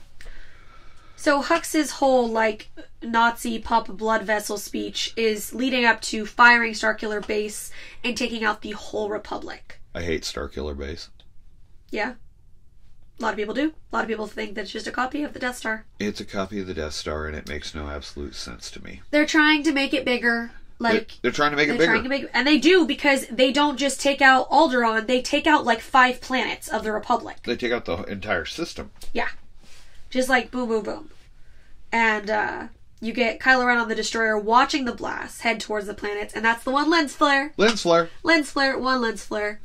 So Hux's whole, like, Nazi pop blood vessel speech is leading up to firing Starkiller Base and taking out the whole Republic. I hate Starkiller Base. Yeah. A lot of people do. A lot of people think that's just a copy of the Death Star. It's a copy of the Death Star, and it makes no absolute sense to me. They're trying to make it bigger. Like They're trying to make it bigger. And they do, because they don't just take out Alderaan, they take out like 5 planets of the Republic. They take out the entire system. Yeah. Just like boom, boom, boom. And you get Kylo Ren on the destroyer watching the blast head towards the planets, and that's the one lens flare. Lens flare. One lens flare.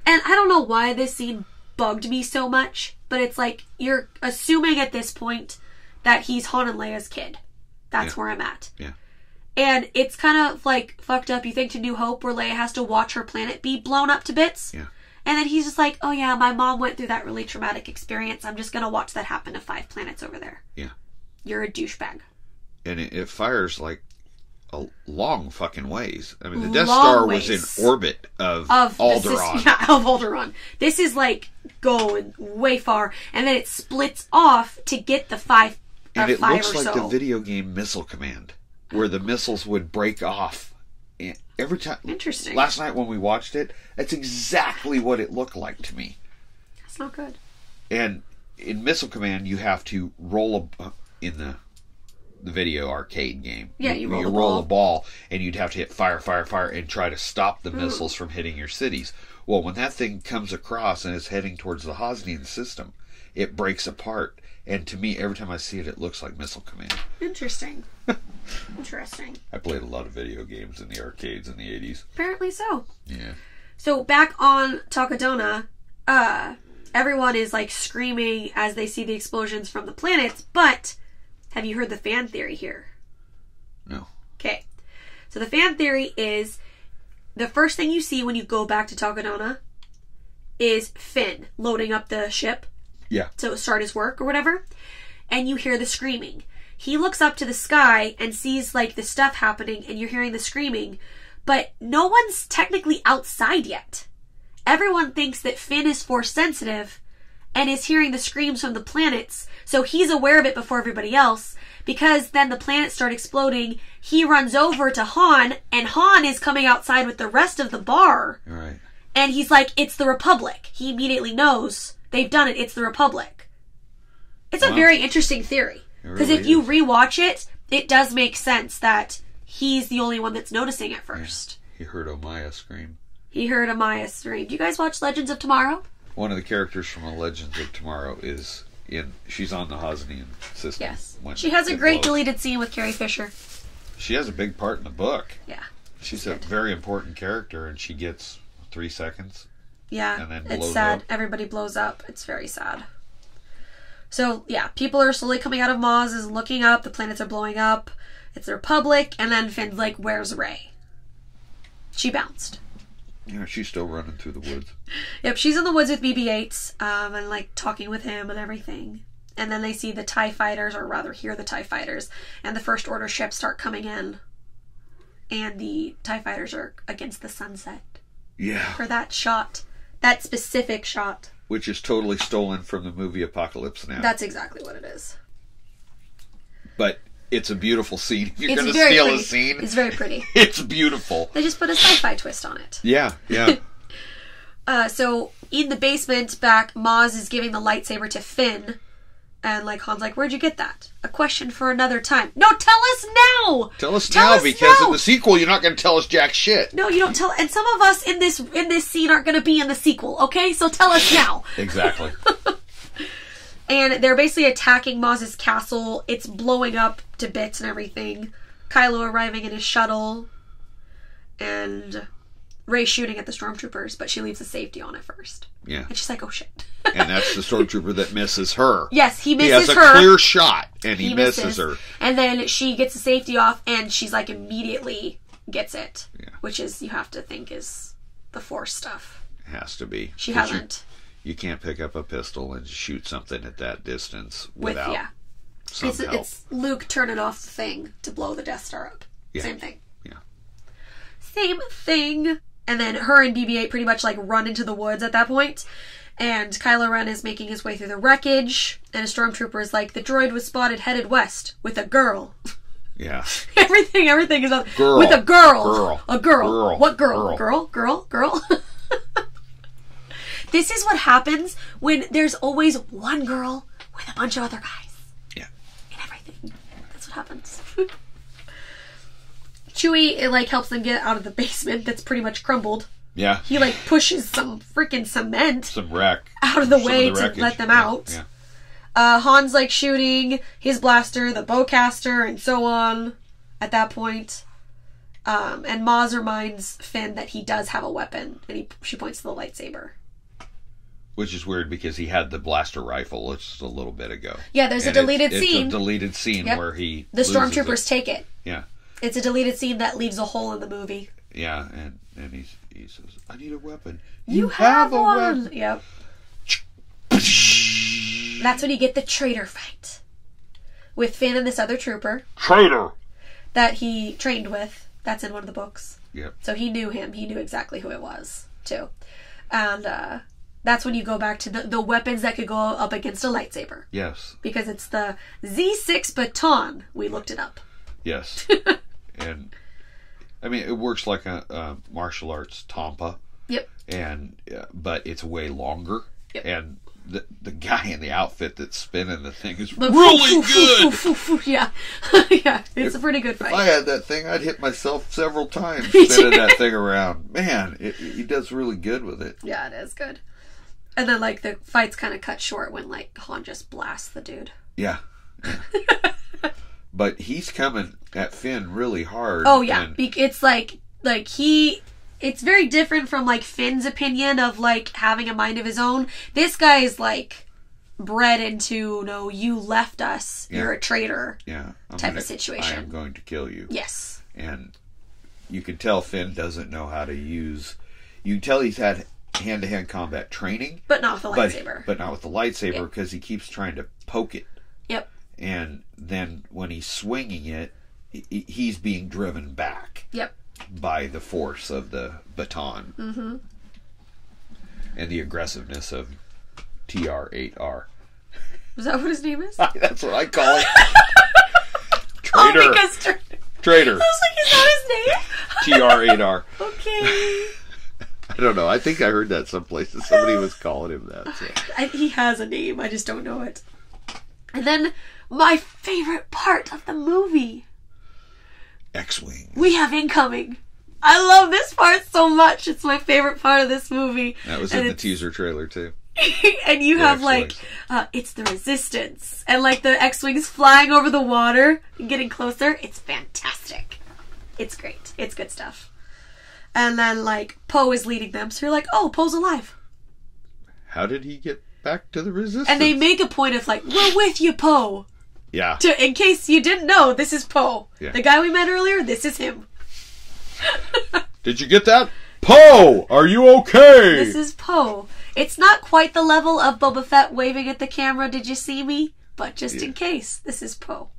And I don't know why this scene bugged me so much, but it's like you're assuming at this point that he's Han and Leia's kid. That's where I'm at. Yeah. And it's kind of like fucked up. You think to New Hope, where Leia has to watch her planet be blown up to bits. Yeah. And then he's just like, oh yeah, my mom went through that really traumatic experience. I'm just going to watch that happen to 5 planets over there. Yeah. You're a douchebag. And it fires like a long fucking ways. I mean, the Death Star was in orbit of Alderaan. Of Alderaan. This is like going way far, and then it splits off to get the 5 and it five looks or like so. the video game Missile Command, where the missiles would break off. And every time. Interesting. Last night when we watched it, that's exactly what it looked like to me. That's not good. And in Missile Command, you have to roll in the video arcade game. Yeah, you roll a ball, and you'd have to hit fire, and try to stop the missiles from hitting your cities. Well, when that thing comes across and is heading towards the Hosnian system, it breaks apart. And to me, every time I see it, it looks like Missile Command. Interesting. Interesting. I played a lot of video games in the arcades in the 80s. Apparently so. Yeah. So back on Takadona, everyone is like screaming as they see the explosions from the planets, but have you heard the fan theory here? No. Okay. So the fan theory is the first thing you see when you go back to Takadona is Finn loading up the ship. Yeah. To start his work or whatever. And you hear the screaming. He looks up to the sky and sees like the stuff happening, and you're hearing the screaming. But no one's technically outside yet. Everyone thinks that Finn is force sensitive and is hearing the screams from the planets. So he's aware of it before everybody else. Because then the planets start exploding. He runs over to Han, and Han is coming outside with the rest of the bar. Right. And he's like, it's the Republic. He immediately knows they've done it. It's the Republic. It's a very interesting theory. Because if you rewatch it, it does make sense that he's the only one that's noticing at first. Yeah. He heard Omaya scream. He heard Amaya scream. Do you guys watch Legends of Tomorrow? One of the characters from the Legends of Tomorrow is she's on the Hosnian system. Yes. She has a great deleted scene with Carrie Fisher. She has a big part in the book. Yeah. She's a very important character, and she gets 3 seconds. Yeah, and then it's sad. Up. Everybody blows up. It's very sad. So, yeah, people are slowly coming out of Maz, is looking up, the planets are blowing up, it's the Republic, and then Finn's like, where's Rey? She bounced. Yeah, she's still running through the woods. Yep, she's in the woods with BB-8s, and like talking with him and everything. And then they see the TIE fighters, or rather hear the TIE fighters, and the First Order ships start coming in. And the TIE fighters are against the sunset. Yeah. For that shot. That specific shot. Which is totally stolen from the movie Apocalypse Now. That's exactly what it is. But it's a beautiful scene. You're going to steal a scene. It's very pretty. It's beautiful. They just put a sci-fi twist on it. Yeah, yeah. So, in the basement back, Maz is giving the lightsaber to Finn. And, like, Han's like, where'd you get that? A question for another time. No, tell us now! Tell us now, because in the sequel, you're not going to tell us jack shit. No, you don't tell... And some of us in this scene aren't going to be in the sequel, okay? So tell us now. Exactly. And they're basically attacking Maz's castle. It's blowing up to bits and everything. Kylo arriving in his shuttle. And Rey shooting at the stormtroopers, but she leaves the safety on it first. Yeah. And she's like, oh shit. And that's the stormtrooper that misses her. Yes, he misses her. He has a clear shot, and he misses her. And then she gets the safety off, and she's like immediately gets it. Yeah. Which is, you have to think, is the Force stuff. It has to be. She hasn't. You can't pick up a pistol and shoot something at that distance without some help. It's Luke turning off the thing to blow the Death Star up. Yeah. Same thing. Yeah. Same thing. And then her and BB-8 pretty much like run into the woods at that point. And Kylo Ren is making his way through the wreckage. And a stormtrooper is like, the droid was spotted headed west with a girl. Yeah. everything is on. Girl. With a girl. Girl. A girl. Girl. What girl? Girl. This is what happens when there's always one girl with a bunch of other guys. Yeah. And everything. That's what happens. Chewie, it like helps them get out of the basement that's pretty much crumbled. Yeah. He like pushes some freaking cement Some wreck. out of the way to wreckage. let them out. Yeah. Han's like shooting his blaster, the bowcaster, and so on at that point. And Maz reminds Finn that he does have a weapon, and she points to the lightsaber. Which is weird because he had the blaster rifle just a little bit ago. Yeah, there's a deleted scene. It's a deleted scene where he the stormtroopers take it. Yeah. It's a deleted scene that leaves a hole in the movie. Yeah, and he says, I need a weapon. You have a one! Yep. That's when you get the traitor fight. With Finn and this other trooper. Traitor! That he trained with. That's in one of the books. Yep. So he knew him. He knew exactly who it was, too. And that's when you go back to the weapons that could go up against a lightsaber. Yes. Because it's the Z6 baton. We looked it up. Yes. And I mean, it works like a martial arts tampa. Yep. And but it's way longer. Yep. And the guy in the outfit that's spinning the thing is really good. Yeah. Yeah. It's a pretty good fight. If I had that thing, I'd hit myself several times spinning that thing around. Man, he does really good with it. Yeah, it is good. And then like the fight's kind of cut short when like Han just blasts the dude. Yeah. But he's coming at Finn really hard. Oh yeah, it's like it's very different from like Finn's opinion of like having a mind of his own. This guy is like bred into, no, you left us, you're a traitor. Yeah, type of situation. I am going to kill you. Yes. And you can tell Finn doesn't know how to use. You can tell he's had hand-to-hand combat training, but not with the lightsaber. But not with the lightsaber because he keeps trying to poke it. Yep. And then when he's swinging it, he's being driven back. Yep. By the force of the baton. Mm-hmm. And the aggressiveness of TR-8R. Is that what his name is? That's what I call it. Traitor. Oh, because Traitor. I was like, is that his name? TR-8R. Okay. I don't know. I think I heard that someplace. Somebody was calling him that. So. He has a name. I just don't know it. And then my favorite part of the movie. X-Wing. We have incoming. I love this part so much. It's my favorite part of this movie. That was in the teaser trailer too. And you have like, it's the Resistance. And like the X-Wings flying over the water and getting closer. It's fantastic. It's great. It's good stuff. And then like Poe is leading them. So you're like, oh, Poe's alive. How did he get back to the Resistance? And they make a point of like, we're with you, Poe. Yeah. In case you didn't know, this is Poe. Yeah. The guy we met earlier, this is him. Did you get that? Poe, are you okay? This is Poe. It's not quite the level of Boba Fett waving at the camera, did you see me? But just in case, this is Poe.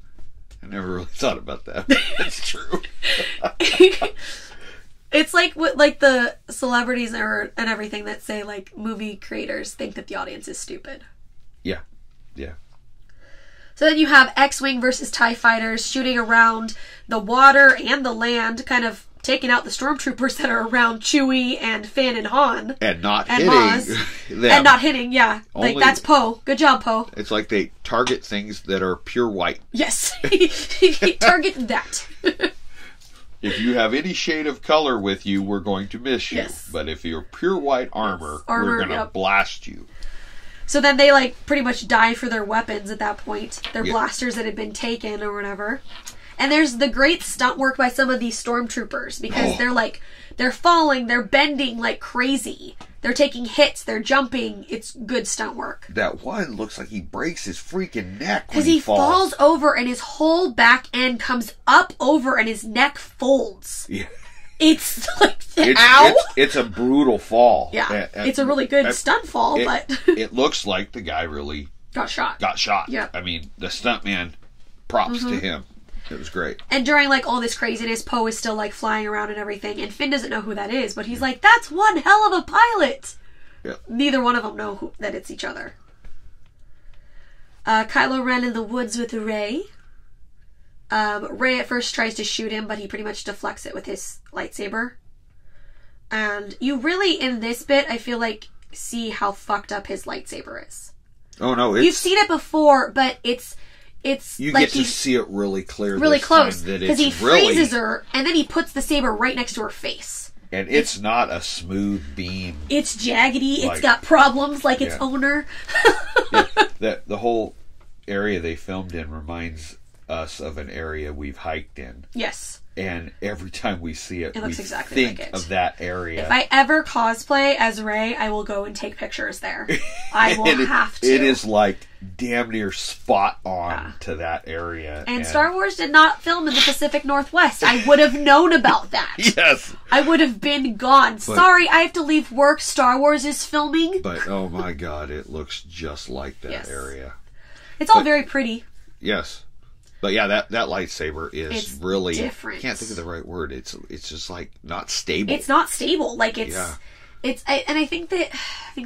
I never really thought about that. That's true. It's like what like the celebrities and everything that say like movie creators think that the audience is stupid. Yeah. Yeah. So then you have X-Wing versus TIE fighters shooting around the water and the land, kind of taking out the stormtroopers that are around Chewie and Finn and Han. And not and hitting Maz. them. And not hitting, yeah. Like, that's Poe. Good job, Poe. It's like they target things that are pure white. Yes. Target that. If you have any shade of color with you, we're going to miss you. Yes. But if you're pure white armor, we're going to blast you. So then they, like, pretty much die for their weapons at that point. Their blasters that had been taken or whatever. And there's the great stunt work by some of these stormtroopers. Because they're, like, they're falling, they're bending like crazy. They're taking hits, they're jumping. It's good stunt work. That one looks like he breaks his freaking neck when because he falls over and his whole back end comes up over and his neck folds. Yeah. It's like, ow! It's a brutal fall. Yeah. It's a really good stunt fall, but... it looks like the guy really... Got shot. Yeah. I mean, the stuntman, props to him. It was great. And during, like, all this craziness, Poe is still, like, flying around and everything, and Finn doesn't know who that is, but he's like, that's one hell of a pilot! Yeah. Neither one of them know that it's each other. Kylo Ren in the woods with Rey. Rey at first tries to shoot him, but he pretty much deflects it with his lightsaber. And you really, in this bit, I feel like, see how fucked up his lightsaber is. Oh, no, You've seen it before, but it's you like get to see it really clear, really this close, time, that because he freezes her, and then he puts the saber right next to her face. And it's not a smooth beam. It's jaggedy. It's got problems like its owner. The whole area they filmed in reminds us of an area we've hiked in. Yes. And every time we see it, looks we exactly think like it. of that area. If I ever cosplay as Rey, I will go and take pictures there. I will have to. It is like damn near spot on to that area. And Star Wars did not film in the Pacific Northwest. I would have known about that. Yes. I would have been gone. Sorry, I have to leave work. Star Wars is filming. But, oh my God, it looks just like that area. It's all very pretty. Yes. But yeah, that lightsaber is it's really different. I can't think of the right word. It's just like not stable. It's not stable. Like I think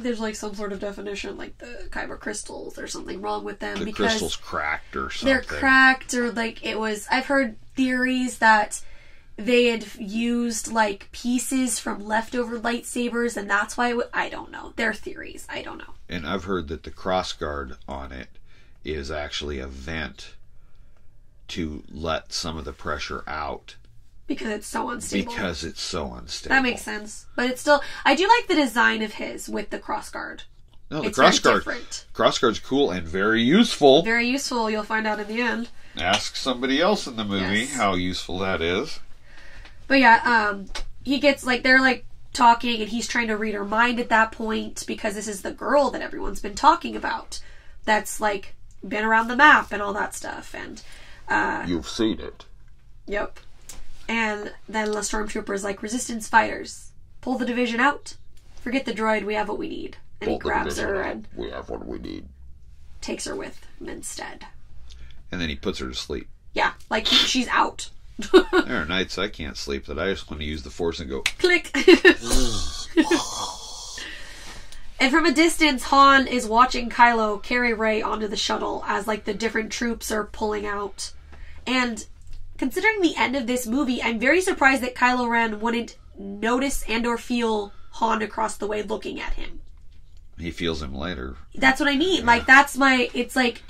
there's like some sort of definition, like the kyber crystals. There's something wrong with them. The because crystals cracked or something. They're cracked, or like it was. I've heard theories that they had used like pieces from leftover lightsabers, and that's why I don't know. They're theories. I don't know. And I've heard that the crossguard on it is actually a vent to let some of the pressure out. Because it's so unstable. That makes sense. But it's still... I do like the design of his with the crossguard. No, the crossguard's cool and very useful. Very useful, you'll find out in the end. Ask somebody else in the movie how useful that is. But yeah, he gets, like, they're, like, talking, and he's trying to read her mind at that point, because this is the girl that everyone's been talking about. That's, like, been around the map and all that stuff, and... You've seen it. Yep. And then the stormtrooper's like, resistance fighters, pull the division out. Forget the droid, we have what we need. And he grabs her and... We have what we need. Takes her with him instead. And then he puts her to sleep. Yeah, like she's out. There are nights I can't sleep that I just want to use the Force and go... Click! And from a distance, Han is watching Kylo carry Rey onto the shuttle as, like, the different troops are pulling out. And considering the end of this movie, I'm very surprised that Kylo Ren wouldn't notice and or feel Han across the way looking at him. He feels him later. That's what I mean. Yeah. Like, that's my... It's like...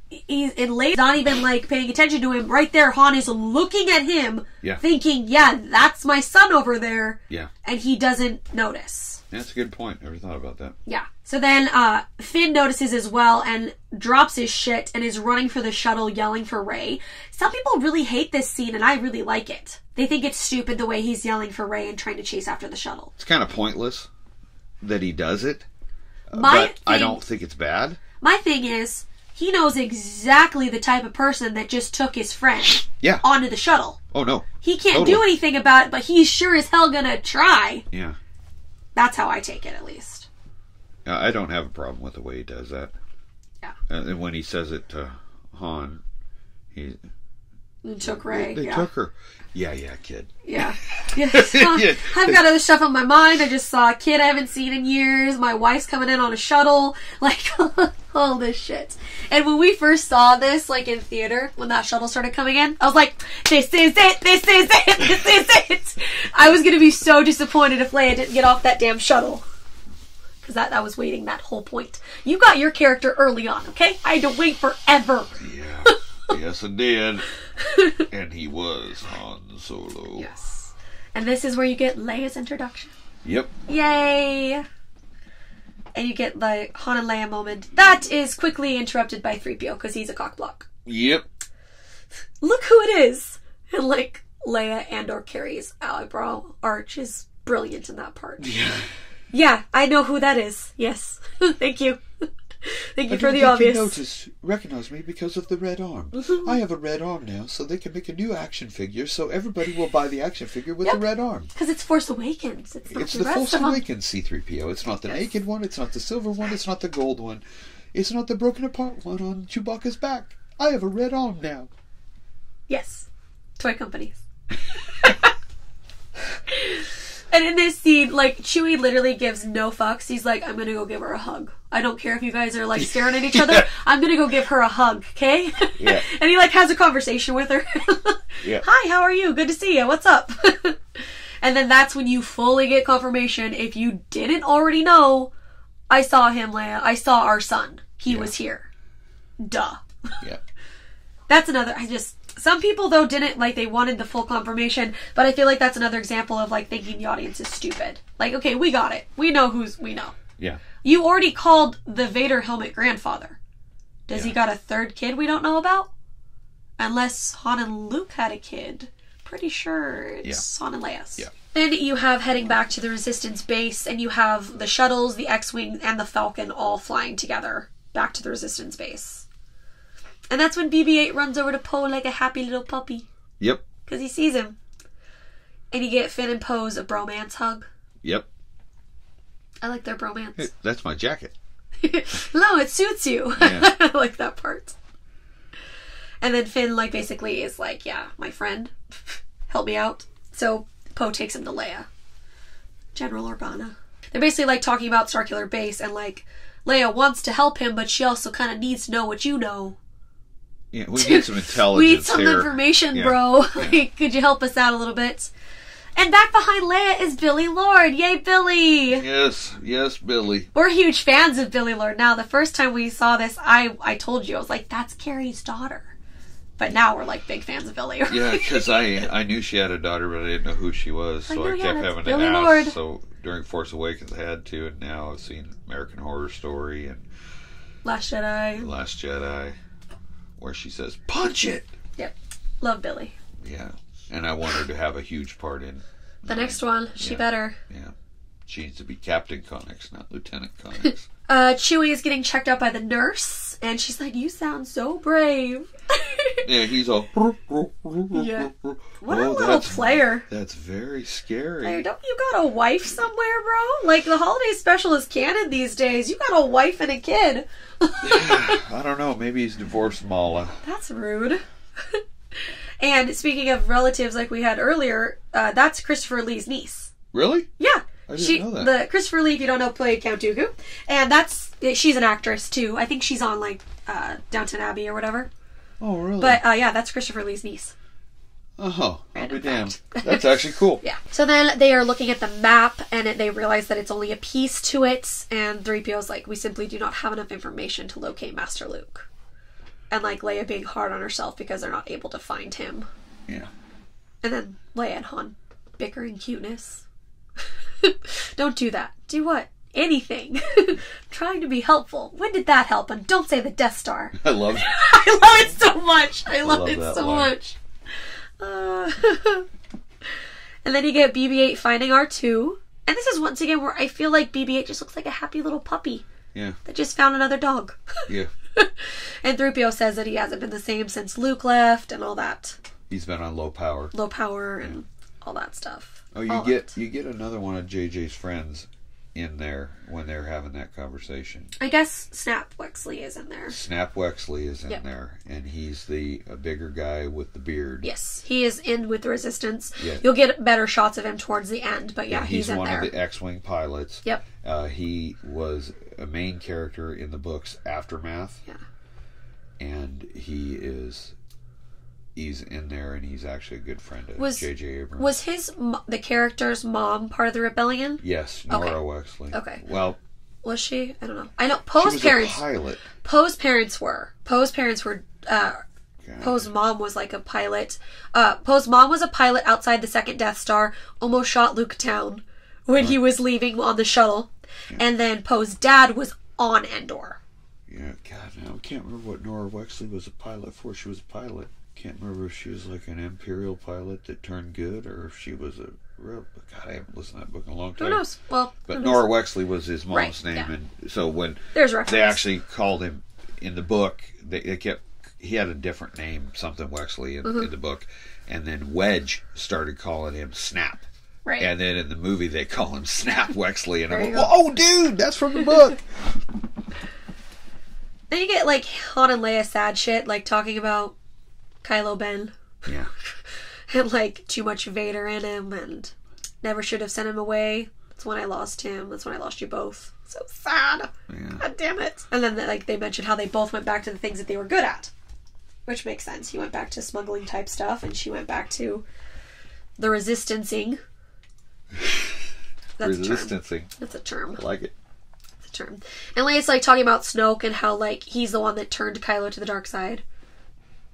He's not even, like, paying attention to him. Right there, Han is looking at him, thinking, yeah, that's my son over there. Yeah. And he doesn't notice. Yeah, that's a good point. Never thought about that. Yeah. So then Finn notices as well and drops his shit and is running for the shuttle yelling for Rey. Some people really hate this scene, and I really like it. They think it's stupid the way he's yelling for Rey and trying to chase after the shuttle. It's kind of pointless that he does it, but I don't think it's bad. My thing is, he knows exactly the type of person that just took his friend onto the shuttle. Oh, no. He can't do anything about it, but he's sure as hell gonna try. Yeah. That's how I take it, at least. I don't have a problem with the way he does that. Yeah. And when he says it to Han, he took Rey. They took her. Yeah, kid. Yeah. I've got other stuff on my mind. I just saw a kid I haven't seen in years. My wife's coming in on a shuttle. Like, all this shit. And when we first saw this, like, in theater, when that shuttle started coming in, I was like, this is it, this is it, this is it. I was going to be so disappointed if Leia didn't get off that damn shuttle. Because that was waiting that whole point. You got your character early on, okay? I had to wait forever. Yeah. Yes, I did. And he was Han Solo. Yes. And this is where you get Leia's introduction. Yep. Yay! And you get the Han and Leia moment. That is quickly interrupted by 3PO because he's a cockblock. Yep. Look who it is! And like Leia and or Carrie's eyebrow arch is brilliant in that part. Yeah. Yeah, I know who that is. Yes. Thank you. Thank you for the obvious. Recognize me because of the red arm. I have a red arm now, so they can make a new action figure, so everybody will buy the action figure with the red arm. Because it's Force Awakens. It's not the Force of them. Awakens C-3PO. It's not the naked one, it's not the silver one, it's not the gold one. It's not the broken apart one on Chewbacca's back. I have a red arm now. Yes. Toy companies. And in this scene, like, Chewie literally gives no fucks. He's like, I'm gonna go give her a hug. I don't care if you guys are, like, staring at each other. I'm gonna go give her a hug, okay? Yeah. And he, like, has a conversation with her. Yeah. Hi, how are you? Good to see you. What's up? And then that's when you fully get confirmation. If you didn't already know, I saw him, Leia. I saw our son. He was here. Duh. Yeah. That's another, some people, though, didn't, like, they wanted the full confirmation, but I feel like that's another example of, like, thinking the audience is stupid. Like, okay, we got it. We know we know. Yeah. You already called the Vader helmet grandfather. Does he got a third kid we don't know about? Unless Han and Luke had a kid. Pretty sure it's Han and Leia's. Yeah. Then you have heading back to the Resistance base, and you have the shuttles, the X-Wing, and the Falcon all flying together back to the Resistance base. And that's when BB-8 runs over to Poe like a happy little puppy. Yep. Because he sees him. And you get Finn and Poe's a bromance hug. Yep. I like their bromance. Hey, that's my jacket. No, it suits you. Yeah. I like that part. And then Finn, like, basically is like, yeah, my friend, help me out. So Poe takes him to Leia. General Organa. They're basically, like, talking about Starkiller Base, and, like, Leia wants to help him, but she also kind of needs to know what you know. Yeah, we need some intelligence. We need some here. information, bro. Yeah. Like, could you help us out a little bit? And back behind Leia is Billy Lord. Yay, Billy! Yes, Billy. We're huge fans of Billy Lord now. The first time we saw this, I told you, I was like, that's Carrie's daughter. But now we're, like, big fans of Billy. Yeah, because I knew she had a daughter, but I didn't know who she was, so I kept having to Billy ask. Lord. So during Force Awakens I had to, and now I've seen American Horror Story and Last Jedi, where she says, "Punch it!" Yep. Love Billy. Yeah. And I want her to have a huge part in The next one. She better. Yeah. She needs to be Captain Connix, not Lieutenant Connix. Chewie is getting checked out by the nurse, and she's like, you sound so brave. Yeah, he's all... Yeah. What a little player. That's very scary. Hey, don't you got a wife somewhere, bro? Like, the holiday special is canon these days. You got a wife and a kid. I don't know. Maybe he's divorced Mala. That's rude. And speaking of relatives like we had earlier, that's Christopher Lee's niece. Really? Yeah. I didn't know that. The Christopher Lee, if you don't know, played Count Dooku. And she's an actress, too. I think she's on, like, Downton Abbey or whatever. Oh, really? But, yeah, that's Christopher Lee's niece. Oh, I'll be damned. fact. That's actually cool. Yeah. So then they are looking at the map, and they realize that it's only a piece to it, and 3PO's like, we simply do not have enough information to locate Master Luke. And, like, Leia being hard on herself because they're not able to find him. Yeah. And then Leia and Han bickering cuteness. Don't do that. Do what? Anything. Trying to be helpful. When did that help? And don't say the Death Star. I love it. I love it so much. I love it that so line. much. And then you get BB-8 finding R2. And this is once again where I feel like BB-8 just looks like a happy little puppy. Yeah. That just found another dog. Yeah. And 3PO says that he hasn't been the same since Luke left and all that. He's been on low power. Low power and all that stuff. Oh, you get another one of JJ's friends in there when they're having that conversation. I guess Snap Wexley is in there. Snap Wexley is in there, and he's a bigger guy with the beard. Yes, he is in with the Resistance. Yeah. You'll get better shots of him towards the end, but yeah, he's in one there. of the X-Wing pilots. Yep. He was a main character in the books Aftermath. Yeah. And he's in there, and he's actually a good friend of J.J. Abrams. Was the character's mom part of the rebellion? Yes, Nora Wexley. Okay. Well, was she? I don't know. I know Poe's she was parents. a pilot. Poe's parents were. Poe's mom was like a pilot. Poe's mom was a pilot outside the second Death Star. Almost shot Luke down. when he was leaving on the shuttle. Yeah. And then Poe's dad was on Endor. Yeah, God, I can't remember what Nora Wexley was a pilot for. She was a pilot. Can't remember if she was like an Imperial pilot that turned good, or if she was a real... God, I haven't listened to that book in a long time. Who knows? Well, but Nora Wexley was his mom's Right, name, yeah. and so when There's reference. they actually called him in the book, they kept... He had a different name, something Wexley in the book, and then Wedge started calling him Snap. Right. And then in the movie, they call him Snap Wexley, and I'm There like, you go. oh, dude, that's from the book. Then you get, like, Han and Leia sad shit, like, talking about Kylo Ben. Yeah. And, like, too much Vader in him, and never should have sent him away. That's when I lost him. That's when I lost you both. So sad. Yeah. God damn it. And then, like, they mentioned how they both went back to the things that they were good at. Which makes sense. He went back to smuggling type stuff, and she went back to the resistancing. That's a term. Resistancing. That's a term. I like it. That's a term. And Leia's, like, talking about Snoke and how, like, he's the one that turned Kylo to the dark side.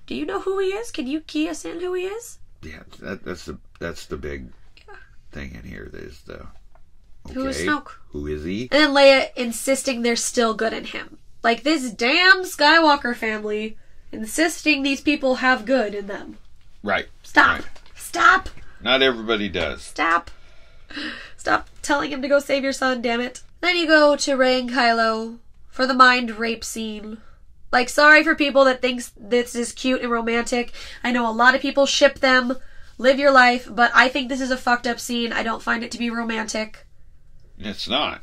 Do you know who he is? Can you key us in who he is? Yeah, that's the big thing in here. There's the... Okay, Who is Snoke? Who is he? And then Leia insisting they're still good in him. Like, this damn Skywalker family insisting these people have good in them. Right. Stop. Right. Stop. Not everybody does. Stop. Stop telling him to go save your son, damn it. Then you go to Rey and Kylo for the mind rape scene. Like, sorry for people that thinks this is cute and romantic. I know a lot of people ship them. Live your life. But I think this is a fucked up scene. I don't find it to be romantic. It's not.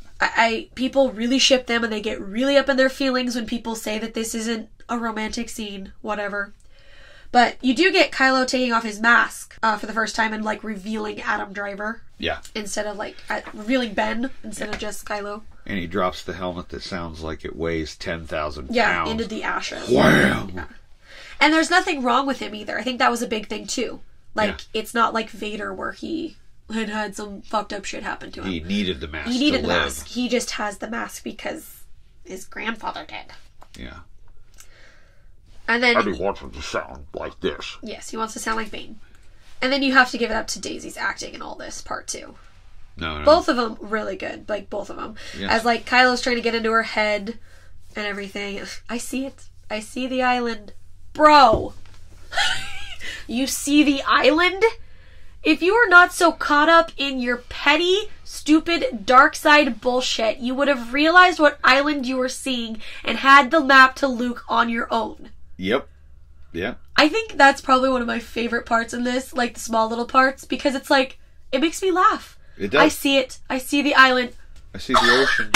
People really ship them, and they get really up in their feelings when people say that this isn't a romantic scene. Whatever. But you do get Kylo taking off his mask for the first time and, like, revealing Adam Driver. Yeah. Instead of, like, revealing Ben instead of just Kylo. And he drops the helmet that sounds like it weighs 10,000 pounds. Yeah, into the ashes. Wham! Yeah. And there's nothing wrong with him either. I think that was a big thing too. Like, it's not like Vader where he had some fucked up shit happen to him. He needed the mask. He needed to the live. mask. He just has the mask because his grandfather did. Yeah. And then I want him to sound like this. yes, he wants to sound like Bane. And then you have to give it up to Daisy's acting in all this part too. No. Both of them really good, like both of them. Yes. As like Kylo's trying to get into her head and everything. I see it. I see the island, bro. You see the island? If you were not so caught up in your petty, stupid, dark side bullshit, you would have realized what island you were seeing and had the map to Luke on your own. Yep. Yeah. I think that's probably one of my favorite parts in this, like the small little parts, because it's like, it makes me laugh. It does. I see it. I see the island. I see the ocean.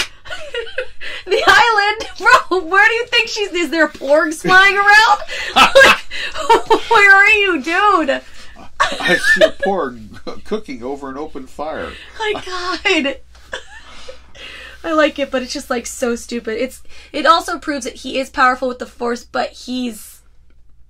The island? Bro, where do you think she's... Is there porgs flying around? Like, where are you, dude? I see a porg cooking over an open fire. My God. I like it, but it's just like so stupid. It also proves that he is powerful with the Force, but he's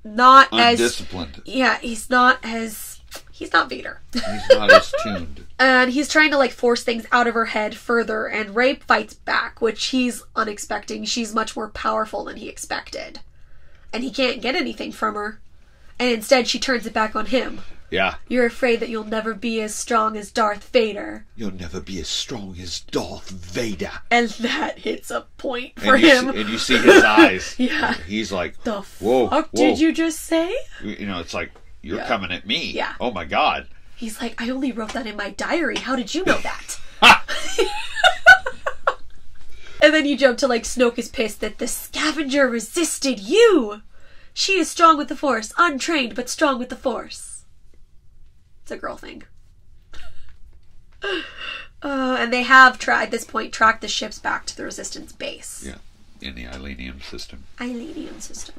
not Undisciplined. Yeah, he's not Vader. He's not as tuned. And he's trying to like force things out of her head further, and Rey fights back, which he's unexpecting. She's much more powerful than he expected. And he can't get anything from her. And instead she turns it back on him. Yeah. You're afraid that you'll never be as strong as Darth Vader. You'll never be as strong as Darth Vader. And that hits a point for and him. And you see his eyes. Yeah. He's like, The whoa, fuck whoa. did you just say? You know, it's like, you're Yeah. coming at me. Yeah. Oh my God. He's like, I only wrote that in my diary. How did you know that? And then you jump to like, Snoke is pissed that the scavenger resisted you. She is strong with the Force, untrained but strong with the Force. It's a girl thing. And they have at this point tracked the ships back to the Resistance base. Yeah. In the Ilenium system. Ilenium system.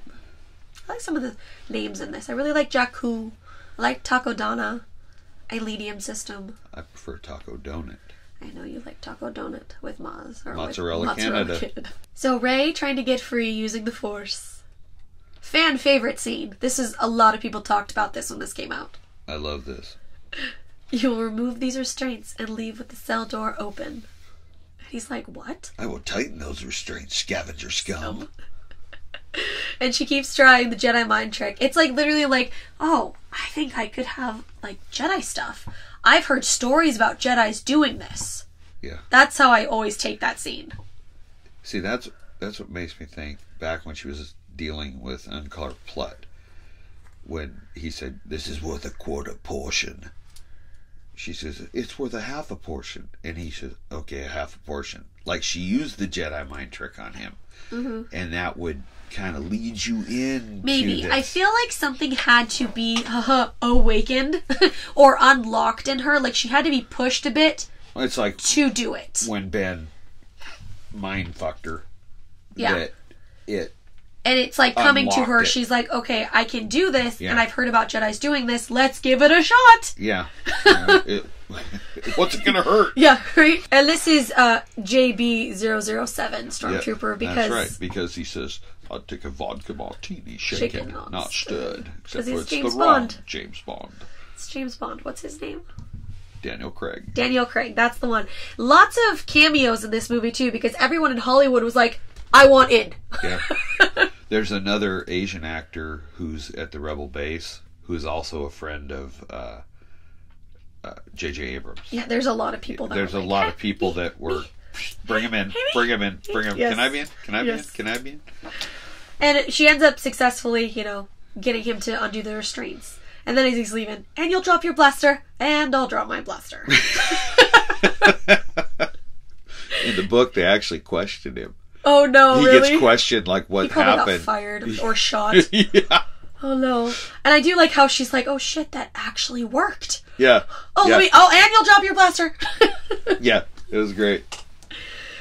I like some of the names in this. I really like Jakku. I like Takodana. Ilenium system. I prefer Taco Donut. I know you like Taco Donut with Maz. Or Mozzarella with Canada. So Rey trying to get free using the Force. Fan favorite scene. This is a lot of people talked about this when this came out. I love this. You will remove these restraints and leave with the cell door open. And he's like, what? I will tighten those restraints, scavenger scum. And she keeps trying the Jedi mind trick. It's like literally like, oh, I think I could have like Jedi stuff. I've heard stories about Jedis doing this. Yeah. That's how I always take that scene. See, that's what makes me think back when she was dealing with Unclear Plutt, when he said, "This is worth a quarter portion." She says, "It's worth a half a portion." And he says, "Okay, a half a portion." Like, she used the Jedi mind trick on him. Mm-hmm. And that would kind of lead you in. Maybe. To this. I feel like something had to be awakened or unlocked in her. Like, she had to be pushed a bit it's like to do it. When Ben mind fucked her. Yeah. That it and it's like coming to her. It. She's like, okay, I can do this, Yeah. and I've heard about Jedis doing this. Let's give it a shot. Yeah. What's it gonna hurt? Yeah, right? And this is JB007 Stormtrooper because... That's right, because he says, "I'll take a vodka martini, shaken, not stirred." Except for it's James the wrong Bond. James Bond. It's James Bond. What's his name? Daniel Craig. Daniel Craig, that's the one. Lots of cameos in this movie, too, because everyone in Hollywood was like, I want in. Yeah. There's another Asian actor who's at the Rebel base who's also a friend of J.J. Abrams. Yeah, there's a lot of people that There's were a like, lot of people that were, bring him in, bring him in, bring him. Yes. Can I be in? Can I be Yes. in? Can I be in? And she ends up successfully, getting him to undo the restraints. And then as he's leaving, and you'll drop your blaster, and I'll drop my blaster. In the book, they actually questioned him. Oh no, He really? gets questioned, like, what He probably happened. got fired or shot. Yeah. Oh no. And I do like how she's like, oh shit, that actually worked. Yeah. Oh, yeah. wait, and you'll drop your blaster. Yeah, it was great.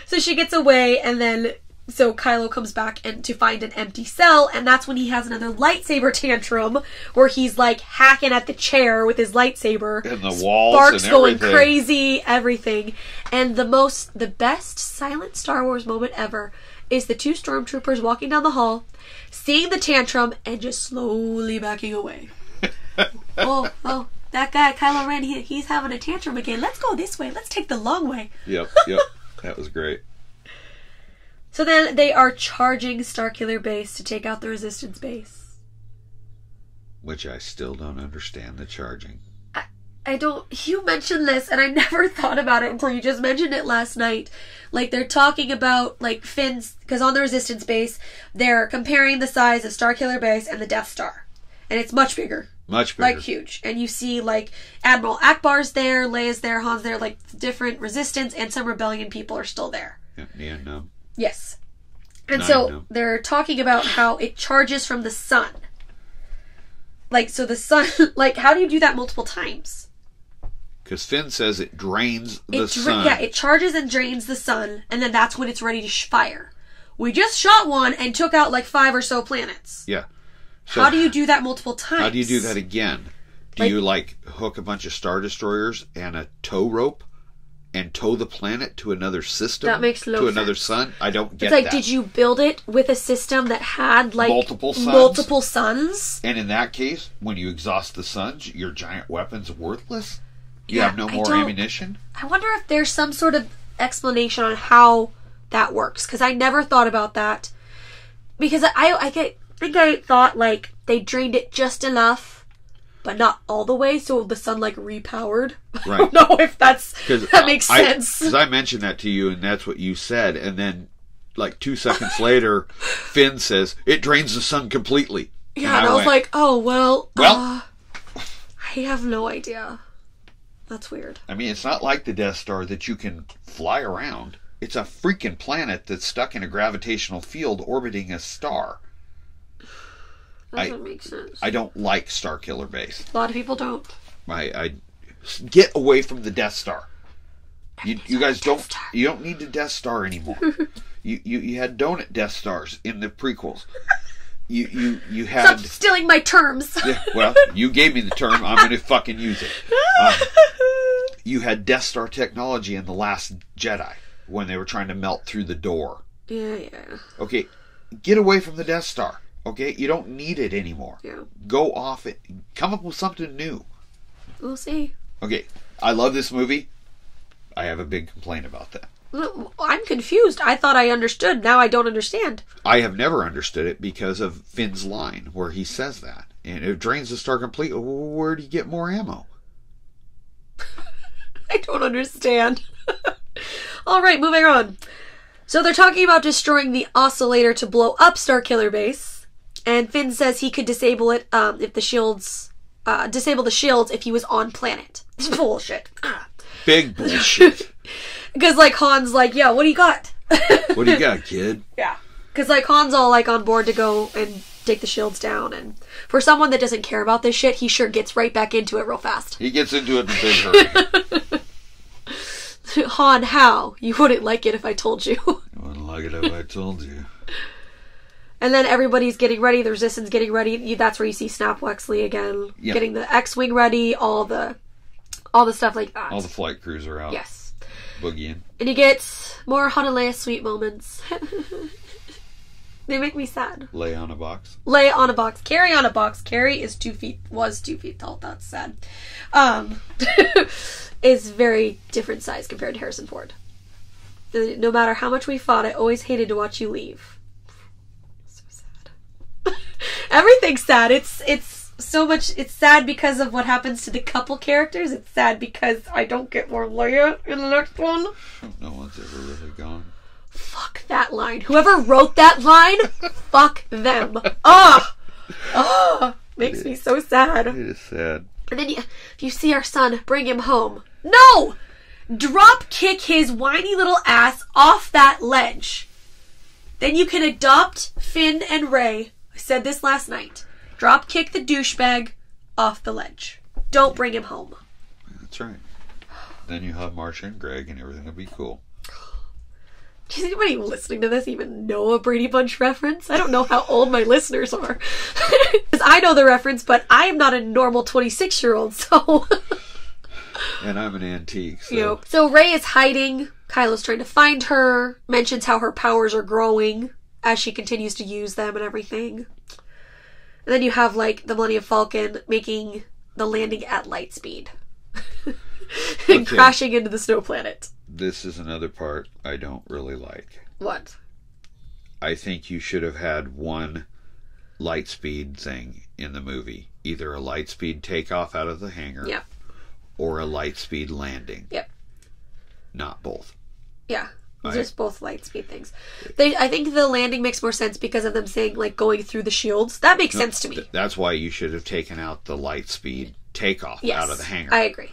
So she gets away, and then so Kylo comes back and to find an empty cell, and that's when he has another lightsaber tantrum where he's like hacking at the chair with his lightsaber. And the walls Sparks and going everything. crazy, everything. And the best silent Star Wars moment ever is the two stormtroopers walking down the hall, seeing the tantrum, and just slowly backing away. oh, that guy, Kylo Ren, he's having a tantrum again. Let's go this way. Let's take the long way. Yep. That was great. So then they are charging Starkiller Base to take out the Resistance base. Which I still don't understand the charging. I don't... You mentioned this, and I never thought about it until you just mentioned it last night. Like, they're talking about, like, Finn's... Because on the Resistance base, they're comparing the size of Starkiller Base and the Death Star. And it's much bigger. Much bigger. Like, huge. And you see, like, Admiral Akbar's there, Leia's there, Han's there, like, different Resistance and some Rebellion people are still there. Yeah, Yes. And Nine, so no. they're talking about how it charges from the sun. Like, so the sun... Like, how do you do that multiple times? Because Finn says it drains the sun. Yeah, it charges and drains the sun, and then that's when it's ready to fire. We just shot one and took out like 5 or so planets. Yeah. So how do you do that multiple times? How do you do that again? Do you, like, hook a bunch of Star Destroyers and a tow rope and tow the planet to another system? That makes no To sense. another sun? I don't get It's like, that. did you build it with a system that had, like, Multiple suns? multiple suns? And in that case, when you exhaust the suns, your giant weapon's worthless? You Yeah, have no I more don't- ammunition? I wonder if there's some sort of explanation on how that works, because I never thought about that. Because I think I thought, like, they drained it just enough, but not all the way, so the sun, like, repowered. Right. I don't know if that makes sense. Because I mentioned that to you, and that's what you said, and then, like, 2 seconds later, Finn says, it drains the sun completely. Yeah, and I was went, like, oh, well, Well- I have no idea. That's weird. I mean, it's not like the Death Star that you can fly around. It's a freaking planet that's stuck in a gravitational field orbiting a star. That doesn't make sense. I don't like Starkiller Base. A lot of people don't. I get away from the Death Star. You guys don't. You don't need the Death Star anymore. you had donut Death Stars in the prequels. You had. Stop stealing my terms. Yeah, well, you gave me the term. I'm going to fucking use it. You had Death Star technology in The Last Jedi when they were trying to melt through the door. Yeah. Okay, get away from the Death Star. Okay, you don't need it anymore. Yeah. Go off it. Come up with something new. We'll see. Okay, I love this movie. I have a big complaint about that. I'm confused. I thought I understood. Now I don't understand. I have never understood it because of Finn's line where he says that. And it drains the star completely. Where do you get more ammo? don't understand. All right, moving on. So they're talking about destroying the oscillator to blow up Starkiller Base, and Finn says he could disable it if the shields disable the shields if he was on planet. Bullshit. Big bullshit. Because like Han's like, yeah, what do you got? What do you got, kid? Yeah. Because like Han's all like on board to go and take the shields down, and for someone that doesn't care about this shit, he sure gets right back into it real fast. He gets into it in a big hurry. Han, how? You wouldn't like it if I told you. You wouldn't like it if I told you. And then everybody's getting ready. The Resistance getting ready. That's where you see Snap Wexley again, Yep. getting the X-wing ready. All the stuff like that. All the flight crews are out. Yes. Boogieing. And you get more Han and Leia sweet moments. They make me sad. Lay on a box. Lay on a box. Carry on a box. Carrie was 2 feet tall. That's sad. Is very different size compared to Harrison Ford. No matter how much we fought, I always hated to watch you leave. So sad. Everything's sad. It's so much. It's sad because of what happens to the couple characters. It's sad because I don't get more Leia in the next one. No one's ever really gone. Fuck that line. Whoever wrote that line, fuck them. Makes me so sad. It is sad. And then if you see our son, bring him home. No! Drop kick his whiny little ass off that ledge. Then you can adopt Finn and Rey. I said this last night. Drop kick the douchebag off the ledge. Don't bring him home. That's right. Then you have Marsha and Greg and everything will be cool. Does anybody listening to this even know a Brady Bunch reference? I don't know how old my listeners are. Because I know the reference, but I am not a normal 26-year-old, so... And I'm an antique, so... So Rey is hiding. Kylo's trying to find her. Mentions how her powers are growing as she continues to use them and everything. And then you have, like, the Millennium Falcon making the landing at light speed. And crashing into the snow planet. This is another part I don't really like. What? I think you should have had one light speed thing in the movie. Either a light speed takeoff out of the hangar. Yep. Or a light speed landing. Yep. Not both. Yeah. Just both light speed things. I think the landing makes more sense because of them saying, like, going through the shields. That makes sense to me. That's why you should have taken out the light speed takeoff out of the hangar. I agree.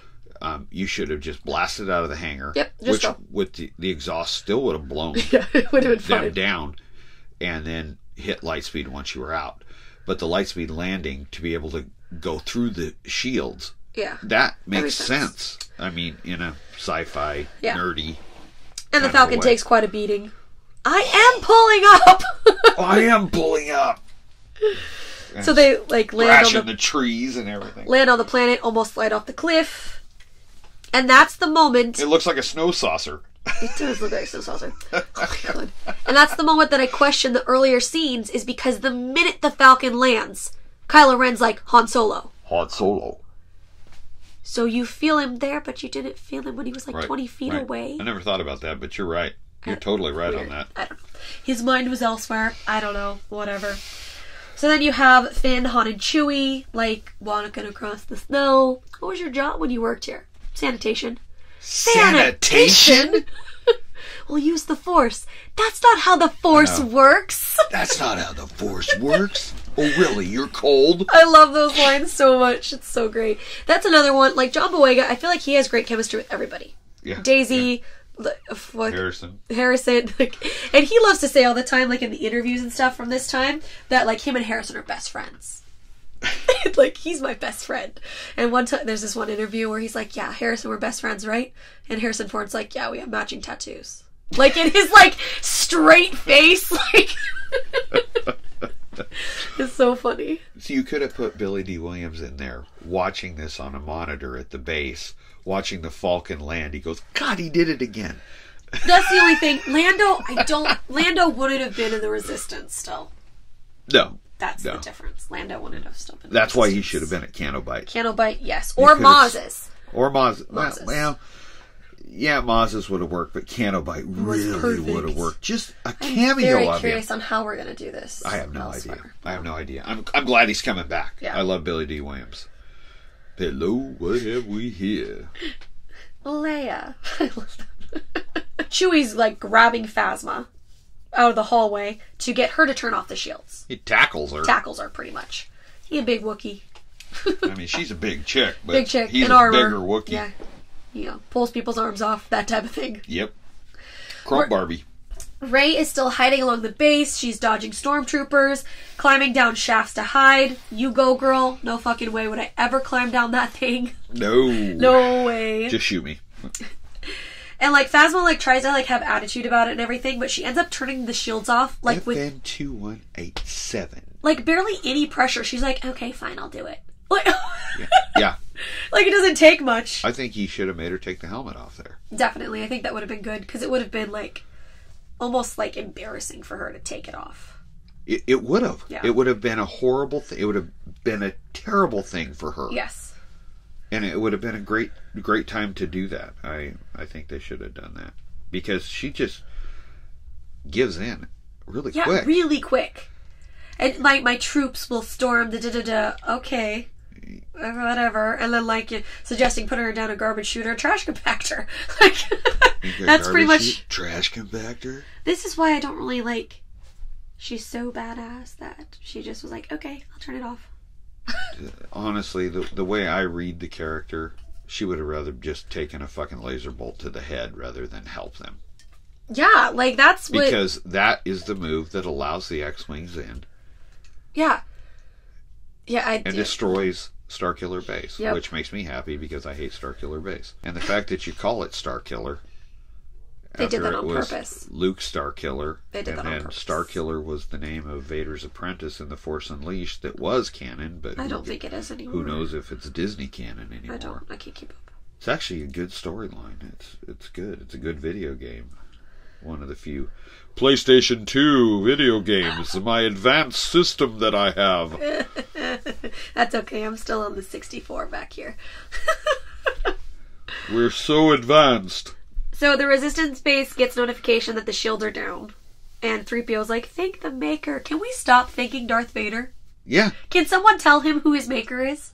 You should have just blasted out of the hangar. Yep, just go. With the exhaust still would have blown Yeah, it would have been them fine. down and then hit light speed once you were out. But the light speed landing to be able to go through the shields, that makes sense. I mean, in a sci-fi, nerdy. And the Falcon takes quite a beating. I am pulling up! I am pulling up! So they, like, land on the trees and everything. Land on the planet, almost slide off the cliff. And that's the moment... It looks like a snow saucer. It does look like a snow saucer. Oh my god. And that's the moment that I question the earlier scenes, is because the minute the Falcon lands, Kylo Ren's like, Han Solo. Han Solo. So you feel him there, but you didn't feel him when he was like 20 feet away. I never thought about that, but you're right. You're totally right on that. I don't know. His mind was elsewhere. I don't know. Whatever. So then you have Finn, Han, and Chewie, like, walking across the snow. What was your job when you worked here? Sanitation. Sanitation? We'll use the Force. That's not how the Force works. That's not how the Force works. Oh, really? You're cold? I love those lines so much. It's so great. That's another one. Like, John Boyega, I feel like he has great chemistry with everybody. Yeah. Daisy, Harrison. Like, and he loves to say all the time, like in the interviews and stuff from this time, that like him and Harrison are best friends. Like, he's my best friend. And one time, there's this one interview where he's like, yeah, Harrison, we're best friends, right? And Harrison Ford's like, yeah, we have matching tattoos. Like, in his, like, straight face, like... It's so funny. So you could have put Billy D. Williams in there, watching this on a monitor at the base, watching the Falcon land. He goes, God, he did it again. That's the only thing. Lando wouldn't have been in the Resistance still. No. That's the difference. Lando wouldn't have still been. That's why he should have been at Canobite. Canobite, yes. Or Maz's. Or Maz's. Well, yeah, Maz's would have worked, but Canobite really would have worked. Just a cameo of him. I'm very curious on how we're going to do this. I have no idea. I have no idea. I'm glad he's coming back. Yeah. I love Billy D. Williams. Hello, what have we here? Leia. I love that. Chewie's like grabbing Phasma out of the hallway to get her to turn off the shields. He tackles her. Tackles her, pretty much. He a big Wookiee. I mean, she's a big chick, but Big chick he's in a armor. bigger Wookiee. Yeah. You know, pulls people's arms off, that type of thing. Yep. Crump Barbie. Rey is still hiding along the base. She's dodging stormtroopers, climbing down shafts to hide. You go, girl. No fucking way would I ever climb down that thing. No. No way. Just shoot me. And like Phasma like tries to like have attitude about it and everything, but she ends up turning the shields off like with FN 2187. like barely any pressure. She's like, okay, fine, I'll do it. Like, Yeah. like it doesn't take much. I think he should have made her take the helmet off there. Definitely, I think that would have been good because it would have been like almost like embarrassing for her to take it off. It would have. Yeah. It would have been a horrible thing. It would have been a terrible thing for her. Yes. And it would have been a great time to do that. I think they should have done that. Because she just gives in really quick. Yeah, really quick. And my troops will storm the okay. Whatever. And then like suggesting putting her down a garbage chute or a trash compactor. Like that's pretty much trash compactor. This is why I don't really like she's so badass that she just was like, okay, I'll turn it off. Honestly, the way I read the character, she would have rather just taken a fucking laser bolt to the head rather than help them. Yeah, like that's what... Because that is the move that allows the X-Wings in. Yeah. Yeah, and destroys Starkiller Base, yep. Which makes me happy because I hate Starkiller Base. And the fact that you call it Starkiller... They did that on purpose. Luke Starkiller. They did that on purpose. And Starkiller was the name of Vader's apprentice in The Force Unleashed that was canon, but... I don't think it is anymore. Who knows if it's Disney canon anymore. I can't keep up. It's actually a good storyline. It's good. It's a good video game. One of the few PlayStation 2 video games. My advanced system that I have. That's okay. I'm still on the 64 back here. We're so advanced. So the Resistance base gets notification that the shields are down. And 3PO's like, thank the Maker. Can we stop thanking Darth Vader? Yeah. Can someone tell him who his Maker is?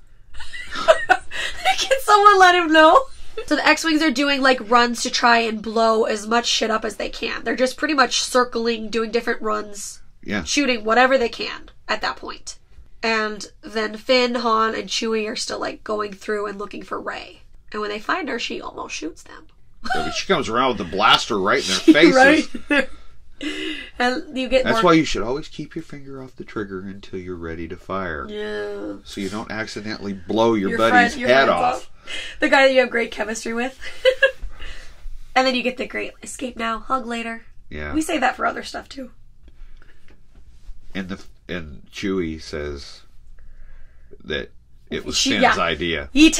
Can someone let him know? So the X-Wings are doing like runs to try and blow as much shit up as they can. They're just pretty much circling, doing different runs. Yeah. Shooting whatever they can at that point. And then Finn, Han, and Chewie are still like going through and looking for Rey. And when they find her, she almost shoots them. She comes around with the blaster right in their faces. Right? And you get That's why you should always keep your finger off the trigger until you're ready to fire. Yeah. So you don't accidentally blow your buddy's head off. The guy that you have great chemistry with. And then you get the great escape now, hug later. Yeah. We say that for other stuff too. And Chewie says that it was Finn's idea. He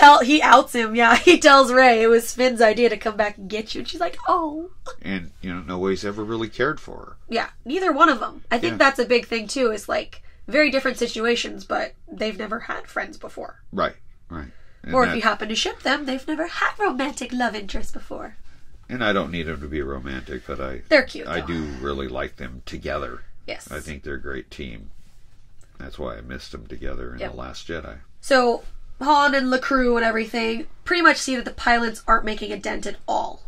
outs him, yeah. He tells Rey it was Finn's idea to come back and get you. And she's like, oh. And, nobody's ever really cared for her. Yeah, neither one of them. I think that's a big thing, too, is like, very different situations, but they've never had friends before. Right. And or if you happen to ship them, they've never had romantic love interests before. And I don't need them to be romantic, but they're cute, I though. do really like them together. Yes. I think they're a great team. That's why I missed them together in The Last Jedi. So, Han and the crew and everything pretty much see that the pilots aren't making a dent at all.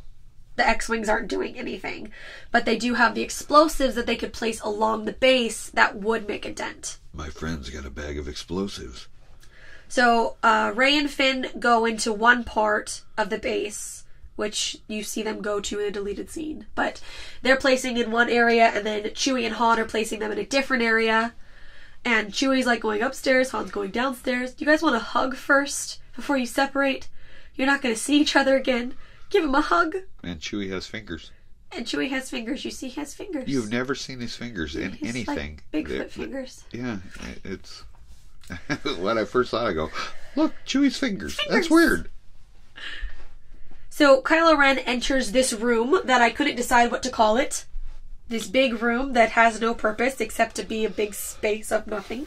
The X-Wings aren't doing anything. But they do have the explosives that they could place along the base that would make a dent. My friend's got a bag of explosives. So, Rey and Finn go into one part of the base, which you see them go to in a deleted scene. But they're placing in one area, and then Chewie and Han are placing them in a different area. And Chewie's like going upstairs, Han's going downstairs. Do you guys want to hug first before you separate? You're not going to see each other again. Give him a hug. And Chewie has fingers. And Chewie has fingers. You see he has fingers. You've never seen his fingers in anything. Like Bigfoot fingers. Yeah, it's... When I first saw it, I go, look, Chewie's fingers. That's weird. So Kylo Ren enters this room that I couldn't decide what to call it. This big room that has no purpose except to be a big space of nothing.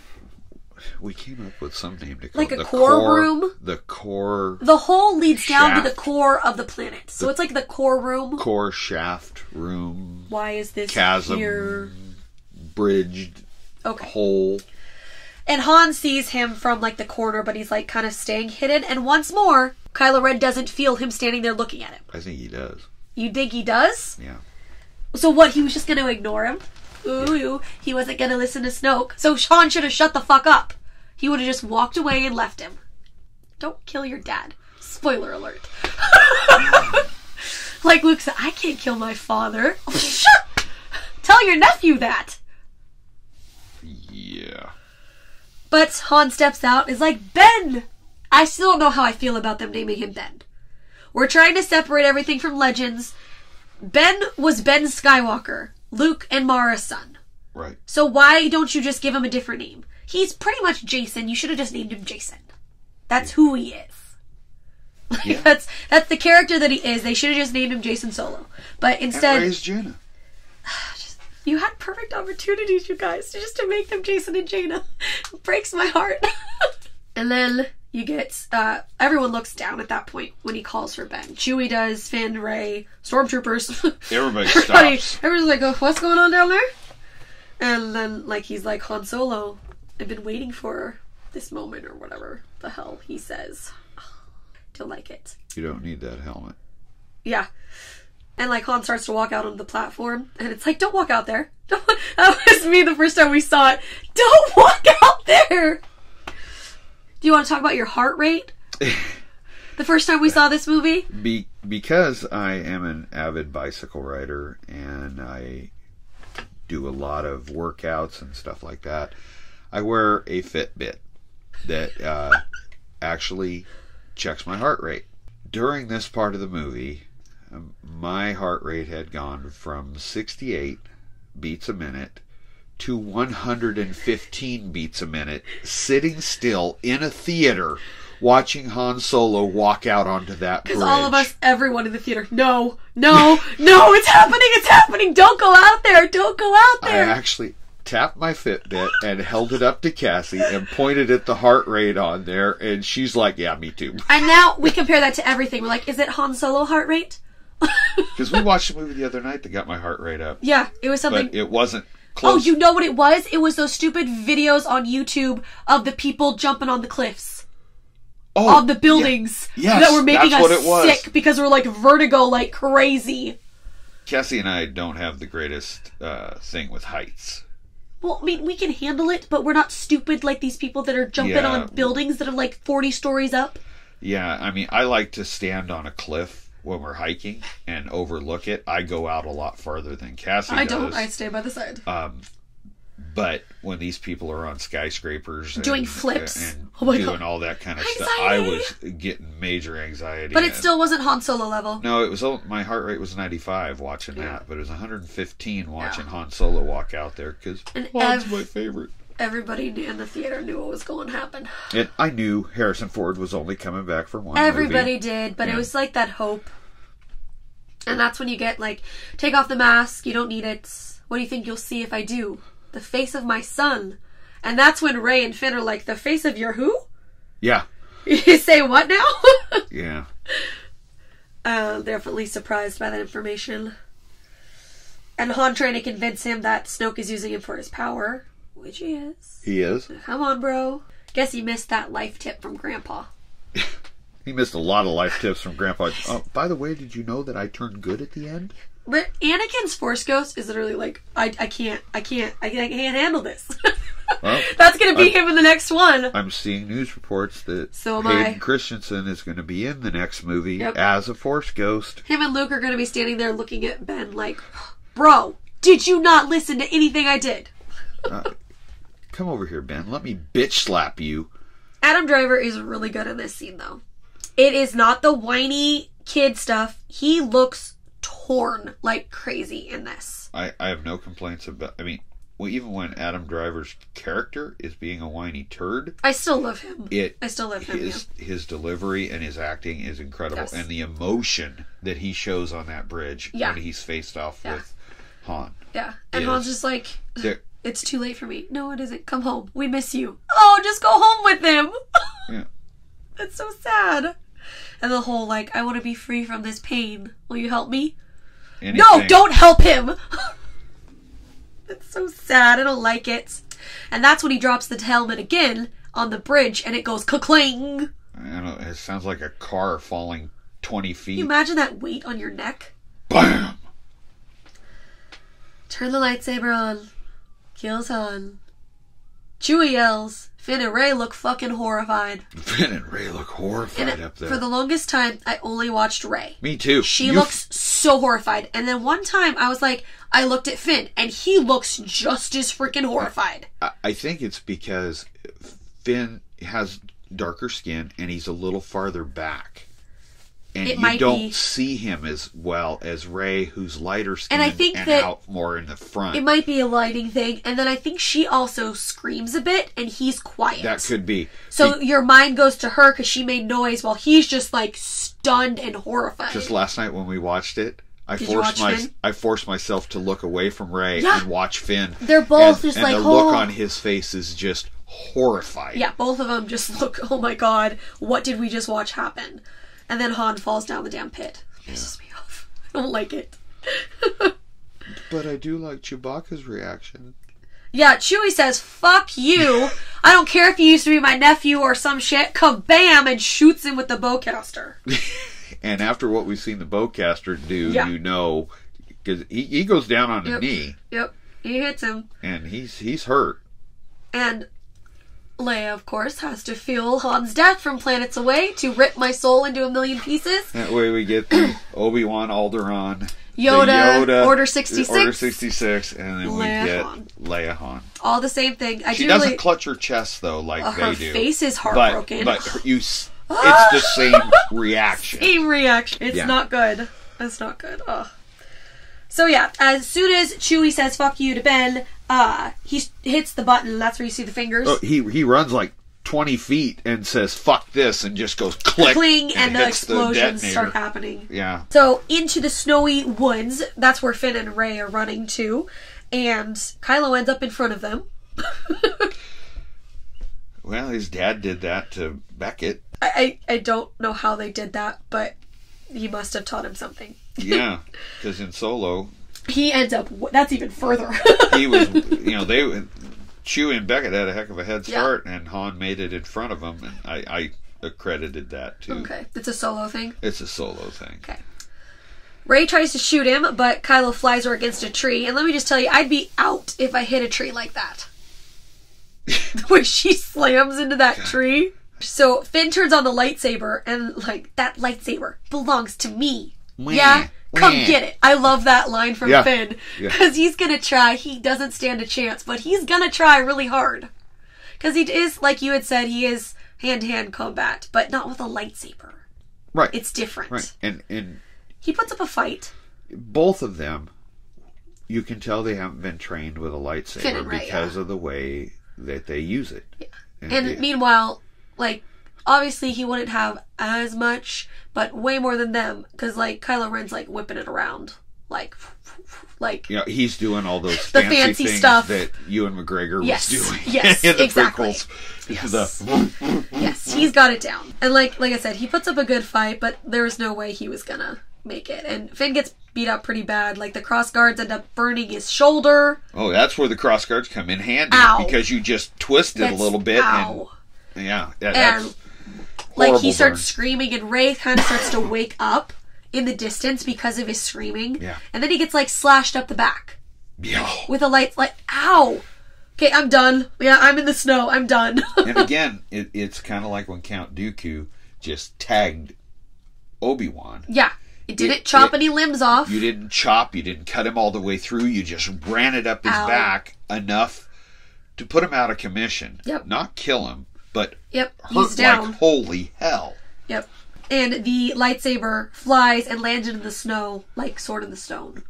We came up with some name to call like it. Like a core room? The core... The hole leads down to the core of the planet. So it's like the core room. Core shaft room. Why is this chasm, here? Bridged hole. And Han sees him from like the corner, but he's like kind of staying hidden. And once more, Kylo Ren doesn't feel him standing there looking at him. I think he does. You think he does? Yeah. So what, he was just gonna ignore him? Ooh, he wasn't gonna listen to Snoke. So Han should have shut the fuck up. He would have just walked away and left him. Don't kill your dad. Spoiler alert. Like Luke said, I can't kill my father. Shut! Tell your nephew that. Yeah. But Han steps out and is like, Ben! I still don't know how I feel about them naming him Ben. We're trying to separate everything from Legends. Ben was Ben Skywalker, Luke and Mara's son. Right. So why don't you just give him a different name? He's pretty much Jason. You should have just named him Jason. That's who he is. Like, Yeah. That's the character that he is. They should have just named him Jason Solo. But instead... And Rey's Jaina. You had perfect opportunities, you guys, just to make them Jason and Jaina. It breaks my heart. And then you get, everyone looks down at that point when he calls for Ben. Chewie does, Finn, Rey, stormtroopers. Everybody stops. Everyone's like, oh, what's going on down there? And then, like, he's like, Han Solo, I've been waiting for this moment, or whatever the hell he says. Don't like it. You don't need that helmet. Yeah. And, like, Han starts to walk out onto the platform, and it's like, don't walk out there. That was me the first time we saw it. Don't walk out there! Do you want to talk about your heart rate? The first time we saw this movie? Because I am an avid bicycle rider, and I do a lot of workouts and stuff like that, I wear a Fitbit that actually checks my heart rate. During this part of the movie, my heart rate had gone from 68 beats a minute to 115 beats a minute, sitting still in a theater watching Han Solo walk out onto that bridge. Because all of us, everyone in the theater, no, it's happening, don't go out there, I actually tapped my Fitbit and held it up to Cassie and pointed at the heart rate on there, and she's like, yeah, me too. And now we compare that to everything. We're like, is it Han Solo heart rate? Because we watched a movie the other night that got my heart rate up. Yeah, it was something... But it wasn't close. Oh, you know what it was? It was those stupid videos on YouTube of the people jumping on the cliffs. Oh, of the buildings yes, that were making that's what it was. us sick because we're like vertigo like crazy. Cassie and I don't have the greatest thing with heights. Well, I mean, we can handle it, but we're not stupid like these people that are jumping on buildings that are like 40 stories up. Yeah, I mean, I like to stand on a cliff when we're hiking and overlook it. I go out a lot farther than Cassie does. I don't. I stay by the side. But when these people are on skyscrapers and doing flips and oh my doing God. all that kind of Anxiety. stuff, I was getting major anxiety. But it still wasn't Han Solo level. No, it was. My heart rate was 95 watching that, but it was 115 watching Han Solo walk out there because Han's my favorite. Everybody in the theater knew what was going to happen. And I knew Harrison Ford was only coming back for one Everybody movie. did, but it was like that hope. And that's when you get like, take off the mask, you don't need it. What do you think you'll see if I do? The face of my son. And that's when Rey and Finn are like, the face of your who? Yeah. You say what now? Yeah. Definitely surprised by that information. And Han trying to convince him that Snoke is using him for his power. Which he is. He is. Come on, bro. Guess he missed that life tip from Grandpa. He missed a lot of life tips from Grandpa. By the way, did you know that I turned good at the end? But Anakin's Force Ghost is literally like, I can't handle this. Well, That's going to be him in the next one. I'm seeing news reports that So am Hayden I. Christensen is going to be in the next movie Yep. as a Force Ghost. Him and Luke are going to be standing there looking at Ben like, bro, did you not listen to anything I did? Come over here, Ben. Let me bitch slap you. Adam Driver is really good in this scene, though. It is not the whiny kid stuff. He looks torn like crazy in this. I have no complaints about... I mean, even when Adam Driver's character is being a whiny turd... I still love him. His delivery and his acting is incredible. Yes. And the emotion that he shows on that bridge when he's faced off with Han. Yeah. And Han's just like... It's too late for me. No, it isn't. Come home. We miss you. Oh, just go home with them. Yeah. That's so sad. And the whole, like, I want to be free from this pain. Will you help me? No, don't help him. It's so sad. I don't like it. And that's when he drops the helmet again on the bridge and it goes ka-cling. I don't know, it sounds like a car falling 20 feet. Can you imagine that weight on your neck? BAM! Turn the lightsaber on. Kills Han. Chewie yells. Finn and Rey look fucking horrified. Finn and Rey look horrified And up there. for the longest time, I only watched Rey. Me too. She looks so horrified. And then one time, I was like, I looked at Finn, and he looks just as freaking horrified. I think it's because Finn has darker skin, and he's a little farther back. And you don't see him as well as Rey, who's lighter skinned and I think that out more in the front. It might be a lighting thing, and then I think she also screams a bit, and he's quiet. That could be. So your mind goes to her because she made noise while he's just like stunned and horrified. Just last night when we watched it, I forced myself to look away from Rey and watch Finn. They're both just like, and the look on his face is just horrified. Yeah, both of them just look, oh my god, what did we just watch happen? And then Han falls down the damn pit. It pisses me off. I don't like it. But I do like Chewbacca's reaction. Yeah, Chewie says, fuck you. I don't care if you used to be my nephew or some shit. Kabam! And shoots him with the bowcaster. And after what we've seen the bowcaster do, Yeah. you know, because he goes down on a knee. Yep. He hits him. And he's hurt. And Leia, of course, has to fuel Han's death from planets away to rip my soul into a million pieces. That way we get the Obi-Wan, Alderaan, Yoda, Order 66, and then Leia we get Han. Leia Han. All the same thing. She doesn't clutch her chest, though, like they her do. Her face is heartbroken. But it's the same reaction. Same reaction. It's not good. It's not good. Ugh. So yeah, as soon as Chewie says "fuck you" to Ben, he hits the button. That's where you see the fingers. Oh, he runs like 20 feet and says "fuck this" and just goes click, cling, and the hits explosions the start happening. Yeah. So into the snowy woods. That's where Finn and Rey are running to, and Kylo ends up in front of them. Well, his dad did that to Beckett. I don't know how they did that, but he must have taught him something. Yeah, because in Solo, he ends up. That's even further. he was, Chewie and Beckett had a heck of a head start, and Han made it in front of him, and I accredited that too. Okay, it's a Solo thing. It's a Solo thing. Okay. Rey tries to shoot him, but Kylo flies her against a tree, and let me just tell you, I'd be out if I hit a tree like that. The way she slams into that tree. So Finn turns on the lightsaber, and like, that lightsaber belongs to me. Yeah? Come get it. I love that line from Finn. Because he's going to try. He doesn't stand a chance, but he's going to try really hard. Because he is, like you had said, he is hand-to-hand combat, but not with a lightsaber. Right. It's different. Right. And he puts up a fight. Both of them, you can tell they haven't been trained with a lightsaber Rey, because of the way that they use it. Yeah. And meanwhile, like, obviously he wouldn't have as much, but way more than them, because like Kylo Ren's like whipping it around, like he's doing all those the fancy things stuff that Ewan McGregor was doing. Yes, in the exactly. prequels. Yes, he's got it down. And like I said, he puts up a good fight, but there was no way he was gonna make it. And Finn gets beat up pretty bad. Like, the cross guards end up burning his shoulder. Oh, that's where the cross guards come in handy. Ow. Because you just twist it a little bit. Ow. And that's and like, he starts burn. screaming, and Rey kind of starts to wake up in the distance because of his screaming. Yeah. And then he gets like slashed up the back. Yeah. With a light, like, ow! Okay, I'm done. Yeah, I'm in the snow. I'm done. And again, it's kind of like when Count Dooku just tagged Obi-Wan. Yeah. It didn't chop any limbs off. You didn't chop. You didn't cut him all the way through. You just ran it up his back enough to put him out of commission. Yep. Not kill him, but hurt he's down. Like holy hell. Yep. And the lightsaber flies and lands into the snow like Sword in the Stone.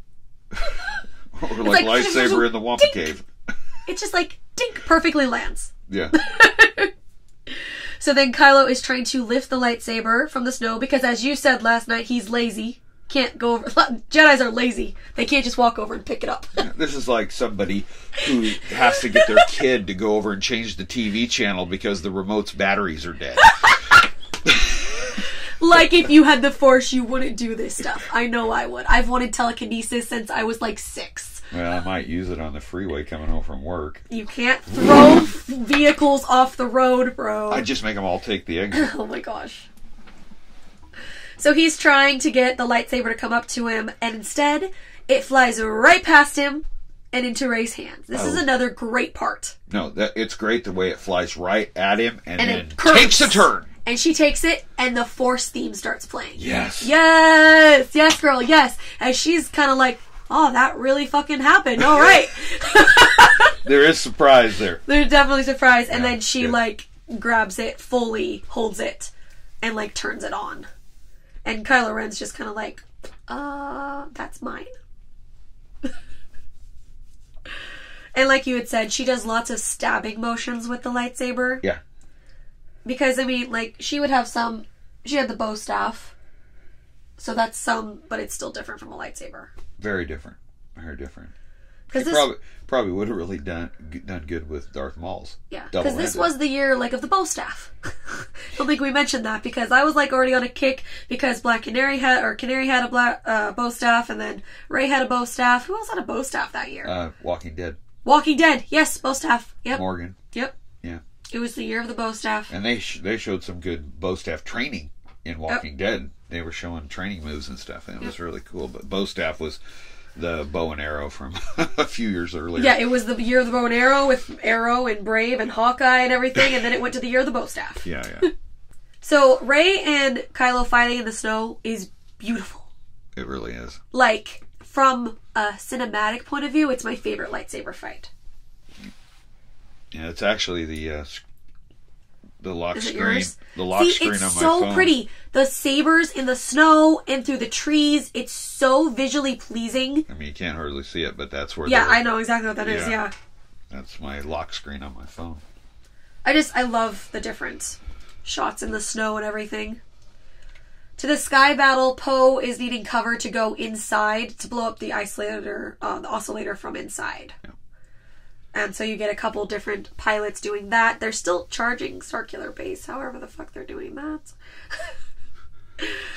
Or like lightsaber in the Wampa Cave. It's just like, dink, perfectly lands. Yeah. So then Kylo is trying to lift the lightsaber from the snow because, as you said last night, he's lazy. Can't go over. Jedis are lazy. They can't just walk over and pick it up. This is like somebody who has to get their kid to go over and change the TV channel because the remote's batteries are dead. Like, if you had the Force, you wouldn't do this stuff. I know I would. I've wanted telekinesis since I was like 6. Well, I might use it on the freeway coming home from work. You can't throw vehicles off the road, bro. I'd just make them all take the exit. Oh my gosh. So he's trying to get the lightsaber to come up to him, and instead, it flies right past him and into Rey's hands. This is another great part. No, it's great the way it flies right at him and then it curves. takes a turn. And she takes it, and the Force theme starts playing. Yes. Yes! Yes, girl, yes. And she's kind of like, oh, that really fucking happened. All right. There is surprise there. There's definitely surprise. And Yeah, then she, like, grabs it fully, holds it, and, like, turns it on. And Kylo Ren's just kind of like, that's mine. And like you had said, she does lots of stabbing motions with the lightsaber. Yeah. Because, I mean, like, she would have some... She had the bow staff. So that's some... But it's still different from a lightsaber. Very different. Very different. Because this probably would have really done good with Darth Maul's. Yeah, because this was the year, like, of the bow staff. I don't think we mentioned that, because I was, like, already on a kick, because Canary had a black bow staff, and then Rey had a bow staff. Who else had a bow staff that year? Walking Dead. Walking Dead, yes, bow staff. Yep. Morgan. Yep. Yeah. It was the year of the bow staff. And they showed some good bow staff training in Walking Dead. They were showing training moves and stuff, and it was really cool. But bow staff was the bow and arrow from a few years earlier. Yeah, it was the year of the bow and arrow with Arrow and Brave and Hawkeye and everything, and then it went to the year of the bow staff. Yeah. So Rey and Kylo fighting in the snow is beautiful. It really is. Like, from a cinematic point of view, it's my favorite lightsaber fight. Yeah, it's actually the lock Is it screen. yours? The lock screen it's on my so phone. pretty. The sabers in the snow and through the trees. It's so visually pleasing. I mean, you can't hardly see it, but that's where. Yeah, I know exactly what that is. Yeah. That's my lock screen on my phone. I love the different shots in the snow and everything. To the sky battle, Poe is needing cover to go inside to blow up the the oscillator from inside. Yeah. And so you get a couple different pilots doing that. They're still charging Starkiller Base, however the fuck they're doing that.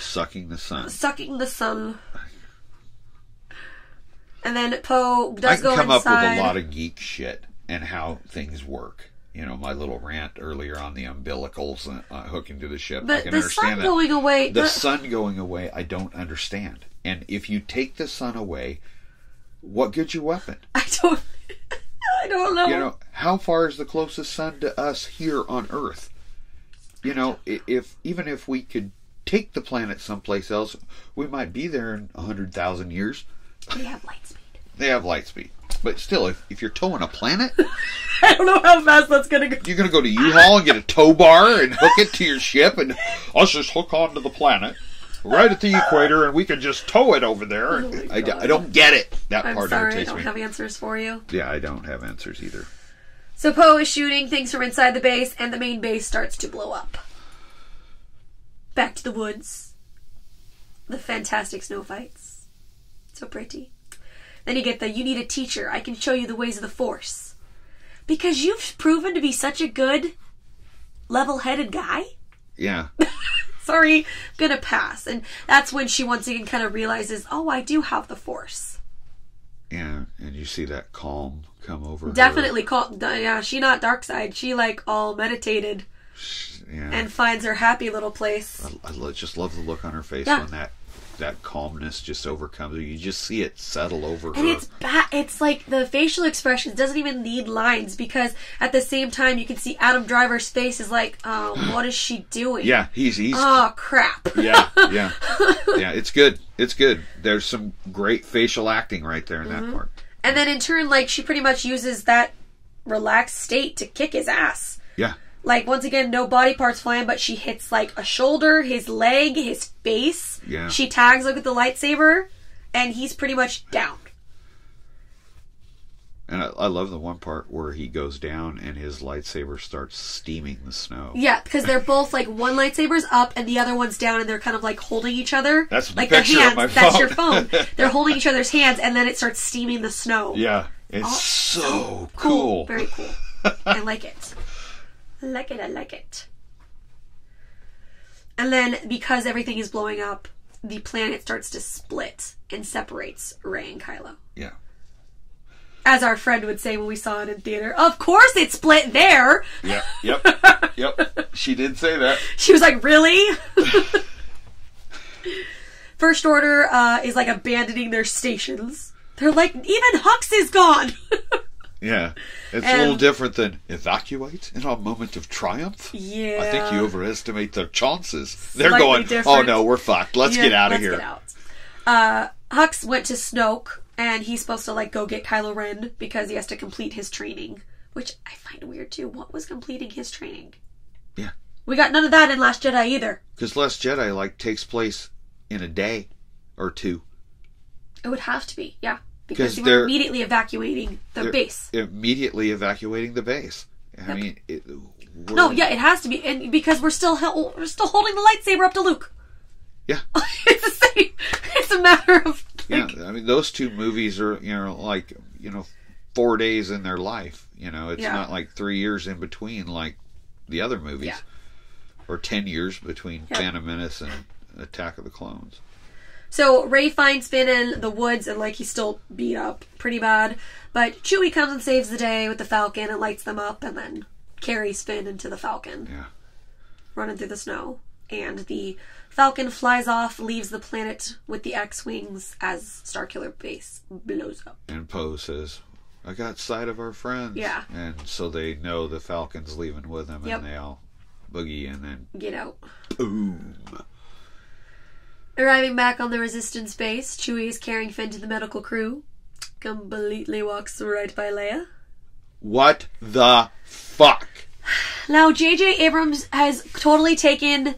Sucking the sun. Sucking the sun. And then Poe does go inside. I can come up with a lot of geek shit and how things work. You know, my little rant earlier on the umbilicals hooking to the ship. But I can the understand sun that. going away... The sun going away, I don't understand. And if you take the sun away, what good's your weapon? I don't know. You know, how far is the closest sun to us here on Earth? You know, even if we could take the planet someplace else, we might be there in 100,000 years. They have light speed. They have light speed. But still, if you're towing a planet... I don't know how fast that's going to go. You're going to go to U-Haul and get a tow bar and hook it to your ship, and let's just hook onto the planet right at the equator, and we can just tow it over there. Oh I don't get it. That I'm part sorry, I irritates don't me. have answers for you. Yeah, I don't have answers either. So Poe is shooting things from inside the base, and the main base starts to blow up. Back to the woods. The fantastic snow fights. So pretty. Then you get you need a teacher. I can show you the ways of the Force. Because you've proven to be such a good, level-headed guy. Yeah. Sorry, I'm gonna pass. And that's when she once again kind of realizes, oh, I do have the Force. Yeah, and you see that calm come over Definitely her. calm. Yeah, she not dark side. She like all meditated. Yeah. And finds her happy little place. I just love the look on her face Yeah. when that calmness just overcomes her. You just see it settle over her. And it's like the facial expressions doesn't even need lines, because at the same time you can see Adam Driver's face is like, oh, what is she doing? Yeah, he's oh crap. Yeah. It's good. It's good. There's some great facial acting right there in that part. And then in turn, like, she pretty much uses that relaxed state to kick his ass. Yeah. Like, once again, no body parts flying, but she hits, like, a shoulder, his leg, his face. Yeah. She tags, like, with the lightsaber, and he's pretty much down. And I love the one part where he goes down and his lightsaber starts steaming the snow. Yeah, because they're both, like, one lightsaber's up and the other one's down, and they're kind of, like, holding each other. That's the like picture their on hands. my That's phone. your phone. They're holding each other's hands, and then it starts steaming the snow. Yeah. It's so cool. Very cool. I like it. I like it. And then, because everything is blowing up, the planet starts to split and separates Rey and Kylo. Yeah. As our friend would say when we saw it in theater, of course it split there! Yep. She did say that. She was like, really? First Order is like abandoning their stations. They're like, even Hux is gone! Yeah. It's a little different than evacuate in a moment of triumph. Yeah. I think you overestimate their chances. They're Slightly going, different. oh no, we're fucked. Let's get out of here. Let's get out. Hux went to Snoke, and he's supposed to like go get Kylo Ren because he has to complete his training. Which I find weird too. What was completing his training? Yeah. We got none of that in Last Jedi either. Because Last Jedi like takes place in a day or two. It would have to be, yeah. Because Because they were immediately evacuating the base. Immediately evacuating the base. I mean, No, yeah, it has to be, and because we're still holding the lightsaber up to Luke. Yeah. It's the same. It's a matter of Yeah, I mean, those two movies are, 4 days in their life. It's not like 3 years in between like the other movies. Yeah. Or 10 years between Phantom Menace and Attack of the Clones. So Rey finds Finn in the woods, and like he's still beat up pretty bad. But Chewie comes and saves the day with the Falcon and lights them up, and then carries Finn into the Falcon, running through the snow. And the Falcon flies off, leaves the planet with the X-wings as Starkiller Base blows up. And Poe says, "I got sight of our friends." Yeah. And so they know the Falcon's leaving with them, and they all boogie and then Get out. boom. Arriving back on the Resistance base, Chewie is carrying Finn to the medical crew. Completely walks right by Leia. What the fuck? Now, J.J. Abrams has totally taken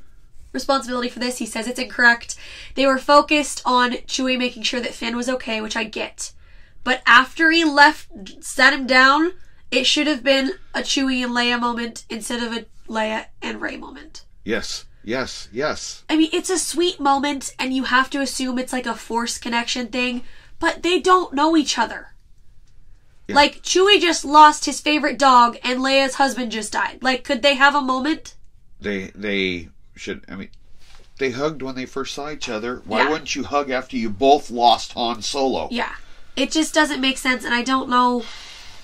responsibility for this. He says it's incorrect. They were focused on Chewie making sure that Finn was okay, which I get. But after he left, sat him down, it should have been a Chewie and Leia moment instead of a Leia and Rey moment. Yes. I mean, it's a sweet moment, and you have to assume it's like a Force connection thing, but they don't know each other. Yeah. Like, Chewie just lost his favorite dog, and Leia's husband just died. Like, could they have a moment? They should, I mean, they hugged when they first saw each other. Why wouldn't you hug after you both lost Han Solo? Yeah. It just doesn't make sense, and I don't know.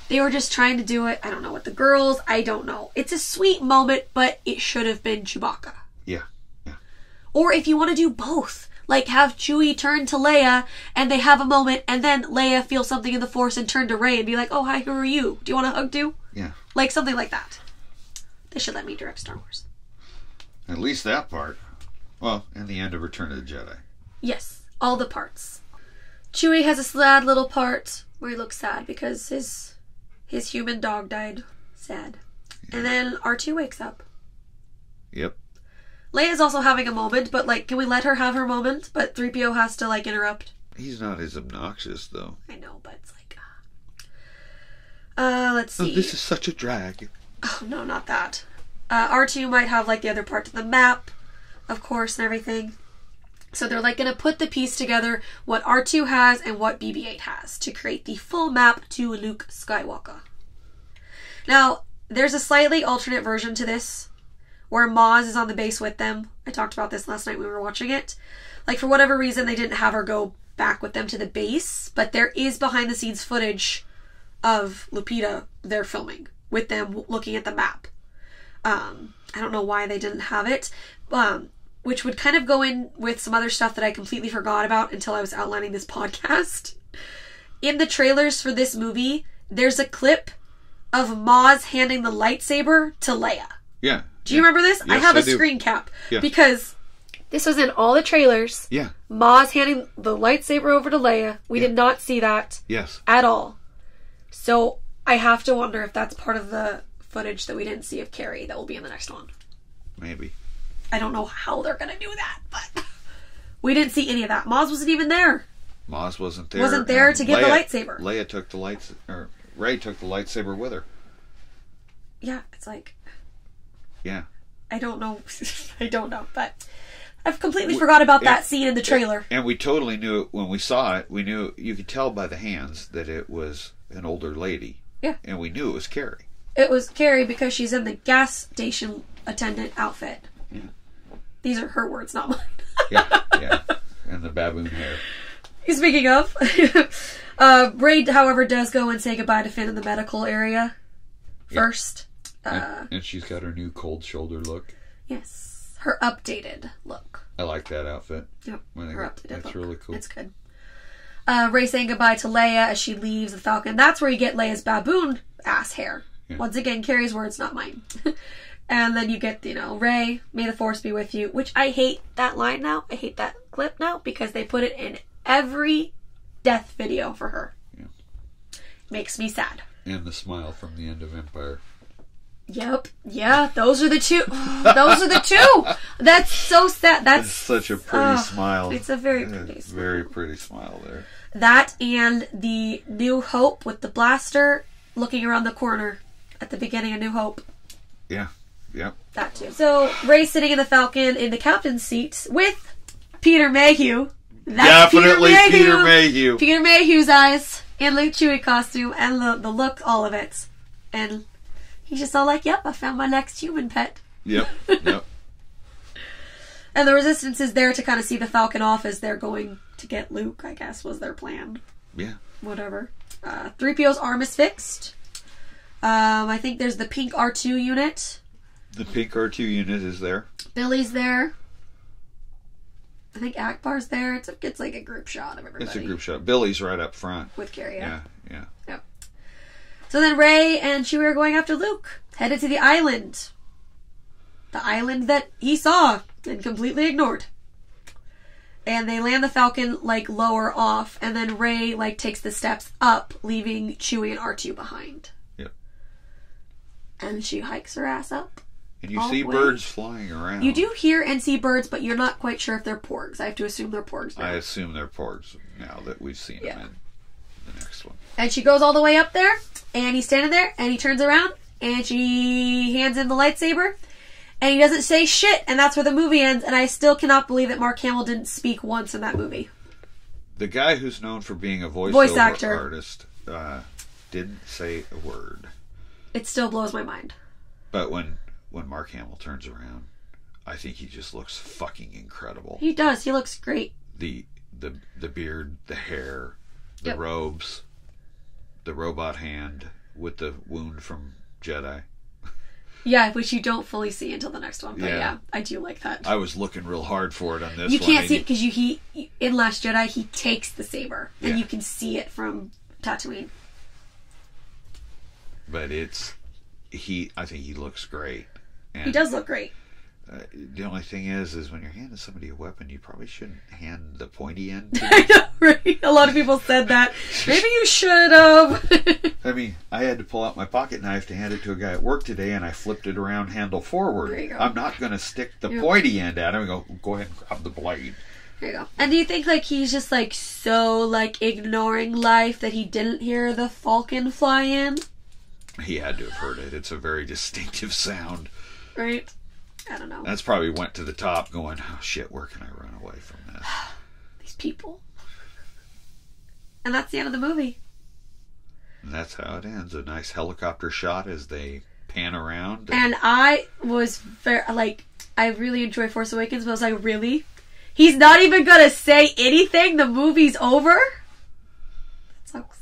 They were just trying to do it. I don't know, with the girls. I don't know. It's a sweet moment, but it should have been Chewbacca. Yeah. Or if you want to do both. Like, have Chewie turn to Leia, and they have a moment, and then Leia feels something in the Force and turn to Rey and be like, "Oh, hi, who are you? Do you want a hug too?" Yeah. Like, something like that. They should let me direct Star Wars. At least that part. Well, and the end of Return of the Jedi. Yes. All the parts. Chewie has a sad little part where he looks sad because his human dog died. Sad. Yeah. And then R2 wakes up. Yep. Leia's also having a moment, but, like, can we let her have her moment? But 3PO has to, like, interrupt. He's not as obnoxious, though. I know, but it's like... let's see. Oh, this is such a drag. Oh, no, not that. R2 might have, like, the other part of the map, of course, and everything. So they're, like, going to put the piece together, what R2 has and what BB-8 has, to create the full map to Luke Skywalker. Now, there's a slightly alternate version to this, where Maz is on the base with them. I talked about this last night when we were watching it. Like, for whatever reason, they didn't have her go back with them to the base, but there is behind-the-scenes footage of Lupita they're filming, with them looking at the map. I don't know why they didn't have it, which would kind of go in with some other stuff that I completely forgot about until I was outlining this podcast. In the trailers for this movie, there's a clip of Maz handing the lightsaber to Leia. Yeah. Do you remember this? Yes, I have a do. screen cap. Yeah. Because this was in all the trailers. Yeah. Maz handing the lightsaber over to Leia. We did not see that. Yes. At all. So I have to wonder if that's part of the footage that we didn't see of Carrie that will be in the next one. Maybe. I don't know how they're going to do that, but we didn't see any of that. Maz wasn't even there. Maz wasn't there. Wasn't there to get the lightsaber. Leia took the Rey took the lightsaber with her. Yeah, it's like... Yeah. I don't know. I don't know, but I've completely forgot about that scene in the trailer. And we totally knew it when we saw it. We knew, you could tell by the hands that it was an older lady. Yeah. And we knew it was Carrie. It was Carrie because she's in the gas station attendant outfit. Yeah. These are her words, not mine. Yeah. And the baboon hair. Speaking of, Rey, however, does go and say goodbye to Finn in the medical area first. And she's got her new cold shoulder look. Yes. Her updated look. I like that outfit. Yep. Her updated that's look. really cool. It's good. Rey saying goodbye to Leia as she leaves the Falcon. That's where you get Leia's baboon ass hair. Yeah. Once again, Carrie's words, not mine. And then you get, Rey, may the Force be with you, which I hate that line now. I hate that clip now because they put it in every death video for her. Yeah. Makes me sad. And the smile from the end of Empire. Yep. Yeah, those are the two. Those are the two. That's so sad. That's such a pretty smile. It's a very pretty smile. Very pretty smile there. That and the New Hope with the blaster looking around the corner at the beginning of New Hope. Yeah. Yep. That too. So Rey sitting in the Falcon in the captain's seat with Peter Mayhew. That's definitely Peter Mayhew. Peter Mayhew's eyes and the Chewie costume and the look, all of it. And he's just all like, yep, I found my next human pet. Yep. And the Resistance is there to kind of see the Falcon off as they're going to get Luke, I guess, was their plan. Yeah. Whatever. 3PO's arm is fixed. I think there's the pink R2 unit. The pink R2 unit is there. Billy's there. I think Akbar's there. It's like a group shot of everybody. It's a group shot. Billy's right up front. With Carrie, Yeah. Yep. So then Rey and Chewie are going after Luke. Headed to the island. The island that he saw and completely ignored. And they land the Falcon, lower off. And then Rey, takes the steps up, leaving Chewie and R2 behind. Yep. And she hikes her ass up. And you see birds flying around. You do hear and see birds, but you're not quite sure if they're porgs. I have to assume they're porgs now. I assume they're porgs now that we've seen them in the next one. And she goes all the way up there, and he's standing there, and he turns around, and she hands in the lightsaber, and he doesn't say shit, and that's where the movie ends, and I still cannot believe that Mark Hamill didn't speak once in that movie. The guy who's known for being a voice actor artist didn't say a word. It still blows my mind. But when Mark Hamill turns around, I think he just looks fucking incredible. He does. He looks great. The beard, the hair, the robes, the robot hand with the wound from Jedi. Yeah, which you don't fully see until the next one. But yeah, I do like that. I was looking real hard for it on this one. You can't see it because in Last Jedi, he takes the saber. And you can see it from Tatooine. But I think he looks great. And he does look great. The only thing is when you're handing somebody a weapon, you probably shouldn't hand the pointy end to them. I know, right? A lot of people said that. Maybe you should have. I mean, I had to pull out my pocket knife to hand it to a guy at work today, and I flipped it around handle forward. There you go. I'm not going to stick the pointy end at him and go ahead and grab the blade. There you go. And do you think he's just so ignoring life that he didn't hear the Falcon fly in? He had to have heard it. It's a very distinctive sound. Right? I don't know. That's probably went to the top going, oh shit, where can I run away from this? These people. And that's the end of the movie. And that's how it ends. A nice helicopter shot as they pan around. And I was very, I really enjoy Force Awakens, but I was like, really? He's not even going to say anything? The movie's over? That sucks.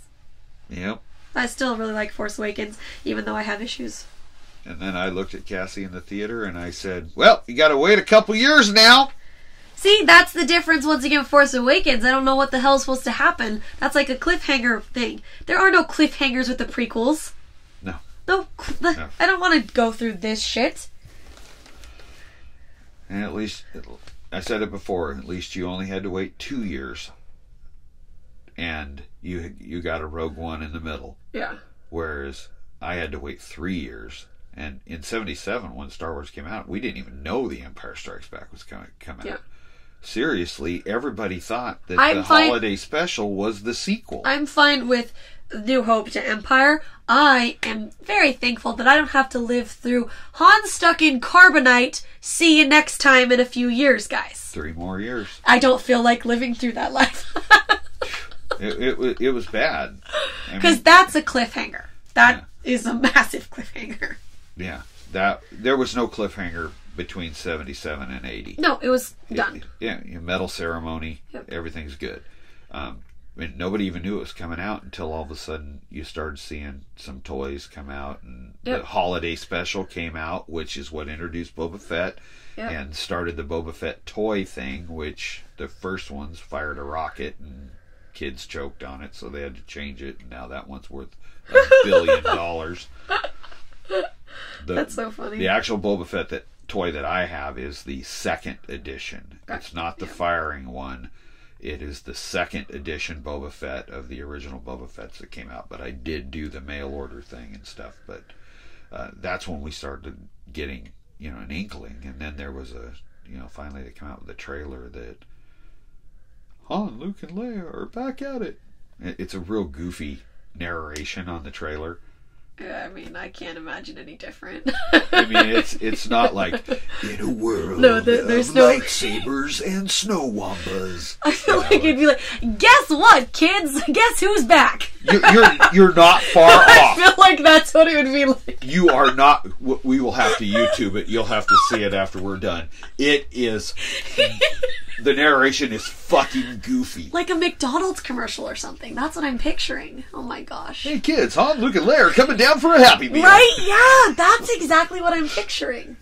Yep. I still really like Force Awakens, even though I have issues. And then I looked at Cassie in the theater and I said, well, you gotta wait a couple years now. See, that's the difference once again with Force Awakens. I don't know what the hell's supposed to happen. That's like a cliffhanger thing. There are no cliffhangers with the prequels. No. No. I don't want to go through this shit. And at least, I said it before, at least you only had to wait 2 years. And you got a Rogue One in the middle. Yeah. Whereas I had to wait 3 years. And in 77, when Star Wars came out, we didn't even know The Empire Strikes Back was going to come out. Yeah. Seriously, everybody thought that the holiday special was the sequel. I'm fine with New Hope to Empire. I am very thankful that I don't have to live through Han stuck in carbonite. See you next time in a few years, guys. 3 more years. I don't feel like living through that life. It was bad. Because that's a cliffhanger. That is a massive cliffhanger. Yeah, there was no cliffhanger between 77 and 80. No, it was done. Yeah, medal ceremony, Yep. everything's good. And nobody even knew it was coming out until all of a sudden you started seeing some toys come out, and Yep. the holiday special came out, which is what introduced Boba Fett Yep. and started the Boba Fett toy thing, which the first ones fired a rocket and kids choked on it, so they had to change it, and now that one's worth $1 billion. That's so funny. The actual Boba Fett toy that I have is the second edition. Gotcha. It's not the firing one. It is the second edition Boba Fett of the original Boba Fetts that came out. But I did do the mail order thing and stuff. But that's when we started getting, an inkling. And then there was finally they come out with a trailer that Han, Luke, and Leia are back at it. It's a real goofy narration on the trailer. I mean, I can't imagine any different. I mean, it's not like in a world there's of no lightsabers and snow wampas. I feel like it'd be like, guess what, kids? Guess who's back? You're not far I off. feel like that's what it would be like. You are not. We will have to YouTube it. You'll have to see it after we're done. It is. The narration is fucking goofy. Like a McDonald's commercial or something. That's what I'm picturing. Oh my gosh. Hey kids, Han, Luke, and Leia are coming down for a Happy Meal. Right? Yeah, that's exactly what I'm picturing.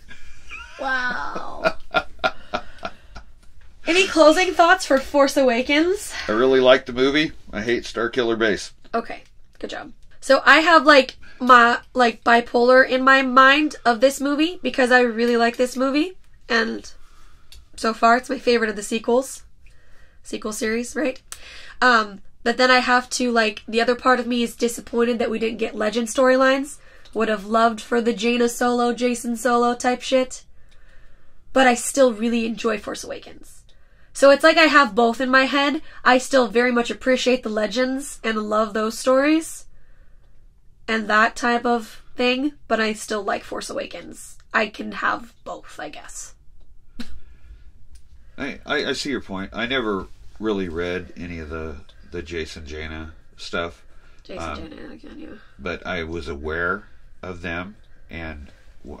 Wow. Any closing thoughts for Force Awakens? I really like the movie. I hate Starkiller Base. Okay, good job. So I have my bipolar in my mind of this movie because I really like this movie, and so far it's my favorite of the sequel series, right? But then I have to, the other part of me is disappointed that we didn't get Legend storylines. Would have loved for the Jaina Solo, Jason Solo type shit. But I still really enjoy Force Awakens. So it's like I have both in my head. I still very much appreciate the Legends and love those stories and that type of thing, but I still like Force Awakens. I can have both, I guess. I see your point. I never really read any of the Jason Jaina stuff. Jason Jaina, again, yeah. But I was aware of them, and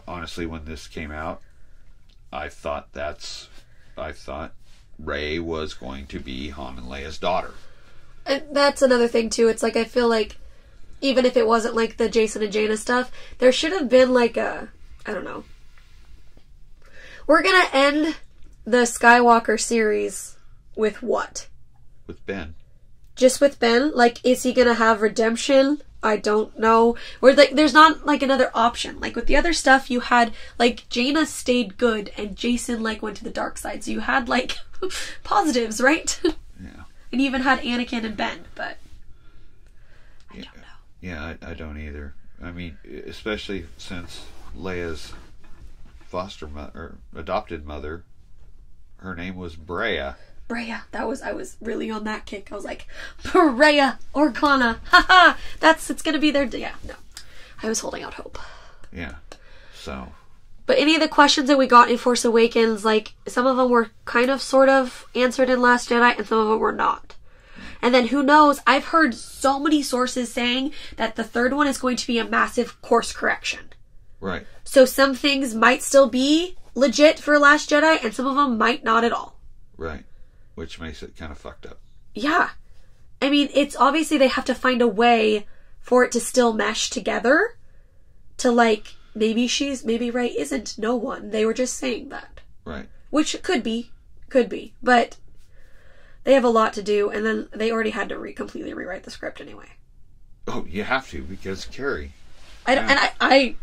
honestly, when this came out, I thought Rey was going to be Han and Leia's daughter. And that's another thing too. It's like I feel like even if it wasn't like the Jason and Jaina stuff, there should have been I don't know. We're gonna end the Skywalker series with what? With Ben. Just with Ben? Is he gonna have redemption? I don't know. Or there's not another option. With the other stuff, you had Jaina stayed good and Jason went to the dark side. So you had positives, right? Yeah. And you even had Anakin and Ben, but I don't know. Yeah, I don't either. I mean, especially since Leia's foster mother, or adopted mother, her name was Brea. Brea. I was really on that kick. I was like, Brea Organa. Haha. It's gonna be their, yeah, no. I was holding out hope. Yeah. So. But any of the questions that we got in Force Awakens, some of them were kind of sort of answered in Last Jedi and some of them were not. And then who knows, I've heard so many sources saying that the third one is going to be a massive course correction. Right. So some things might still be legit for Last Jedi and some of them might not at all. Right. Which makes it kind of fucked up. Yeah. I mean, it's obviously they have to find a way for it to still mesh together to maybe Rey isn't no one. They were just saying that. Right. Which could be. But they have a lot to do and then they already had to completely rewrite the script anyway. Oh, you have to because Carrie. I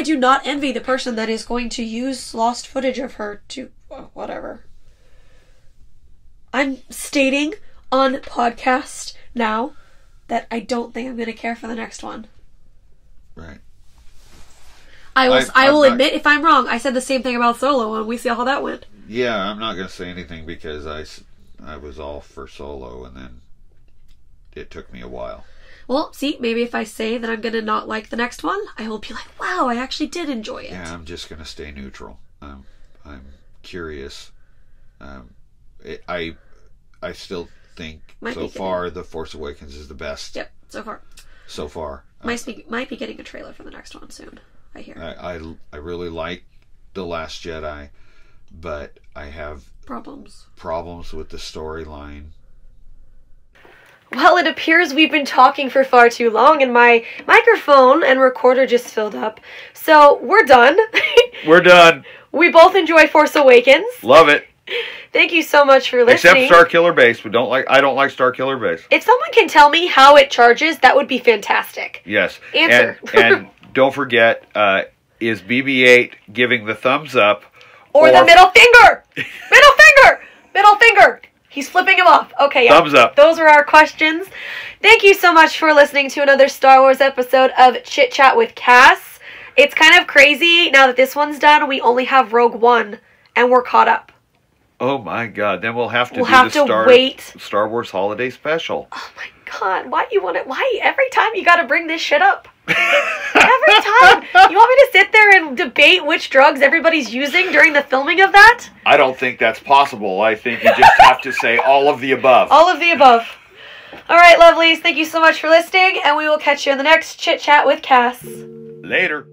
do not envy the person that is going to use lost footage of her to whatever. I'm stating on podcast now that I don't think I'm going to care for the next one. Right. I will admit if I'm wrong. I said the same thing about Solo and we see how that went. Yeah, I'm not going to say anything because I was all for Solo and then it took me a while. Well, see, maybe if I say that I'm going to not like the next one, I will be like, wow, I actually did enjoy it. Yeah, I'm just going to stay neutral. I'm curious. I still think so far The Force Awakens is the best. Yep, so far. Might be getting a trailer for the next one soon, I hear. I really like The Last Jedi, but I have Problems with the storyline. Well, it appears we've been talking for far too long, and my microphone and recorder just filled up. So, we're done. We're done. We both enjoy Force Awakens. Love it. Thank you so much for listening. Except Starkiller Base. I don't like Starkiller Base. If someone can tell me how it charges, that would be fantastic. Yes. Answer. And don't forget, is BB-8 giving the thumbs up? Or the middle finger! Middle finger! Middle finger! He's flipping him off. Okay, yeah. Thumbs up. Those are our questions. Thank you so much for listening to another Star Wars episode of Chit Chat with Cass. It's kind of crazy now that this one's done. We only have Rogue One, and we're caught up. Oh my God! Then we'll have to wait. Star Wars Holiday Special. Oh my God! Why every time you got to bring this shit up? Every time you want me to sit there and debate which drugs everybody's using during the filming of that? I don't think that's possible. I think you just have to say all of the above. All of the above. All right, lovelies. Thank you so much for listening, and we will catch you in the next Chit Chat with Cass. Later.